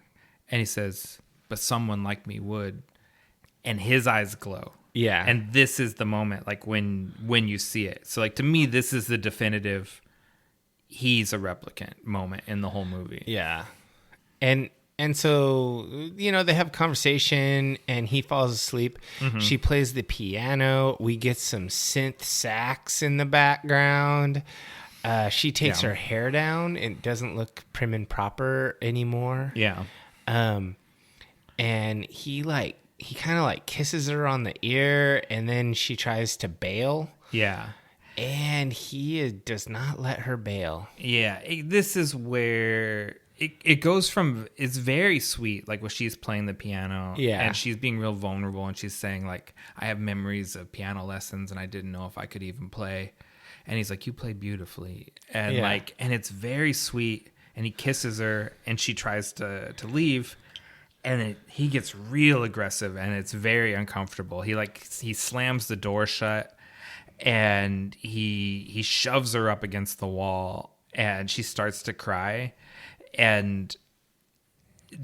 and he says, but someone like me would. And his eyes glow. Yeah. And this is the moment, like when you see it. So like to me, this is the definitive he's a replicant moment in the whole movie. Yeah. And so, they have a conversation and he falls asleep. Mm-hmm. She plays the piano. We get some synth sax in the background. She takes her hair down. It doesn't look prim and proper anymore. Yeah. And he kind of like kisses her on the ear, and then she tries to bail. Yeah. And he does not let her bail. Yeah, this is where it goes from, it's very sweet, like when she's playing the piano, and she's being real vulnerable, and she's saying like, I have memories of piano lessons and I didn't know if I could even play. And he's like, you play beautifully. And and it's very sweet. And he kisses her and she tries to leave. And he gets real aggressive and it's very uncomfortable. He slams the door shut and he shoves her up against the wall and she starts to cry. And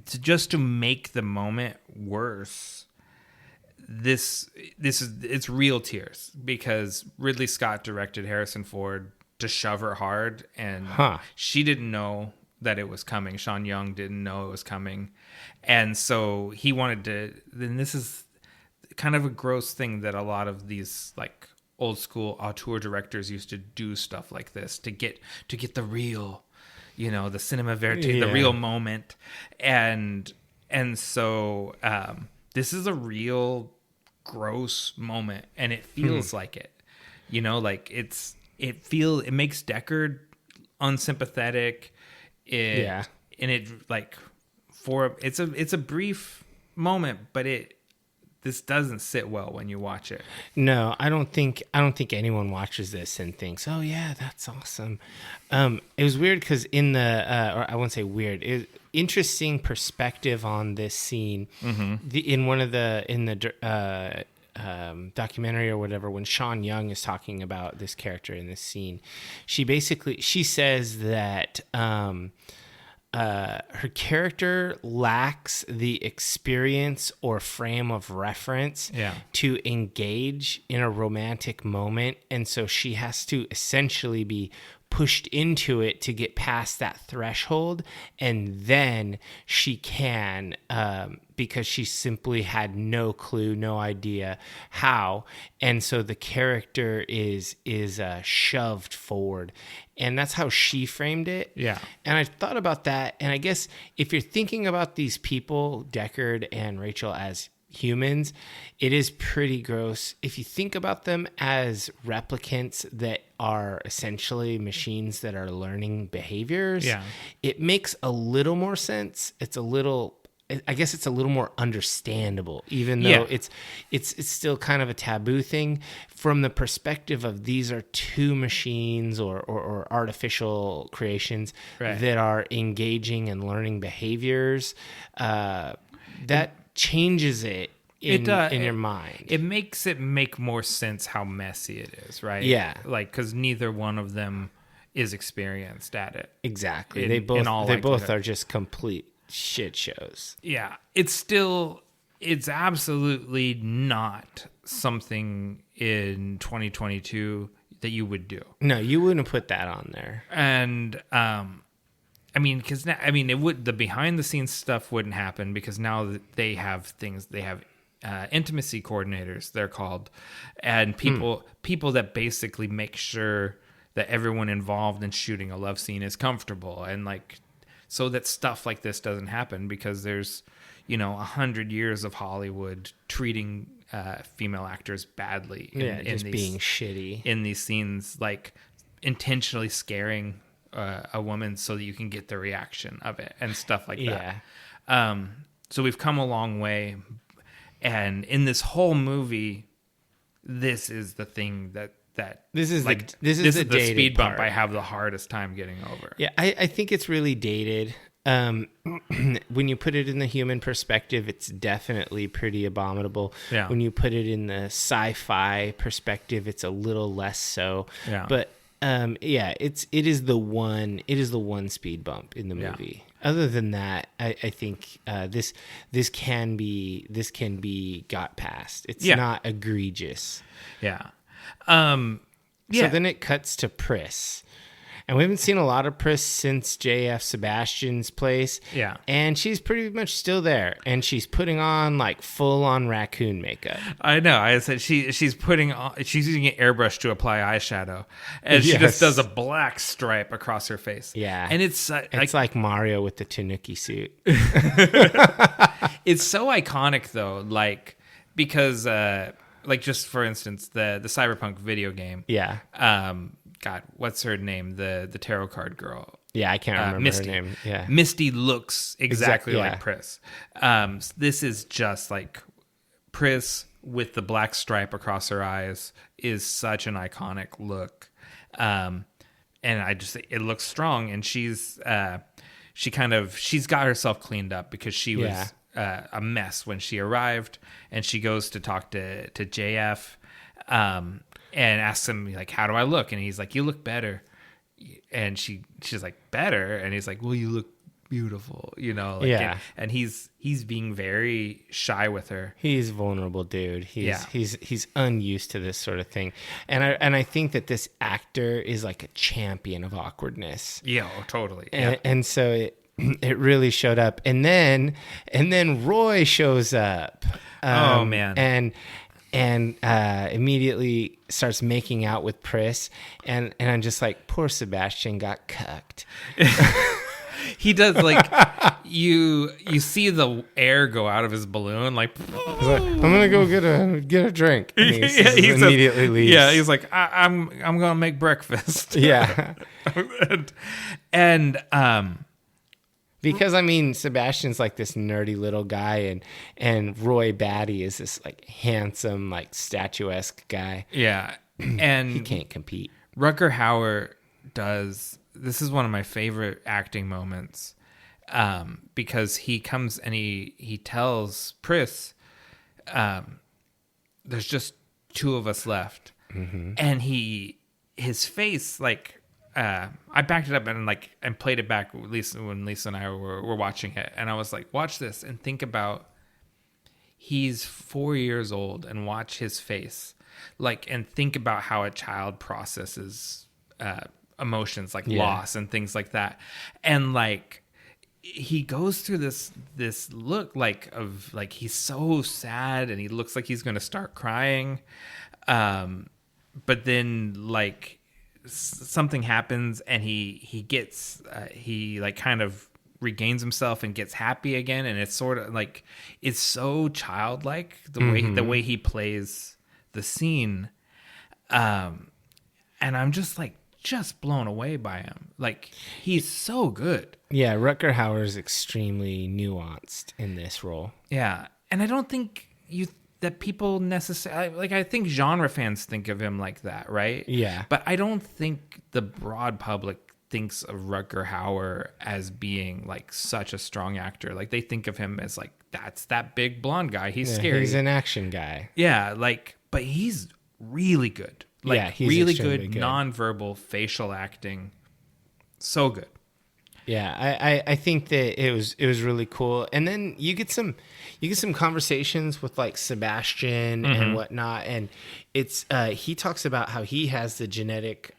just to make the moment worse, it's real tears, because Ridley Scott directed Harrison Ford to shove her hard, and she didn't know that it was coming. Sean Young didn't know it was coming, and so he wanted to. Then this is kind of a gross thing that a lot of these like old school auteur directors used to do stuff like this to get the real, the cinema verite, the real moment, and so this is a real gross moment, and it feels like it, like it makes Deckard unsympathetic. And it like it's a brief moment, but this doesn't sit well when you watch it. No, I don't think anyone watches this and thinks, "Oh yeah, that's awesome." It was weird because in the or I won't say weird, interesting perspective on this scene. In the documentary or whatever, when Sean Young is talking about this character in this scene, she says that her character lacks the experience or frame of reference to engage in a romantic moment, and so she has to essentially be pushed into it to get past that threshold, and then she can, because she simply had no clue, no idea how, and so the character is shoved forward, and that's how she framed it. And I thought about that, and I guess if you're thinking about these people, Deckard and Rachel, as humans, it is pretty gross. If you think about them as replicants that are essentially machines that are learning behaviors, it makes a little more sense. I guess it's a little more understandable, even though it's still kind of a taboo thing from the perspective of these are two machines or artificial creations that are engaging and learning behaviors. That changes it in your mind. It makes it make more sense how messy it is, right? Like, because neither one of them is experienced at it. Exactly. They both are just complete shit shows. Yeah. It's absolutely not something in 2022 that you would do. No, you wouldn't put that on there. And the behind the scenes stuff wouldn't happen, because now that they have intimacy coordinators, they're called, and people that basically make sure that everyone involved in shooting a love scene is comfortable, and like, so that stuff like this doesn't happen, because there's 100 years of Hollywood treating female actors badly being shitty in these scenes, like intentionally scaring a woman so that you can get the reaction of it and stuff like that. So we've come a long way, and in this whole movie, this is the thing that this is the speed bump part I have the hardest time getting over. Yeah, I think it's really dated. When you put it in the human perspective, it's definitely pretty abominable. When you put it in the sci-fi perspective, it's a little less so. But it is the one speed bump in the movie. Other than that, I think this can be got past. It's not egregious. So then it cuts to Pris. And we haven't seen a lot of Pris since J.F. Sebastian's place. And she's pretty much still there. And she's putting on like full on raccoon makeup. I know. I said she's using an airbrush to apply eyeshadow. And she just does a black stripe across her face. And it's like Mario with the Tanuki suit. It's so iconic though, like, because like just for instance, the Cyberpunk video game. Yeah. God, what's her name? The tarot card girl. Yeah, I can't remember Misty. her name. Yeah. Misty looks exactly yeah. like Pris. This is just like Pris with the black stripe across her eyes is such an iconic look. And it looks strong, and she's got herself cleaned up because she was a mess when she arrived, and she goes to talk to JF, and asks him like, how do I look? And he's like, you look better. And she's like, better? And he's like, well, you look beautiful, and he's being very shy with her. He's a vulnerable dude. He's unused to this sort of thing, and I think that this actor is like a champion of awkwardness. Yeah, totally. And so it really showed up, and then Roy shows up. Oh man. And immediately starts making out with Pris, and I'm just like, poor Sebastian got cucked. He does, like, you see the air go out of his balloon, like, he's like, I'm gonna go get a drink. And he immediately leaves. Yeah, he's like, I'm gonna make breakfast. Yeah, and because I mean, Sebastian's like this nerdy little guy, and Roy Batty is this like handsome, like statuesque guy. Yeah, and he can't compete. Rutger Hauer does. This is one of my favorite acting moments, because he comes and he tells Pris, "There's just two of us left," and his face, like, I backed it up and played it back when Lisa and I were watching it, and I was like, watch this and think about he's 4 years old, and watch his face, like, and think about how a child processes emotions like loss and things like that, and like he goes through this look like of like he's so sad, and he looks like he's going to start crying, but then like something happens, and he gets he like kind of regains himself and gets happy again, and it's sort of like it's so childlike the way he plays the scene, and I'm just blown away by him. Like, he's so good. Yeah, Rutger Hauer is extremely nuanced in this role. Yeah, and I don't think that people necessarily, like, I think genre fans think of him like that, right? Yeah. But I don't think the broad public thinks of Rutger Hauer as being like such a strong actor. Like, they think of him as like, that's that big blonde guy. He's scary. He's an action guy. Yeah, like, but he's really good. Like, he's really good nonverbal facial acting. So good. Yeah, I think that it was really cool. And then you get some conversations with like Sebastian and whatnot, and it's he talks about how he has the genetic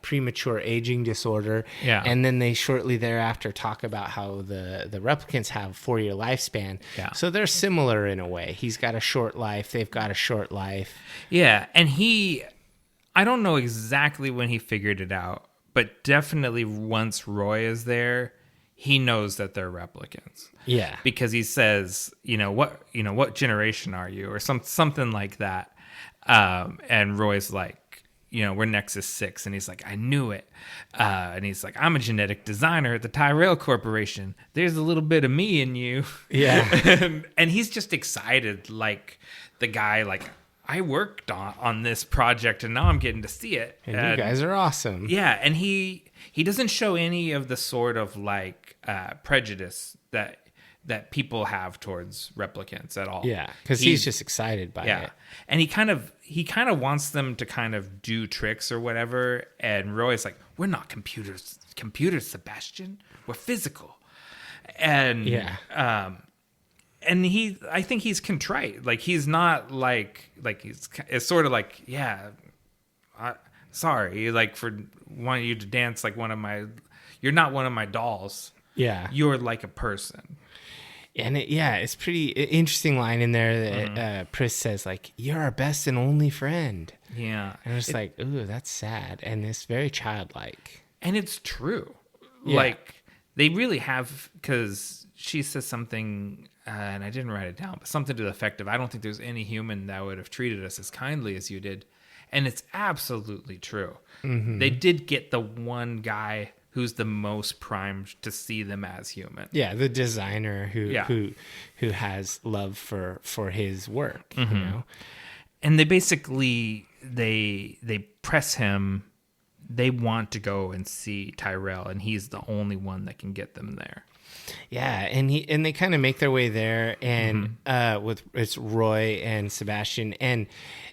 premature aging disorder. Yeah. And then they shortly thereafter talk about how the replicants have 4-year lifespan. Yeah. So they're similar in a way. He's got a short life, they've got a short life. Yeah, and I don't know exactly when he figured it out, but definitely once Roy is there, he knows that they're replicants. Yeah. Because he says, what generation are you? Or something like that. And Roy's like, we're Nexus 6. And he's like, I knew it. And he's like, I'm a genetic designer at the Tyrell Corporation. There's a little bit of me in you. Yeah. And he's just excited, like the guy, like, I worked on this project, and now I'm getting to see it. And you guys are awesome. Yeah, and he doesn't show any of the sort of like prejudice that people have towards replicants at all. Yeah, because he's just excited by it. And he kind of wants them to kind of do tricks or whatever. And Roy's like, we're not computers, Sebastian. We're physical. And and I think he's contrite. Like, he's not like it's sort of like, sorry, like, for wanting you to dance like you're not one of my dolls. Yeah. You're like a person. And it's pretty interesting line in there that Pris says, like, you're our best and only friend. Yeah. And it's like, ooh, that's sad. And it's very childlike. And it's true. Yeah. Like, they really have, because she says something, and I didn't write it down, but something to the effect of, I don't think there's any human that would have treated us as kindly as you did. And it's absolutely true. Mm-hmm. They did get the one guy who's the most primed to see them as human. Yeah, the designer who has love for his work, mm-hmm. you know. And they basically they press him. They want to go and see Tyrell, and he's the only one that can get them there. Yeah, and they kind of make their way there, and with it's Roy and Sebastian, and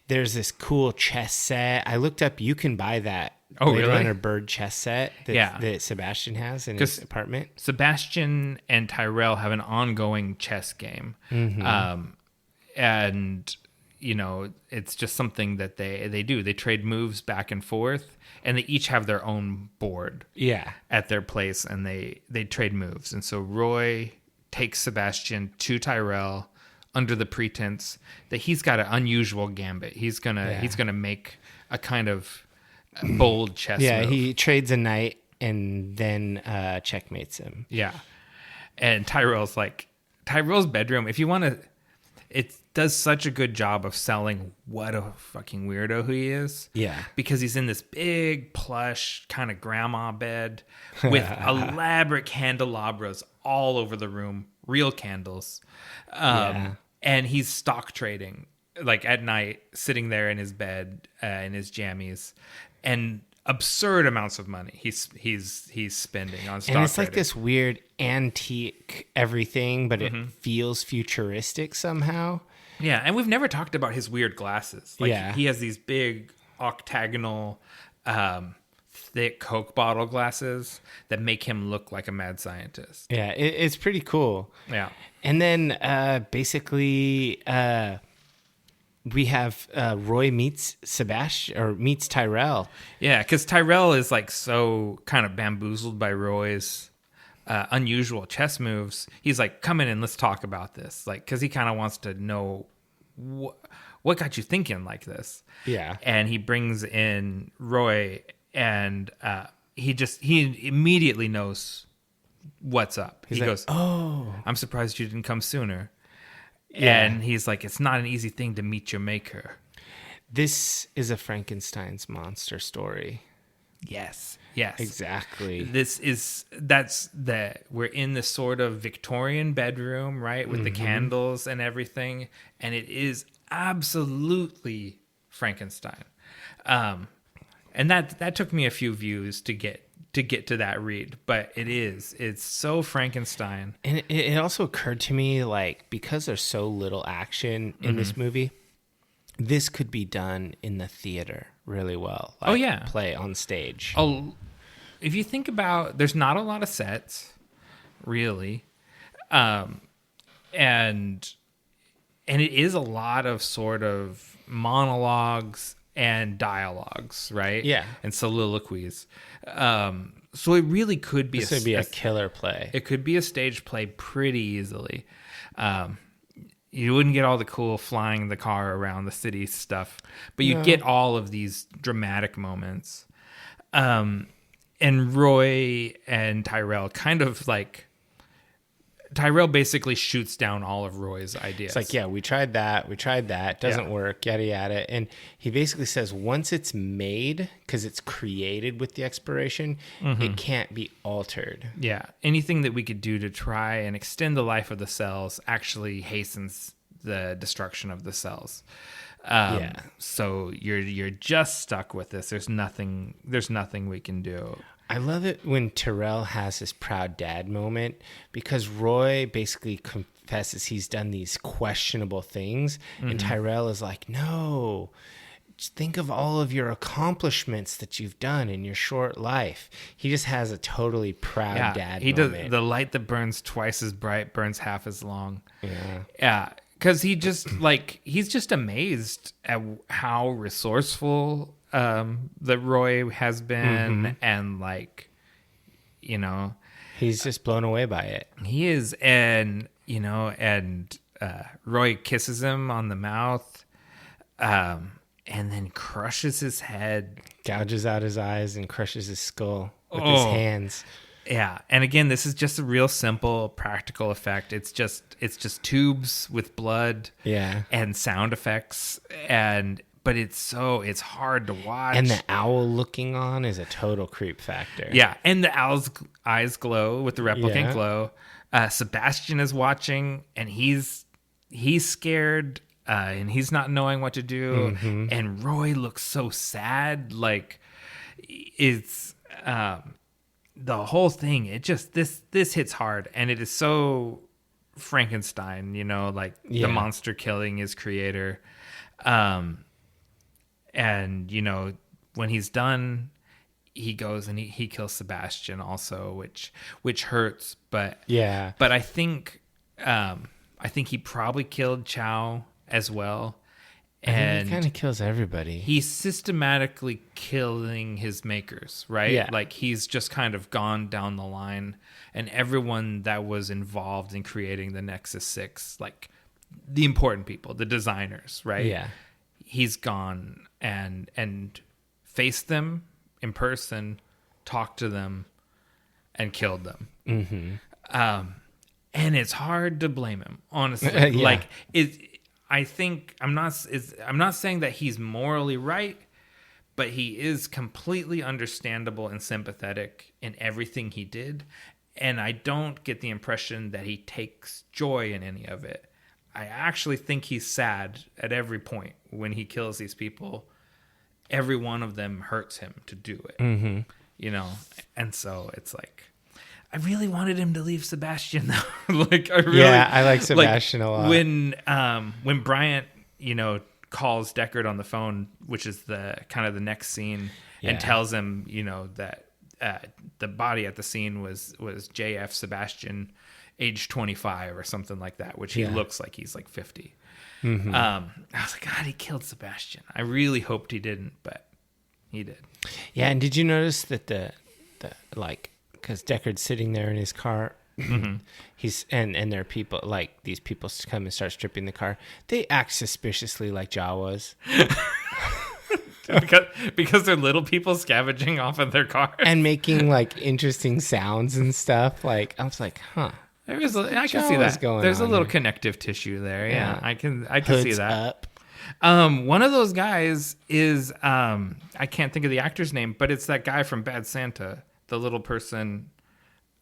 there's this cool chess set. I looked up; you can buy that Bladerunner bird chess set that Sebastian has in his apartment. Sebastian and Tyrell have an ongoing chess game, and you know, it's just something that they do. They trade moves back and forth, and they each have their own board at their place, and they trade moves. And so Roy takes Sebastian to Tyrell under the pretense that he's got an unusual gambit. He's gonna make a kind of bold chess move. He trades a knight and then checkmates him. Yeah. And Tyrell's bedroom, if you want to, it does such a good job of selling what a fucking weirdo he is. Yeah. Because he's in this big plush kind of grandma bed with elaborate candelabras all over the room, real candles. And he's stock trading like at night, sitting there in his bed, in his jammies, and absurd amounts of money he's spending on stock and it's trading. Like this weird antique everything, but it feels futuristic somehow. Yeah, and we've never talked about his weird glasses. He has these big octagonal thick Coke bottle glasses that make him look like a mad scientist. Yeah, it's pretty cool. Yeah. And then basically we have Roy meets Sebastian, or meets Tyrell. Yeah, because Tyrell is like so kind of bamboozled by Roy's unusual chess moves. He's like, come in and let's talk about this. Like, because he kind of wants to know what got you thinking like this. Yeah. And he brings in Roy, and he immediately knows what's up. He goes, "Oh, I'm surprised you didn't come sooner." Yeah. And he's like, it's not an easy thing to meet your maker. This is a Frankenstein's monster story. Yes. Exactly. We're in this sort of Victorian bedroom, right? With the candles and everything. And it is absolutely Frankenstein. And that took me a few views to get to that read, but it's so Frankenstein. And it also occurred to me, like, because there's so little action in this movie, this could be done in the theater really well. Like, play on stage. Oh, if you think about, there's not a lot of sets, really, and it is a lot of sort of monologues and dialogues, right? Yeah. And soliloquies. So it really could be a killer play. It could be a stage play pretty easily. You wouldn't get all the cool flying the car around the city stuff, but you'd get all of these dramatic moments. And Roy and Tyrell kind of like... Tyrell basically shoots down all of Roy's ideas. It's like, yeah, we tried that, doesn't work, yada, yada. And he basically says once it's made, because it's created with the expiration, it can't be altered. Yeah, anything that we could do to try and extend the life of the cells actually hastens the destruction of the cells. So you're just stuck with this. There's nothing we can do. I love it when Tyrell has this proud dad moment, because Roy basically confesses he's done these questionable things, and Tyrell is like, no, just think of all of your accomplishments that you've done in your short life. He just has a totally proud dad moment. Does. The light that burns twice as bright burns half as long. Yeah. Because he's just amazed at how resourceful that Roy has been, and like, you know, he's just blown away by it. He is, and you know, and Roy kisses him on the mouth, and then crushes his head, gouges out his eyes, and crushes his skull with his hands. Yeah, and again, this is just a real simple practical effect. It's just tubes with blood, and sound effects, but it's hard to watch. And the owl looking on is a total creep factor. Yeah, and the owl's eyes glow with the replicant glow. Sebastian is watching, and he's scared, and he's not knowing what to do. Mm-hmm. And Roy looks so sad, like it's. The whole thing, it just this hits hard, and it is so Frankenstein, the monster killing his creator. And when he's done, he goes and he kills Sebastian also, which hurts, but I think he probably killed Chow as well. And he kind of kills everybody. He's systematically killing his makers, right? Yeah. Like he's just kind of gone down the line, and everyone that was involved in creating the Nexus 6, like the important people, the designers, right? Yeah. He's gone and faced them in person, talked to them, and killed them. Mm-hmm. And it's hard to blame him, honestly. Like I think I'm not saying that he's morally right, but he is completely understandable and sympathetic in everything he did. And I don't get the impression that he takes joy in any of it. I actually think he's sad at every point when he kills these people. Every one of them hurts him to do it, And so it's like, I really wanted him to leave Sebastian though. I like Sebastian a lot. When Bryant, calls Deckard on the phone, which is the kind of the next scene, and tells him, that the body at the scene was JF Sebastian, age 25 or something like that, which he looks like he's like 50. Mm-hmm. I was like, God, he killed Sebastian. I really hoped he didn't, but he did. Yeah, and did you notice that the because Deckard's sitting there in his car, mm-hmm. and there are people, like these people come and start stripping the car. They act suspiciously like Jawas. because they're little people scavenging off of their car and making like interesting sounds and stuff. Like I was like, huh. I can see that. There's a little connective tissue there. Yeah, I can see that. Up. One of those guys is I can't think of the actor's name, but it's that guy from Bad Santa. The little person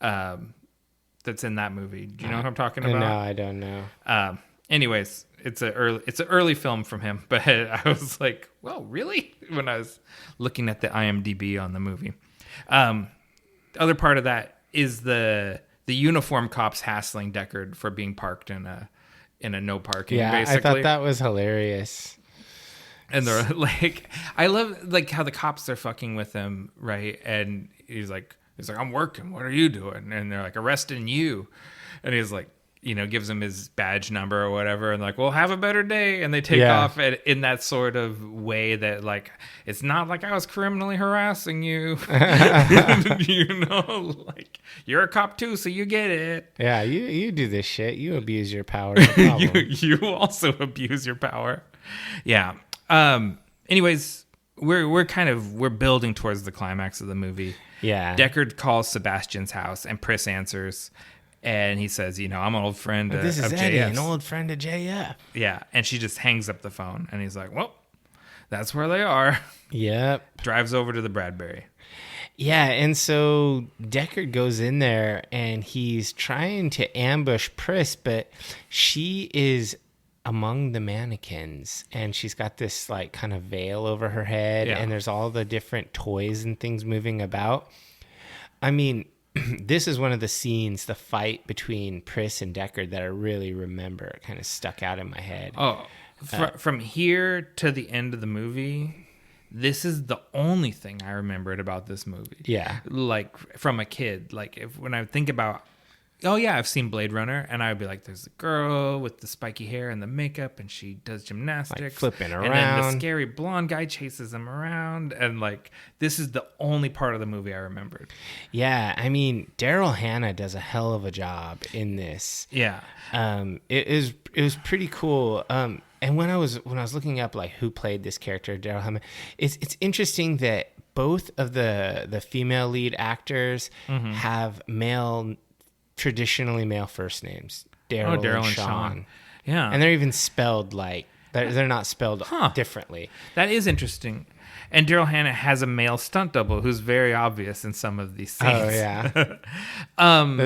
that's in that movie. Do you know what I'm talking about? No, I don't know. Anyways, it's an early film from him, but I was like, well, really? When I was looking at the IMDb on the movie. Other part of that is the uniform cops hassling Deckard for being parked in a no parking, basically. I thought that was hilarious. And they're like, I love like how the cops are fucking with him, right? And he's like, I'm working. What are you doing? And they're like, arresting you. And he's like, gives him his badge number or whatever, and like, well, have a better day. And they take off in that sort of way that like, it's not like I was criminally harassing you, like you're a cop too, so you get it. Yeah, you do this shit. You abuse your power. No you also abuse your power. Yeah. Anyways, we're building towards the climax of the movie. Yeah. Deckard calls Sebastian's house, and Pris answers. And he says, I'm an old friend of this is Eddie, JF. an old friend of JF. Yeah, and she just hangs up the phone. And he's like, well, that's where they are. Yep. Drives over to the Bradbury. Yeah, and so Deckard goes in there, and he's trying to ambush Pris, but she is among the mannequins, and she's got this like kind of veil over her head, and there's all the different toys and things moving about. I mean... This is one of the scenes, the fight between Pris and Deckard, that I really remember. It kind of stuck out in my head. Oh, from here to the end of the movie, this is the only thing I remembered about this movie. Yeah. Like, from a kid. Like, when I think about... Oh, yeah, I've seen Blade Runner, and I would be like, there's a girl with the spiky hair and the makeup, and she does gymnastics. Like flipping around. And then the scary blonde guy chases him around, and, like, this is the only part of the movie I remembered. Yeah, I mean, Daryl Hannah does a hell of a job in this. Yeah. It was pretty cool. And when I was looking up, like, who played this character, Daryl Hannah, it's interesting that both of the female lead actors have traditionally male first names. Daryl and Sean. Yeah. And they're even spelled like, they're not spelled differently. That is interesting. And Daryl Hannah has a male stunt double who's very obvious in some of these scenes. Oh, yeah.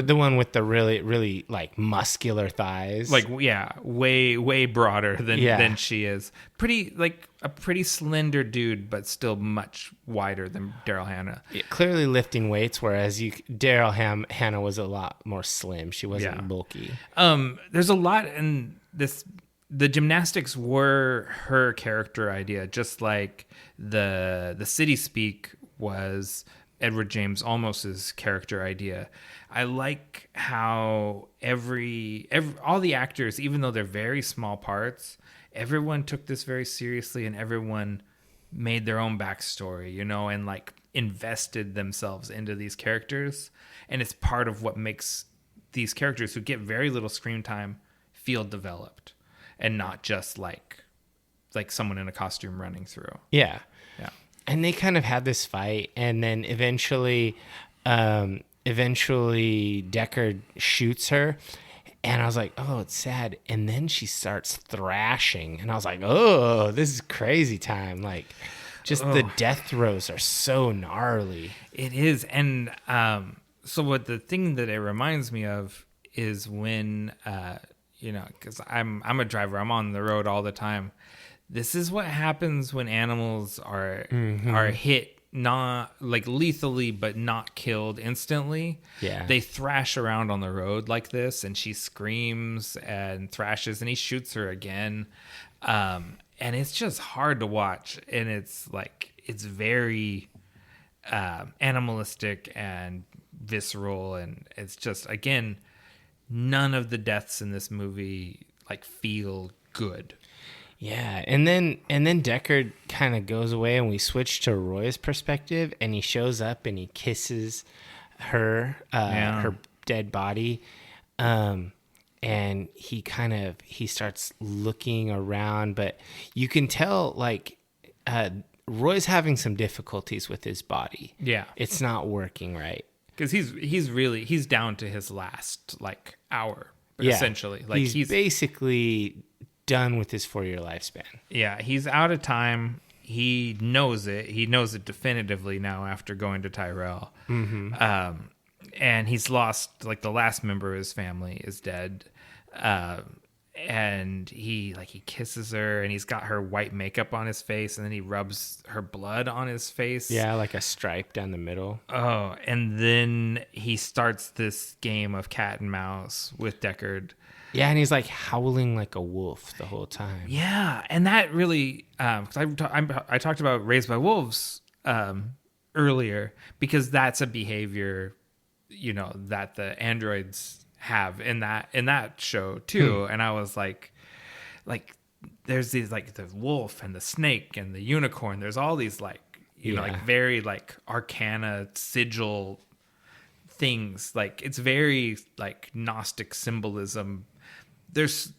The one with the really, really, like, muscular thighs. Like, yeah, way broader than she is. A pretty slender dude, but still much wider than Daryl Hannah. Yeah, clearly lifting weights, whereas Daryl Hannah was a lot more slim. She wasn't bulky. There's a lot in this. The gymnastics were her character idea, just like the city speak was Edward James Olmos's character idea. I like how all the actors, even though they're very small parts, everyone took this very seriously and everyone made their own backstory, and like invested themselves into these characters. And it's part of what makes these characters who get very little screen time feel developed. And not just like someone in a costume running through. Yeah. Yeah. And they kind of had this fight, and then eventually Deckard shoots her, and I was like, oh, it's sad. And then she starts thrashing, and I was like, oh, this is crazy time. Like, just the death throws are so gnarly. It is. And so what the thing that it reminds me of is when because I'm a driver, I'm on the road all the time. This is what happens when animals are hit, not like lethally, but not killed instantly. Yeah, they thrash around on the road like this, and she screams and thrashes, and he shoots her again, and it's just hard to watch, and it's very animalistic and visceral, and it's just, again, none of the deaths in this movie feel good. Yeah, and then Deckard kind of goes away, and we switch to Roy's perspective, and he shows up and he kisses her dead body, and he starts looking around, but you can tell Roy's having some difficulties with his body. Yeah, it's not working right. Because he's down to his last hour, essentially. He's basically done with his 4-year lifespan. Yeah, he's out of time. He knows it. He knows it definitively now after going to Tyrell. Mm-hmm. And he's lost the last member of his family is dead. And he kisses her, and he's got her white makeup on his face, and then he rubs her blood on his face. Yeah, like a stripe down the middle. Oh, and then he starts this game of cat and mouse with Deckard. Yeah, and he's howling like a wolf the whole time. Yeah, and that really, because I talked about Raised by Wolves earlier, because that's a behavior, that the androids have in that show too. And I was like there's these the wolf and the snake and the unicorn, there's all these very arcana sigil things, it's very Gnostic symbolism. There's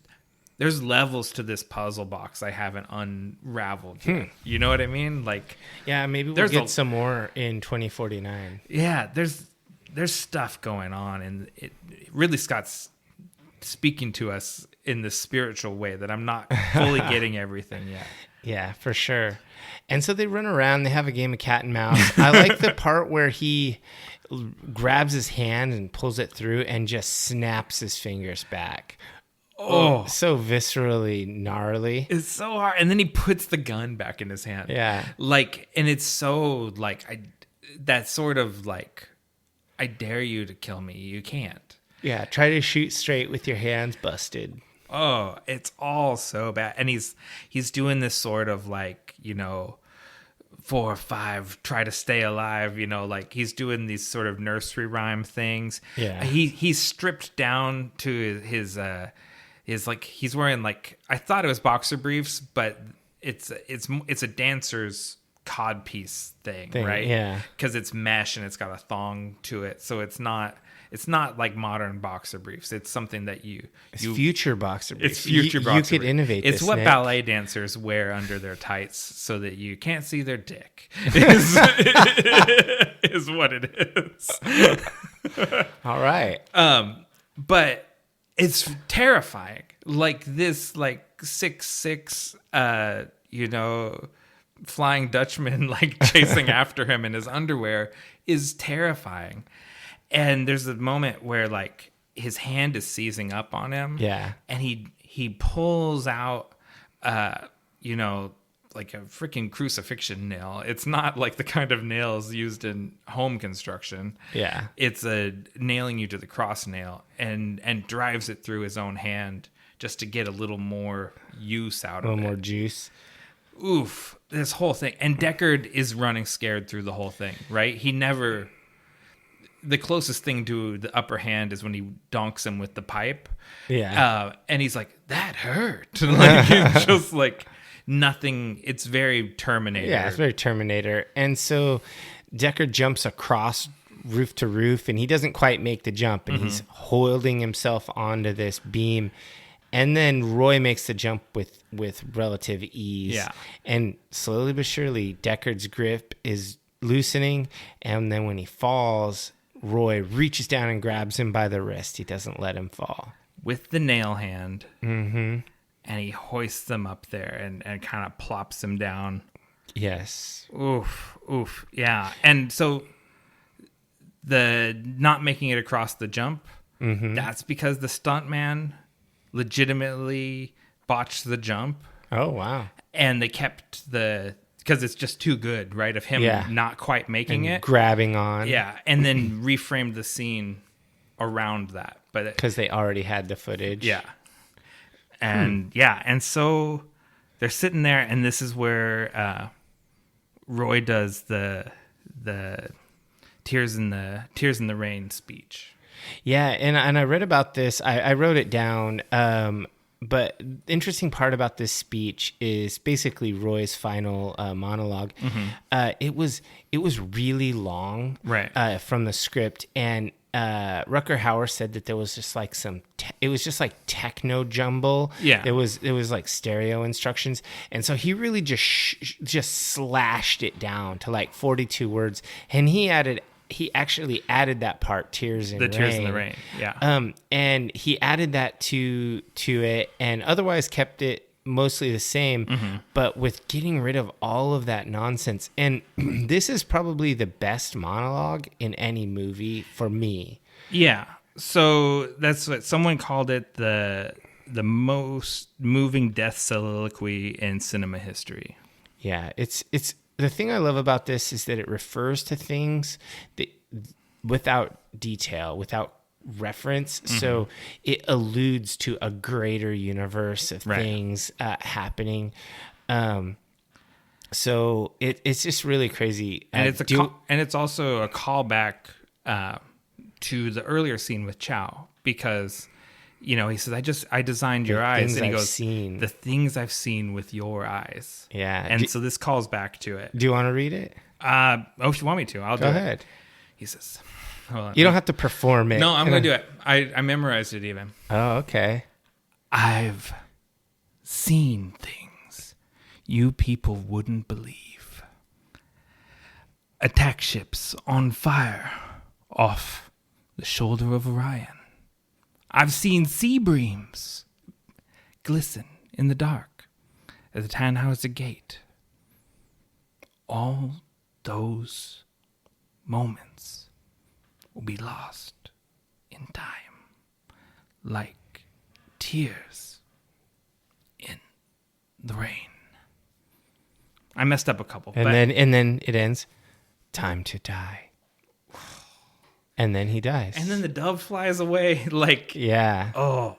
levels to this puzzle box I haven't unraveled yet. You know what I mean? Yeah, maybe we'll get some more in 2049. Yeah, there's stuff going on, and Ridley Scott's speaking to us in the spiritual way that I'm not fully getting everything yet. Yeah, for sure. And so they run around, they have a game of cat and mouse. I like the part where he grabs his hand and pulls it through and just snaps his fingers back. Oh, so viscerally gnarly. It's so hard. And then he puts the gun back in his hand. Yeah. And it's so that sort of I dare you to kill me. You can't. Yeah, try to shoot straight with your hands busted. Oh, it's all so bad. And he's doing this sort of 4 or 5, try to stay alive, he's doing these sort of nursery rhyme things. Yeah. He's stripped down to his he's wearing I thought it was boxer briefs, but it's a dancer's codpiece thing, right? Yeah. Because it's mesh and it's got a thong to it, so it's not like modern boxer briefs. It's something that it's future boxer briefs. It's future boxer briefs. You could innovate. It's this, what Nick. ballet dancers wear under their tights so that you can't see their dick. Is what it is. All right. But it's terrifying. Like this, like 6'6", Flying Dutchman, like chasing after him in his underwear is terrifying. And there's a moment where like his hand is seizing up on him. Yeah. And he pulls out, like a freaking crucifixion nail. It's not like the kind of nails used in home construction. Yeah. It's a nailing you to the cross nail and drives it through his own hand just to get a little more use out of it. A little more juice. Oof. This whole thing. And Deckard is running scared through the whole thing, right? The closest thing to the upper hand is when he donks him with the pipe. Yeah. And he's like, that hurt. Like, it's just like nothing. It's very Terminator. Yeah, it's very Terminator. And so Deckard jumps across roof to roof, and he doesn't quite make the jump, and he's holding himself onto this beam. And then Roy makes the jump with relative ease. Yeah. And slowly but surely, Deckard's grip is loosening. And then when he falls, Roy reaches down and grabs him by the wrist. He doesn't let him fall. With the nail hand. Mm-hmm. And he hoists him up there and kind of plops him down. Yes. Oof. Yeah. And so the not making it across the jump, that's because the stuntman legitimately botched the jump. Oh, wow. And they kept because it's just too good, right? Of him not quite making it. Grabbing on. Yeah. And then reframed the scene around that. But because they already had the footage. Yeah. And and so they're sitting there, and this is where Roy does the tears in the rain speech. Yeah, and I read about this. I wrote it down. But the interesting part about this speech is basically Roy's final monologue. It was really long, right? From the script, and Rutger Hauer said that there was just like it was just like techno jumble. Yeah, it was like stereo instructions, and so he really just slashed it down to like 42 words, and he actually added that part, tears in the rain. Yeah. And he added that to it, and otherwise kept it mostly the same, but with getting rid of all of that nonsense. And this is probably the best monologue in any movie for me. Yeah. So that's what someone called it, the most moving death soliloquy in cinema history. Yeah, it's the thing I love about this is that it refers to things that without detail, without reference. So it alludes to a greater universe of things happening. So it's just really crazy. And it's also a callback to the earlier scene with Chow, because he says, I designed your eyes, and he goes, the things I've seen with your eyes. Yeah. And so this calls back to it. Do you want to read it? If you want me to, I'll do it. Go ahead. He says, hold on. You don't have to perform it. No, I'm going to do it. I memorized it even. Oh, okay. I've seen things you people wouldn't believe. Attack ships on fire off the shoulder of Orion. I've seen sea breams glisten in the dark at the Tannhauser Gate. All those moments will be lost in time, like tears in the rain. I messed up a couple. And then it ends, time to die. And then he dies. And then the dove flies away. Yeah. Oh.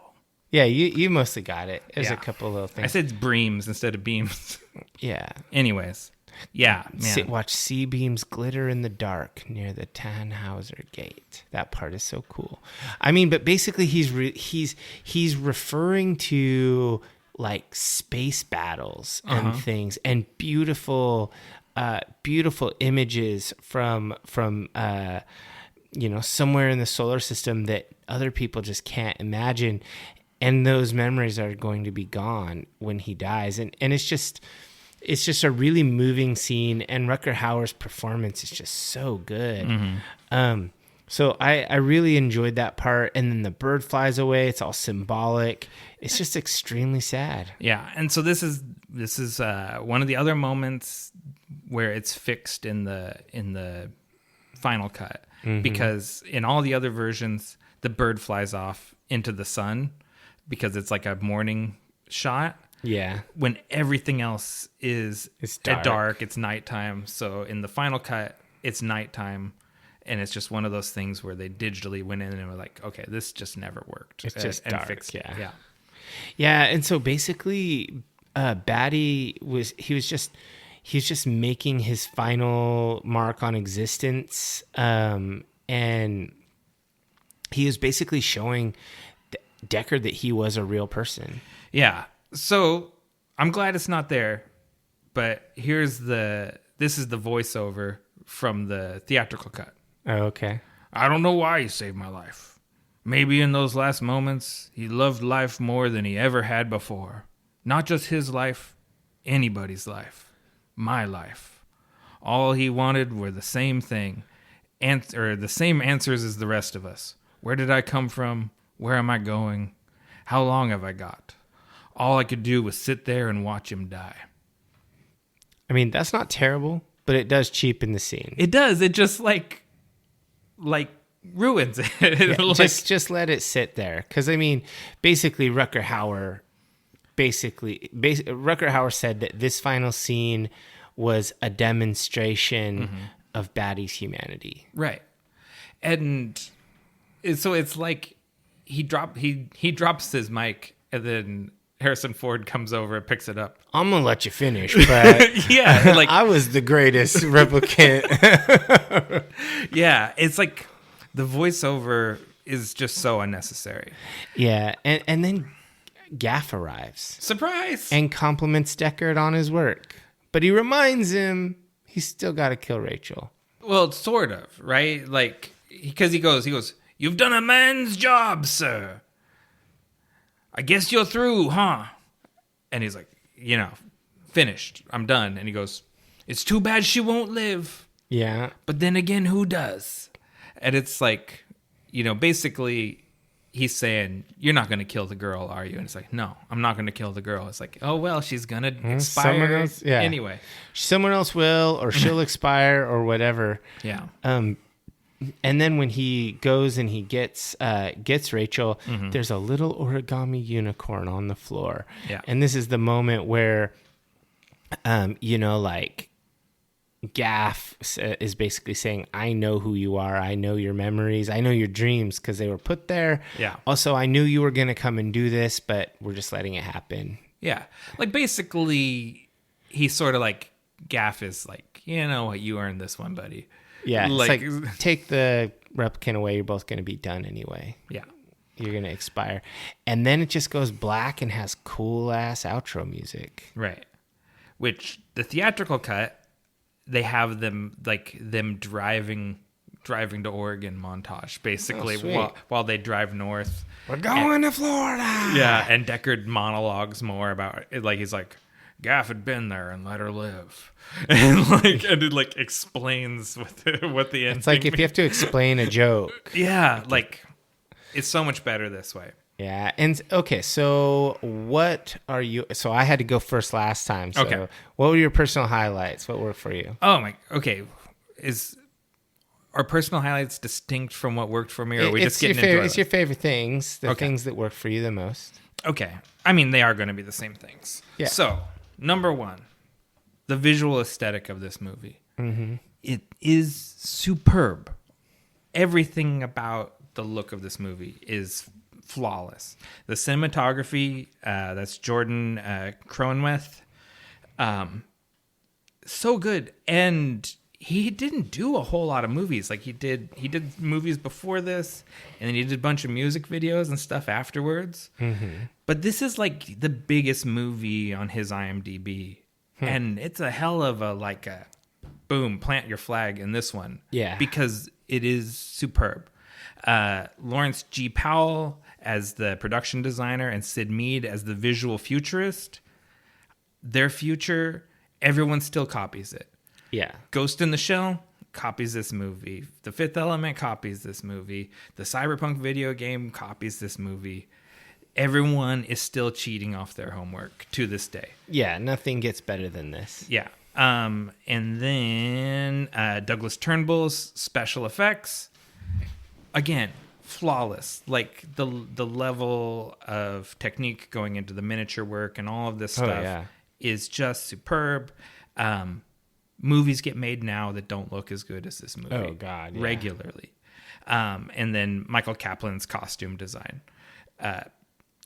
Yeah, you mostly got it. There's a couple of little things. I said breams instead of beams. Yeah. Anyways. Yeah, man. Watch sea beams glitter in the dark near the Tannhauser Gate. That part is so cool. I mean, but basically he's referring to like space battles and things and beautiful beautiful images from somewhere in the solar system that other people just can't imagine. And those memories are going to be gone when he dies. And it's just a really moving scene. And Rutger Hauer's performance is just so good. Mm-hmm. So I really enjoyed that part. And then the bird flies away. It's all symbolic. It's just extremely sad. Yeah. And so this is one of the other moments where it's fixed in the final cut. Mm-hmm. Because in all the other versions, the bird flies off into the sun because it's like a morning shot. Yeah. When everything else is dark. It's nighttime. So in the final cut, it's nighttime. And it's just one of those things where they digitally went in and were like, okay, this just never worked. It's just dark. Fixed it. Yeah. Yeah. And so basically, Batty was just making his final mark on existence. And he was basically showing Deckard that he was a real person. Yeah. So I'm glad it's not there, but this is the voiceover from the theatrical cut. Oh, okay. I don't know why he saved my life. Maybe in those last moments, he loved life more than he ever had before. Not just his life, anybody's life. My life. All he wanted were the same thing, the same answers as the rest of us. Where did I come from? Where am I going? How long have I got? All I could do was sit there and watch him die. I mean, that's not terrible, but it does cheapen the scene. It does. It just like ruins it. Yeah, just let it sit there. Because I mean, basically, Rutger Hauer said that this final scene was a demonstration of Batty's humanity. Right. And so it's like he drops his mic, and then Harrison Ford comes over and picks it up. I'm gonna let you finish, but yeah, like I was the greatest replicant. Yeah, it's like the voiceover is just so unnecessary. Yeah, and then Gaff arrives. Surprise! And compliments Deckard on his work. But he reminds him he's still got to kill Rachel. Well, sort of, right? Like, because he goes, "You've done a man's job, sir. I guess you're through, huh?" And he's like, finished. I'm done. And he goes, "It's too bad she won't live. Yeah. But then again, who does?" And it's like, basically he's saying, "You're not going to kill the girl, are you?" And it's like, "No, I'm not going to kill the girl." It's like, "Oh, well, she's going to expire else, yeah. anyway. Someone else will, or she'll expire or whatever." Yeah. And then when he goes and he gets Rachel, there's a little origami unicorn on the floor. Yeah. And this is the moment where, Gaff is basically saying, "I know who you are. I know your memories. I know your dreams because they were put there. Yeah. Also, I knew you were going to come and do this, but we're just letting it happen." Yeah. Like, basically, he's sort of like, Gaff is like, "You know what? You earned this one, buddy." Yeah. It's like take the replicant away. You're both going to be done anyway. Yeah. You're going to expire. And then it just goes black and has cool ass outro music. Right. Which the theatrical cut, they have them driving to Oregon montage, basically, while they drive north. We're going to Florida. Yeah, and Deckard monologues more about it. Like, he's like, "Gaff had been there and let her live," and it explains what the end. It's like if you have to explain a joke. Yeah, like, it's so much better this way. Yeah, and okay, so what are you? So I had to go first last time. So okay, what were your personal highlights? What worked for you? Oh my, okay. Are personal highlights distinct from what worked for me, or are we just getting into it? It's your favorite things, things that work for you the most. Okay, I mean, they are going to be the same things. Yeah. So, number one, the visual aesthetic of this movie. Mm-hmm. It is superb. Everything about the look of this movie is flawless. The cinematography, that's Jordan Cronenweth, so good. And he didn't do a whole lot of movies. Like, he did movies before this, and then he did a bunch of music videos and stuff afterwards. Mm-hmm. But this is like the biggest movie on his IMDb. And it's a hell of a boom, plant your flag in this one. Yeah. Because it is superb. Lawrence G. Powell as the production designer and Sid Mead as the visual futurist. Their future, everyone still copies it. Yeah. Ghost in the Shell copies this movie. The Fifth Element copies this movie. The Cyberpunk video game copies this movie. Everyone is still cheating off their homework to this day. Yeah, nothing gets better than this. Yeah. And then Douglas Turnbull's special effects. Again, flawless. Like the level of technique going into the miniature work and all of this stuff is just superb. Movies get made now that don't look as good as this movie. Oh, God. Yeah. Regularly. And then Michael Kaplan's costume design.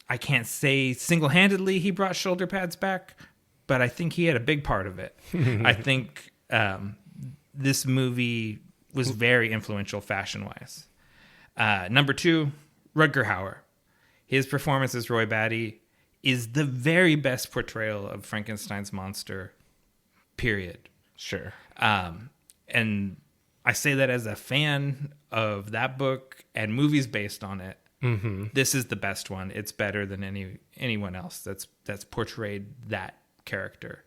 I can't say single-handedly he brought shoulder pads back, but I think he had a big part of it. I think this movie was very influential fashion-wise. Number 2, Rutger Hauer. His performance as Roy Batty is the very best portrayal of Frankenstein's monster, period. Sure. And I say that as a fan of that book and movies based on it. Mm-hmm. This is the best one. It's better than anyone else that's portrayed that character.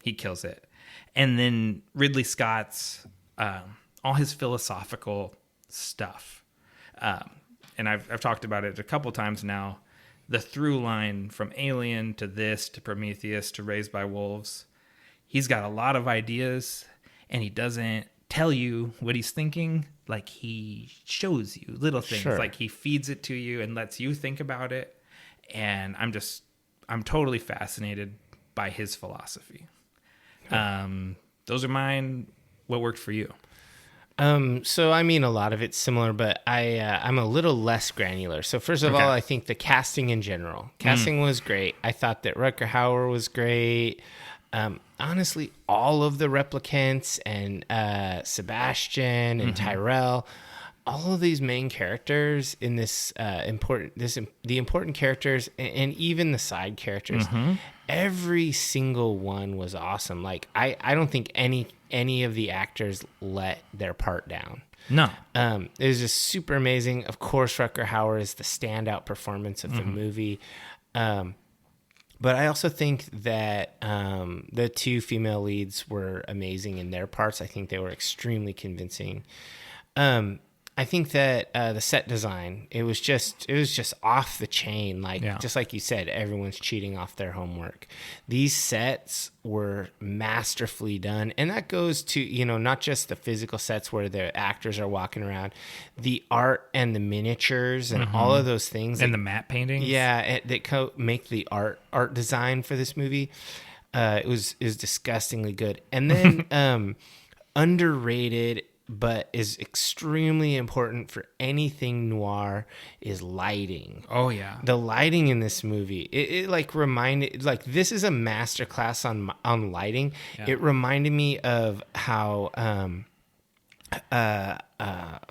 He kills it. And then Ridley Scott's all his philosophical stuff. And I've talked about it a couple times now. The through line from Alien to this to Prometheus to Raised by Wolves. He's got a lot of ideas, and he doesn't tell you what he's thinking. Like, he shows you little things. Sure. Like, he feeds it to you and lets you think about it. And I'm totally fascinated by his philosophy. Those are mine. What worked for you? So I mean, a lot of it's similar, but I'm a little less granular. So first of all, I think the casting in general, was great. I thought that Rutger Hauer was great. Honestly, all of the replicants and Sebastian and Tyrell, all of these main characters in this the important characters and even the side characters, every single one was awesome. Like I don't think any of the actors let their part down. No. It was just super amazing. Of course, Rutger Hauer is the standout performance of the movie. But I also think that the 2 female leads were amazing in their parts. I think they were extremely convincing. I think that the set design, it was just off the chain. Like, just like you said, everyone's cheating off their homework. These sets were masterfully done. And that goes to, not just the physical sets where the actors are walking around, the art and the miniatures and all of those things. And the matte paintings. Yeah, that make the art design for this movie. It was disgustingly good. And then underrated, but is extremely important for anything noir, is lighting. Oh yeah, the lighting in this movie, it like reminded, like, this is a masterclass on lighting. It reminded me of how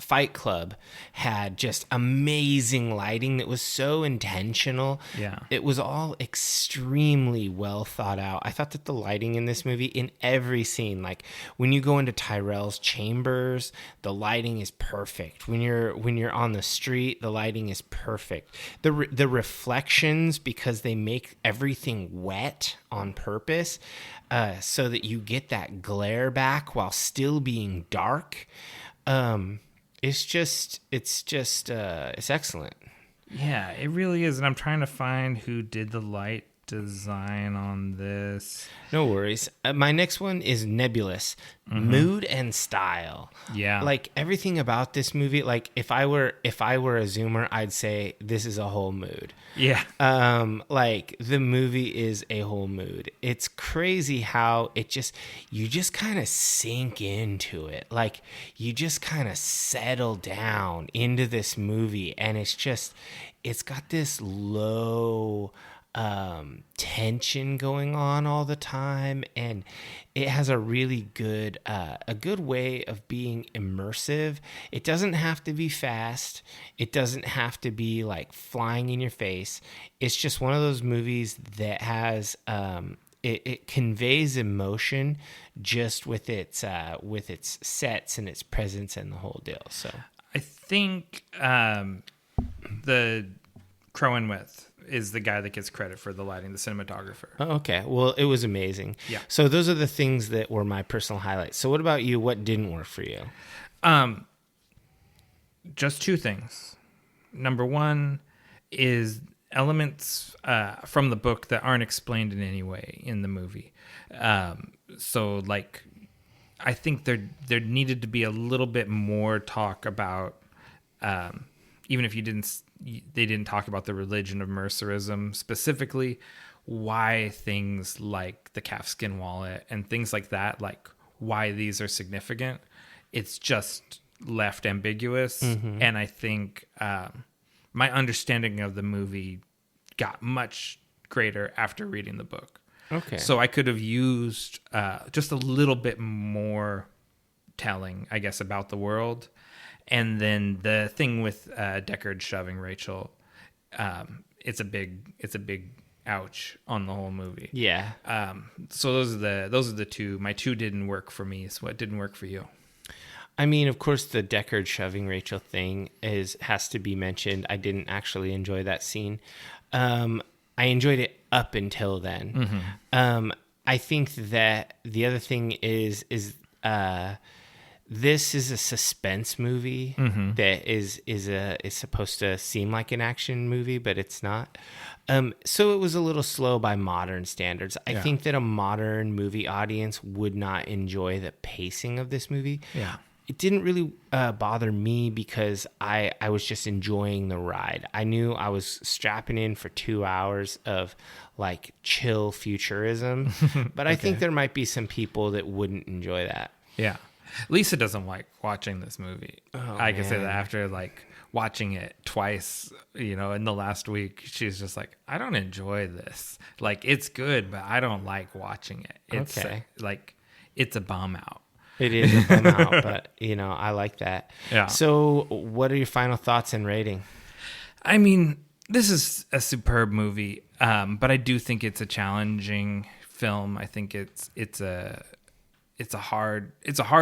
Fight Club had just amazing lighting that was so intentional. Yeah. It was all extremely well thought out. I thought that the lighting in this movie, in every scene, like when you go into Tyrell's chambers, the lighting is perfect. When you're on the street, the lighting is perfect. The reflections, because they make everything wet on purpose, so that you get that glare back while still being dark. It's excellent. Yeah, it really is. And I'm trying to find who did the light design on this. No worries. My next one is Nebulous. Mood and style. Yeah. Like, everything about this movie, like, if I were a zoomer, I'd say this is a whole mood. Yeah. Like, the movie is a whole mood. It's crazy how you just kind of sink into it. Like, you just kind of settle down into this movie, and it's got this low tension going on all the time, and it has a really good way of being immersive. It doesn't have to be fast. It doesn't have to be like flying in your face. It's just one of those movies that has it conveys emotion just with its sets and its presence and the whole deal. So I think the Crowenwith is the guy that gets credit for the lighting, the cinematographer. Oh, okay. Well, it was amazing. Yeah. So those are the things that were my personal highlights. So what about you? What didn't work for you? Just two things. Number one is elements from the book that aren't explained in any way in the movie. So like, I think there needed to be a little bit more talk about, even if they didn't talk about the religion of mercerism specifically, why things like the calfskin wallet and things like that, like why these are significant. It's just left ambiguous. And I think my understanding of the movie got much greater after reading the book. Okay. So I could have used just a little bit more telling, I guess, about the world. And then the thing with Deckard shoving Rachel, it's a big ouch on the whole movie. Yeah. So those are the two. My two didn't work for me. So what didn't work for you? I mean, of course, the Deckard shoving Rachel thing has to be mentioned. I didn't actually enjoy that scene. I enjoyed it up until then. I think that the other thing is this is a suspense movie that is supposed to seem like an action movie, but it's not. So it was a little slow by modern standards. I think that a modern movie audience would not enjoy the pacing of this movie. Yeah. It didn't really bother me because I was just enjoying the ride. I knew I was strapping in for 2 hours of like chill futurism, but I think there might be some people that wouldn't enjoy that. Yeah. Lisa doesn't like watching this movie. I can say that after like watching it twice, in the last week, she's just like, I don't enjoy this. Like, it's good, but I don't like watching it. It's it's a bomb out. It is a bum out, but I like that. Yeah. So what are your final thoughts and rating? I mean, this is a superb movie, but I do think it's a challenging film. I think it's a hard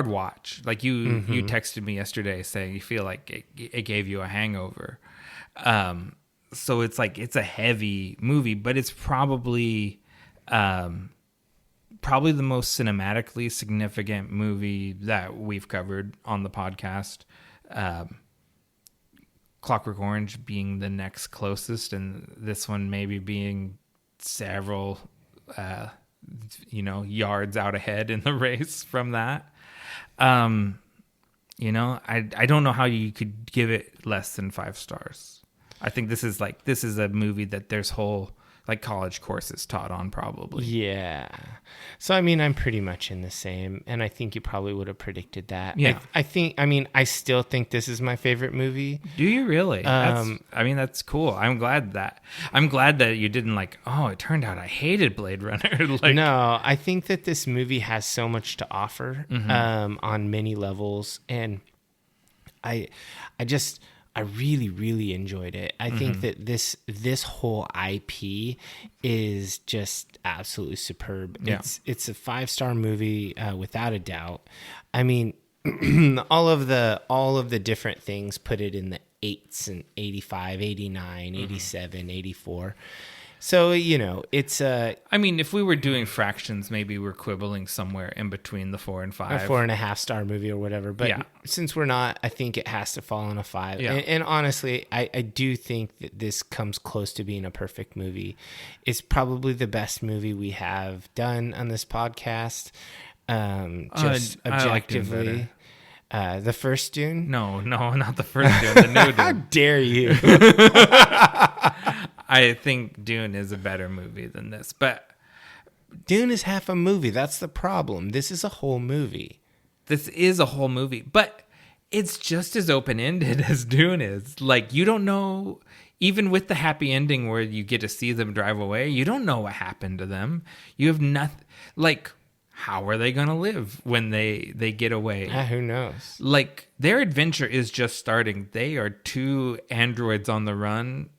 watch. Like you texted me yesterday saying you feel like it gave you a hangover. So it's like it's a heavy movie, but it's probably the most cinematically significant movie that we've covered on the podcast. Clockwork Orange being the next closest, and this one maybe being several yards out ahead in the race from that. I don't know how you could give it less than 5 stars. I think this is a movie that there's whole like college courses taught on probably. Yeah. So, I mean, I'm pretty much in the same, and I think you probably would have predicted that. Yeah. I still think this is my favorite movie. Do you really? That's cool. I'm glad that you didn't like, oh, it turned out I hated Blade Runner. No, I think that this movie has so much to offer on many levels, and I really, really enjoyed it. I think that this whole IP is just absolutely superb. Yeah. It's a 5-star movie without a doubt. I mean, all of the different things put it in the 8s and 85, 89, 87, 84. So, it's I mean, if we were doing fractions, maybe we're quibbling somewhere in between the 4 and 5. A 4.5-star movie or whatever. But since we're not, I think it has to fall on a 5. Yeah. And honestly, I do think that this comes close to being a perfect movie. It's probably the best movie we have done on this podcast. Just objectively. The first Dune? No, not the first Dune. The new Dune. How dare you? I think Dune is a better movie than this, but Dune is half a movie. That's the problem. This is a whole movie. This is a whole movie, but it's just as open-ended as Dune is. Like, you don't know, even with the happy ending where you get to see them drive away, you don't know what happened to them. You have nothing. Like, how are they going to live when they get away? Who knows? Like, their adventure is just starting. They are 2 androids on the run.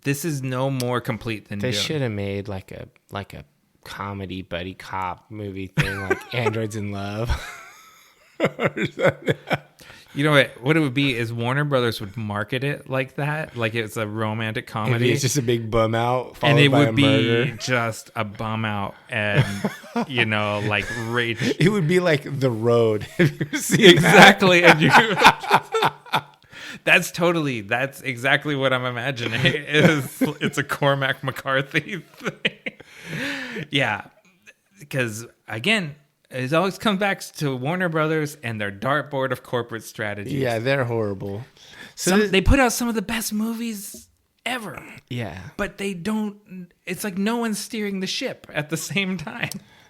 This is no more complete than They Dune. should have made like a comedy buddy cop movie thing like Androids in Love. Or something. You know what it would be is Warner Brothers would market it like that, like it's a romantic comedy. It's just a big bum out, and it would be murder. just a bum out, and like rage. It would be like The Road. Exactly, and you. That's exactly what I'm imagining. It's a Cormac McCarthy thing. Yeah, because again. It always comes back to Warner Brothers and their dartboard of corporate strategies. Yeah, they're horrible. So they put out some of the best movies ever. Yeah. But they don't... It's like no one's steering the ship at the same time.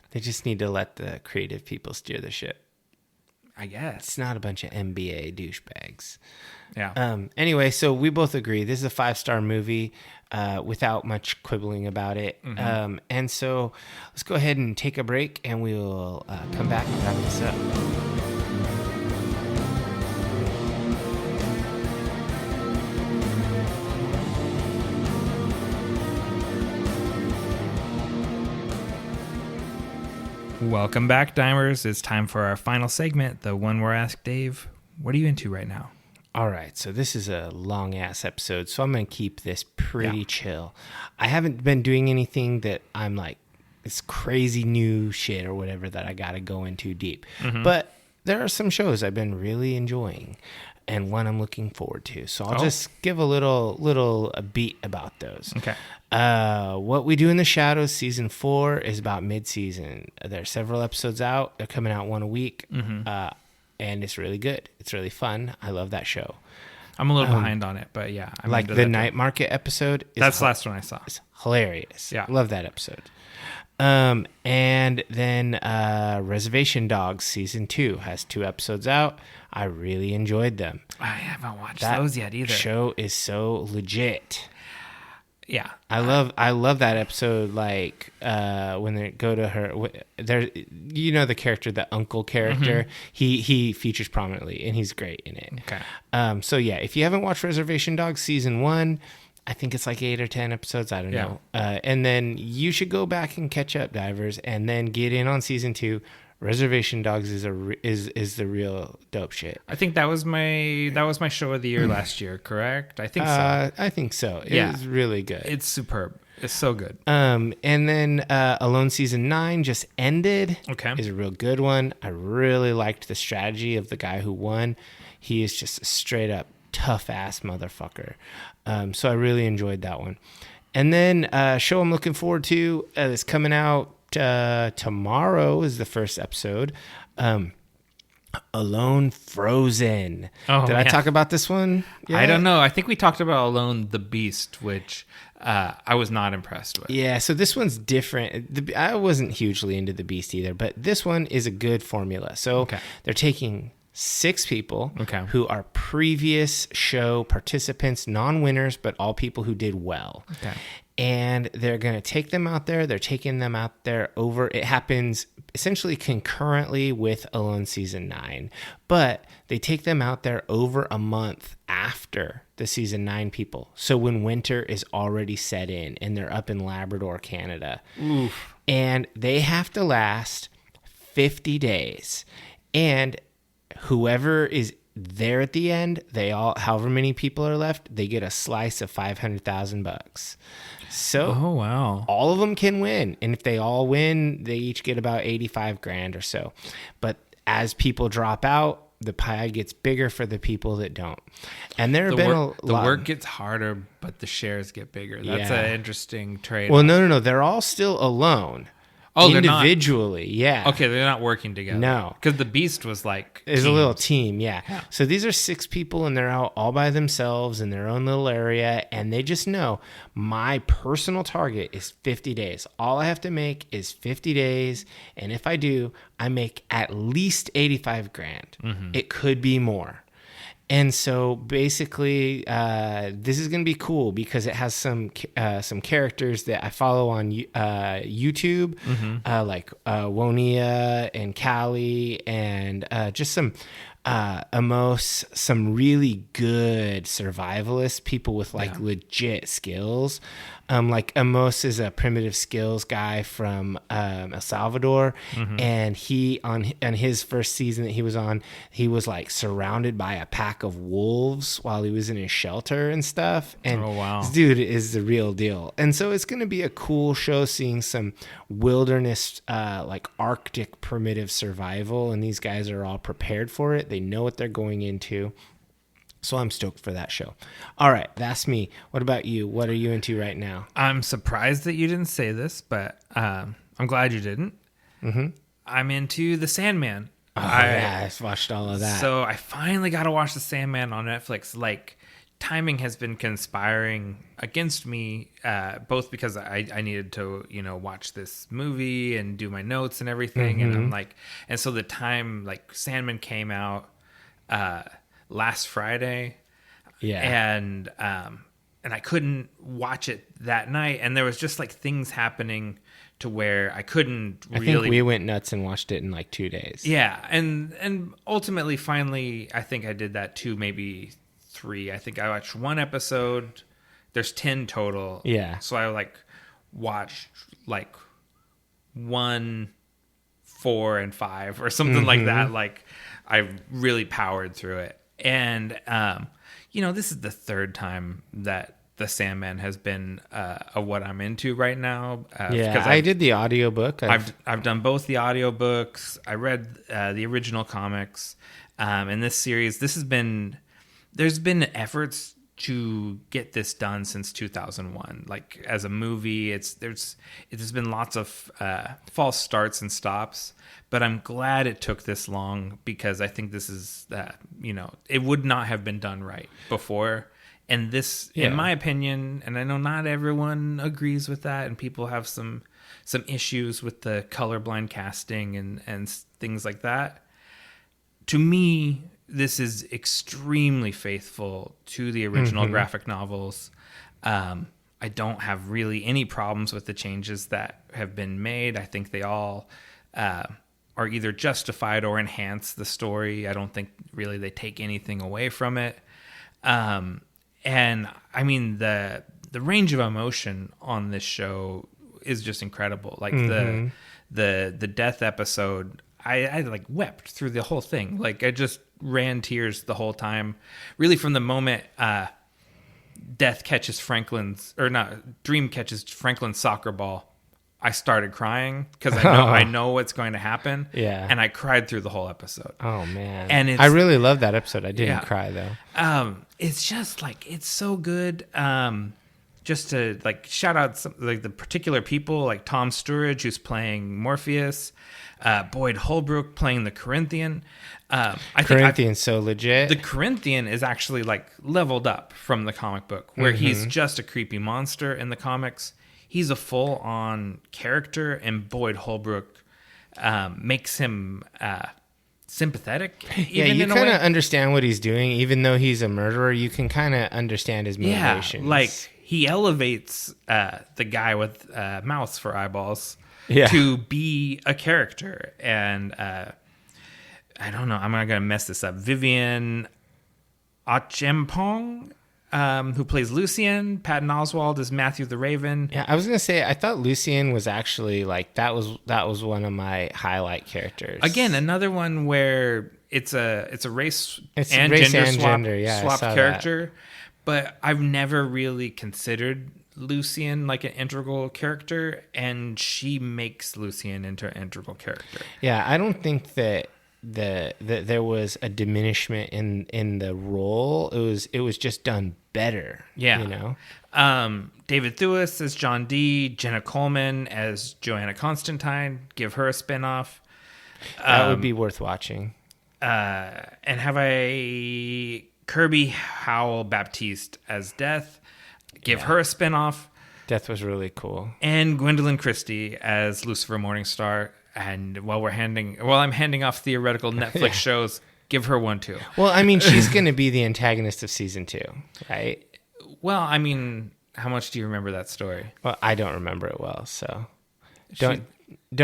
They just need to let the creative people steer the ship. I guess. It's not a bunch of MBA douchebags. Yeah. Anyway, so we both agree. This is a 5-star movie without much quibbling about it. Mm-hmm. And so let's go ahead and take a break, and we will come back and wrap this up. Welcome back, Dimers. It's time for our final segment, the one where I ask Dave, what are you into right now? All right, so this is a long-ass episode, so I'm going to keep this pretty chill. I haven't been doing anything that I'm like, it's crazy new shit or whatever that I got to go into deep. Mm-hmm. But there are some shows I've been really enjoying and one I'm looking forward to. So I'll just give a little beat about those. Okay. What We Do in the Shadows season 4 is about mid-season. There are several episodes out. They're coming out one a week. Mm-hmm. And it's really good. It's really fun. I love that show. I'm a little behind on it, but yeah. I'm like the Night Market episode. That's the last one I saw. It's hilarious. Yeah. Love that episode. And then Reservation Dogs season 2 has 2 episodes out. I really enjoyed them. I haven't watched those yet either. That show is so legit. Yeah, I love that episode. Like when they go to her, there, the character, the uncle character. Mm-hmm. He features prominently, and he's great in it. Okay. So yeah, if you haven't watched Reservation Dogs season 1, I think it's like 8 or 10 episodes. I don't know. And then you should go back and catch up, Divers, and then get in on season 2. Reservation Dogs is the real dope shit. I think that was my show of the year last year, correct? I think so. I think so. It's really good. It's superb. It's so good. And then Alone season 9 just ended. Okay. Is a real good one. I really liked the strategy of the guy who won. He is just a straight up tough ass motherfucker. So I really enjoyed that one. And then a show I'm looking forward to that's coming out tomorrow is the first episode. Alone Frozen. Did I talk about this one? Yeah. I don't know. I think we talked about Alone the Beast, which I was not impressed with. Yeah, so this one's different. I wasn't hugely into the Beast either, but this one is a good formula. So they're taking 6 people who are previous show participants, non-winners, but all people who did well. Okay. And they're going to take them out there. They're taking them out there over. It happens essentially concurrently with Alone season 9. But they take them out there over a month after the season 9 people. So when winter is already set in and they're up in Labrador, Canada. Oof. And they have to last 50 days. And whoever is there at the end, however many people are left, they get a slice of $500,000. So, oh wow, all of them can win, and if they all win, they each get about $85,000 or so. But as people drop out, the pie gets bigger for the people that don't. And there have been a lot. The work gets harder, but the shares get bigger. That's an interesting trade. Well, no, they're all still alone. Oh, individually, yeah. Okay, they're not working together. No. Because the Beast was like... There's a little team, yeah. So these are 6 people, and they're out all by themselves in their own little area, and they just know my personal target is 50 days. All I have to make is 50 days, and if I do, I make at least $85,000. Mm-hmm. It could be more. And so basically, this is going to be cool because it has some characters that I follow on YouTube, like Wonia and Callie, and just some Amos, some really good survivalists, people with legit skills. Like Amos is a primitive skills guy from El Salvador, and he on his first season that he was on, he was like surrounded by a pack of wolves while he was in his shelter and stuff. And this dude is the real deal. And so it's going to be a cool show seeing some wilderness, like Arctic primitive survival, and these guys are all prepared for it. They know what they're going into. So I'm stoked for that show. All right, that's me. What about you? What are you into right now? I'm surprised that you didn't say this, but I'm glad you didn't. I'm into The Sandman. I watched all of that. So I finally got to watch The Sandman on Netflix. Like, timing has been conspiring against me, both because I needed to, watch this movie and do my notes and everything. And I'm like, and so the time, like, Sandman came out last Friday, and I couldn't watch it that night, and there was just like things happening to where I couldn't really. I think we went nuts and watched it in like 2 days. Yeah, and ultimately, finally, I think I did that 2, maybe 3. I think I watched 1 episode. There's 10 total. Yeah. So I like watched like 1, 4, and 5 or something like that. Like I really powered through it. And, this is the 3rd time that The Sandman has been what I'm into right now. Because I did the audiobook. I've done both the audiobooks. I read the original comics. In this series, there's been efforts to get this done since 2001. Like as a movie, there's been lots of false starts and stops. But I'm glad it took this long because I think this is, it would not have been done right before. And this, in my opinion, and I know not everyone agrees with that, and people have some issues with the colorblind casting and things like that. To me, this is extremely faithful to the original graphic novels. I don't have really any problems with the changes that have been made. I think they all are either justified or enhance the story. I don't think really they take anything away from it. And I mean, the range of emotion on this show is just incredible. Like the death episode, I like wept through the whole thing. Like I just ran tears the whole time. Really from the moment Dream catches Franklin's soccer ball, I started crying because I know what's going to happen. Yeah. And I cried through the whole episode. Oh man. And I really love that episode. I didn't cry though. It's just like, it's so good. Just to like shout out some, like the particular people like Tom Sturridge, who's playing Morpheus, Boyd Holbrook playing the Corinthian. Corinthian's so legit. The Corinthian is actually like leveled up from the comic book, where he's just a creepy monster in the comics. He's a full-on character, and Boyd Holbrook makes him sympathetic. You kind of understand what he's doing, even though he's a murderer. You can kind of understand his motivations. Yeah, like he elevates the guy with mouths for eyeballs to be a character, and I don't know. I'm not gonna mess this up. Vivian Ochempong, who plays Lucien. Patton Oswalt is Matthew the Raven. Yeah, I was gonna say I thought Lucien was actually like that was one of my highlight characters. Again, another one where it's a race and gender swap character. That. But I've never really considered Lucien like an integral character, and she makes Lucien into an integral character. Yeah, I don't think that there was a diminishment in the role. It was just done better. Yeah, David Thewlis as John Dee, Jenna Coleman as Joanna Constantine. Give her a spinoff. That would be worth watching. And have I Kirby Howell Baptiste as Death. Give her a spinoff. Death was really cool. And Gwendolyn Christie as Lucifer Morningstar. And while I'm handing off theoretical Netflix shows, give her one too. Well, I mean, she's going to be the antagonist of season 2, right? Well, I mean, how much do you remember that story? Well, I don't remember it well, so don't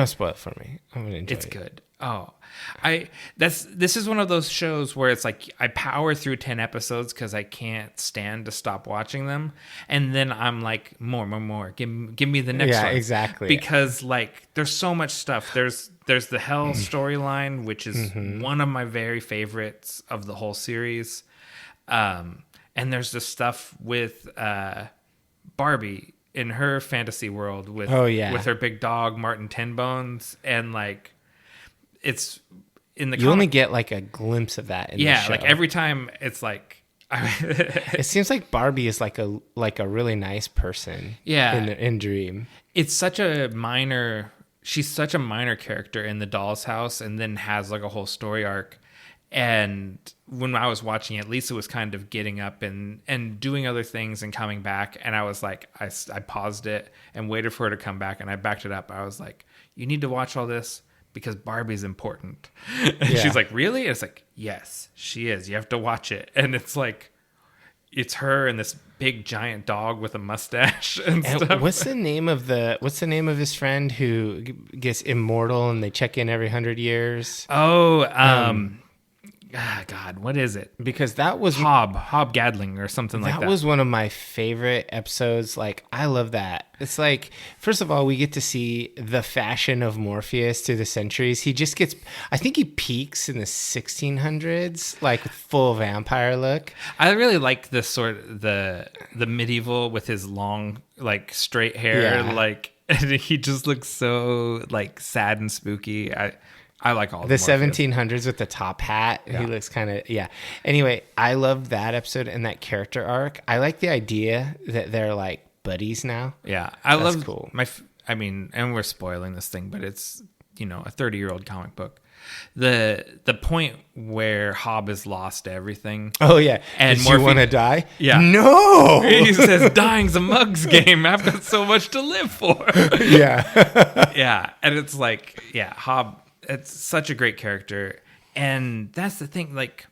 spoil it for me. I'm going to enjoy it. It's good. Oh, this is one of those shows where it's like I power through 10 episodes because I can't stand to stop watching them, and then I'm like more. Give me the next one. Yeah, exactly. Because like there's so much stuff. There's the Hell storyline, which is one of my very favorites of the whole series, and there's the stuff with Barbie in her fantasy world with with her big dog Martin Tenbones, and like it's in the you only get like a glimpse of that in the show. Like every time it's like it seems like Barbie is like a really nice person in Dream. It's such a minor she's such a minor character in the Doll's House, and then has like a whole story arc. And when I was watching it, Lisa was kind of getting up and doing other things and coming back. And I was like, I paused it and waited for her to come back. And I backed it up. I was like, you need to watch all this because Barbie's important. And she's like, really? And it's like, yes, she is. You have to watch it. And it's like, it's her and this big giant dog with a mustache and stuff. What's the name of his friend who gets immortal and they check in every 100 years? God, what is it? Because that was Hob Gadling or something like that. That was one of my favorite episodes. Like, I love that. It's like, first of all, we get to see the fashion of Morpheus through the centuries. He just gets, I think he peaks in the 1600s, like full vampire look. I really like the sort of the medieval with his long, like straight hair, like, and he just looks so like sad and spooky. I like all the 1700s with the top hat. Yeah. He looks kind of, Anyway, I love that episode and that character arc. I like the idea that they're like buddies now. Yeah. That's cool. And we're spoiling this thing, but it's, a 30-year-old comic book. The point where Hob is lost to everything. Oh, yeah. And you want to die? Yeah. No! He says, dying's a mug's game. I've got so much to live for. Yeah. Yeah. And it's like, Hob... It's such a great character. And that's the thing, like,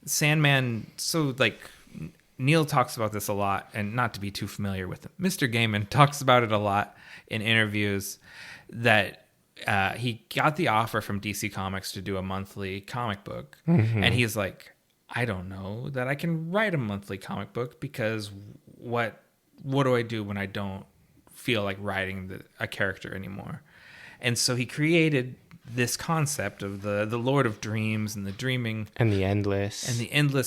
Sandman, so, like, Neil talks about this a lot, and not to be too familiar with him. Mr. Gaiman talks about it a lot in interviews, that he got the offer from DC Comics to do a monthly comic book. Mm-hmm. And he's like, I don't know that I can write a monthly comic book, because what do I do when I don't feel like writing a character anymore? And so he created this concept of the Lord of Dreams and the dreaming and the endless,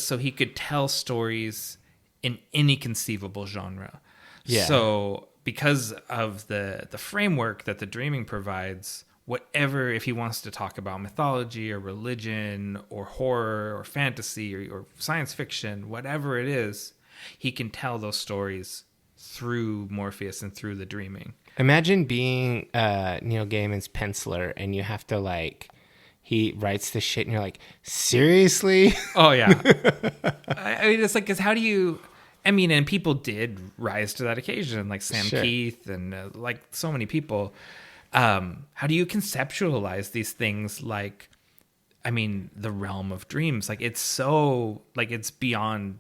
so he could tell stories in any conceivable genre. Yeah. So because of the framework that the dreaming provides, whatever, if he wants to talk about mythology or religion or horror or fantasy or science fiction, whatever it is, he can tell those stories through Morpheus and through the dreaming. Imagine being Neil Gaiman's penciler, and you have to he writes this shit and you're like, seriously? Oh, yeah. I mean, it's like, because how do you, and people did rise to that occasion, like Sam Keith and like so many people. How do you conceptualize these things? Like, the realm of dreams, like it's so, like it's beyond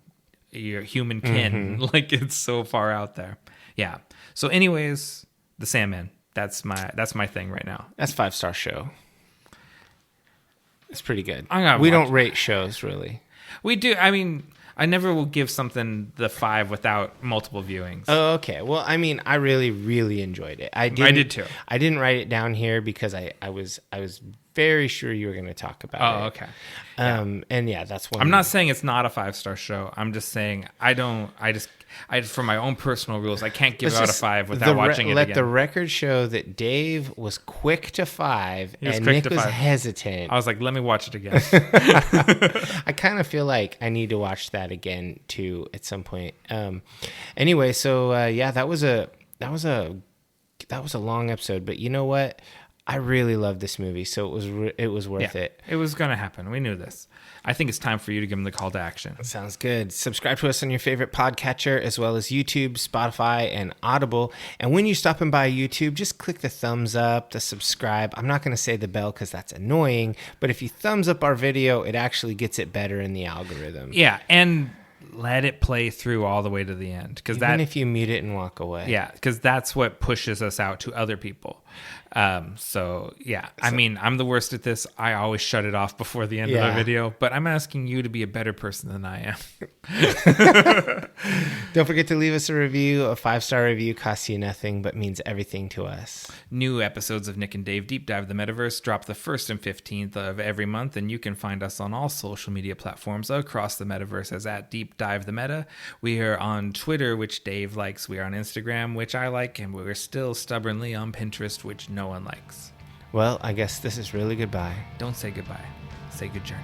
your human kin. Mm-hmm. Like it's so far out there. Yeah. So anyways, the Sandman, that's my thing right now. That's 5-star show. It's pretty good. We don't rate shows, really. We do. I never will give something the 5 without multiple viewings. Oh, okay. Well, I really, really enjoyed it. I did too. I didn't write it down here because I was very sure you were going to talk about it. Oh, okay. And that's one. I'm not saying it's not a 5-star show. I'm just saying for my own personal rules, I can't give out a 5 without watching it again. Let the record show that Dave was quick to 5 and Nick was hesitant. I was like, let me watch it again. I kind of feel like I need to watch that again too at some point. Anyway, so that was a long episode, but you know what? I really love this movie, so it was worth it. It was going to happen. We knew this. I think it's time for you to give them the call to action. Sounds good. Subscribe to us on your favorite podcatcher, as well as YouTube, Spotify, and Audible. And when you're stopping by YouTube, just click the thumbs up, the subscribe. I'm not going to say the bell because that's annoying, but if you thumbs up our video, it actually gets it better in the algorithm. Yeah, and let it play through all the way to the end. Even if you mute it and walk away. Yeah, because that's what pushes us out to other people. So yeah, I mean, I'm the worst at this. I always shut it off before the end of a video, but I'm asking you to be a better person than I am. Don't forget to leave us a review. A 5-star review costs you nothing, but means everything to us. New episodes of Nick and Dave Deep Dive the Metaverse drop the 1st and 15th of every month, and you can find us on all social media platforms across the Metaverse as at Deep Dive the Meta. We are on Twitter, which Dave likes. We are on Instagram, which I like, and we're still stubbornly on Pinterest, which no one likes. Well, I guess this is really goodbye. Don't say goodbye. Say good journey.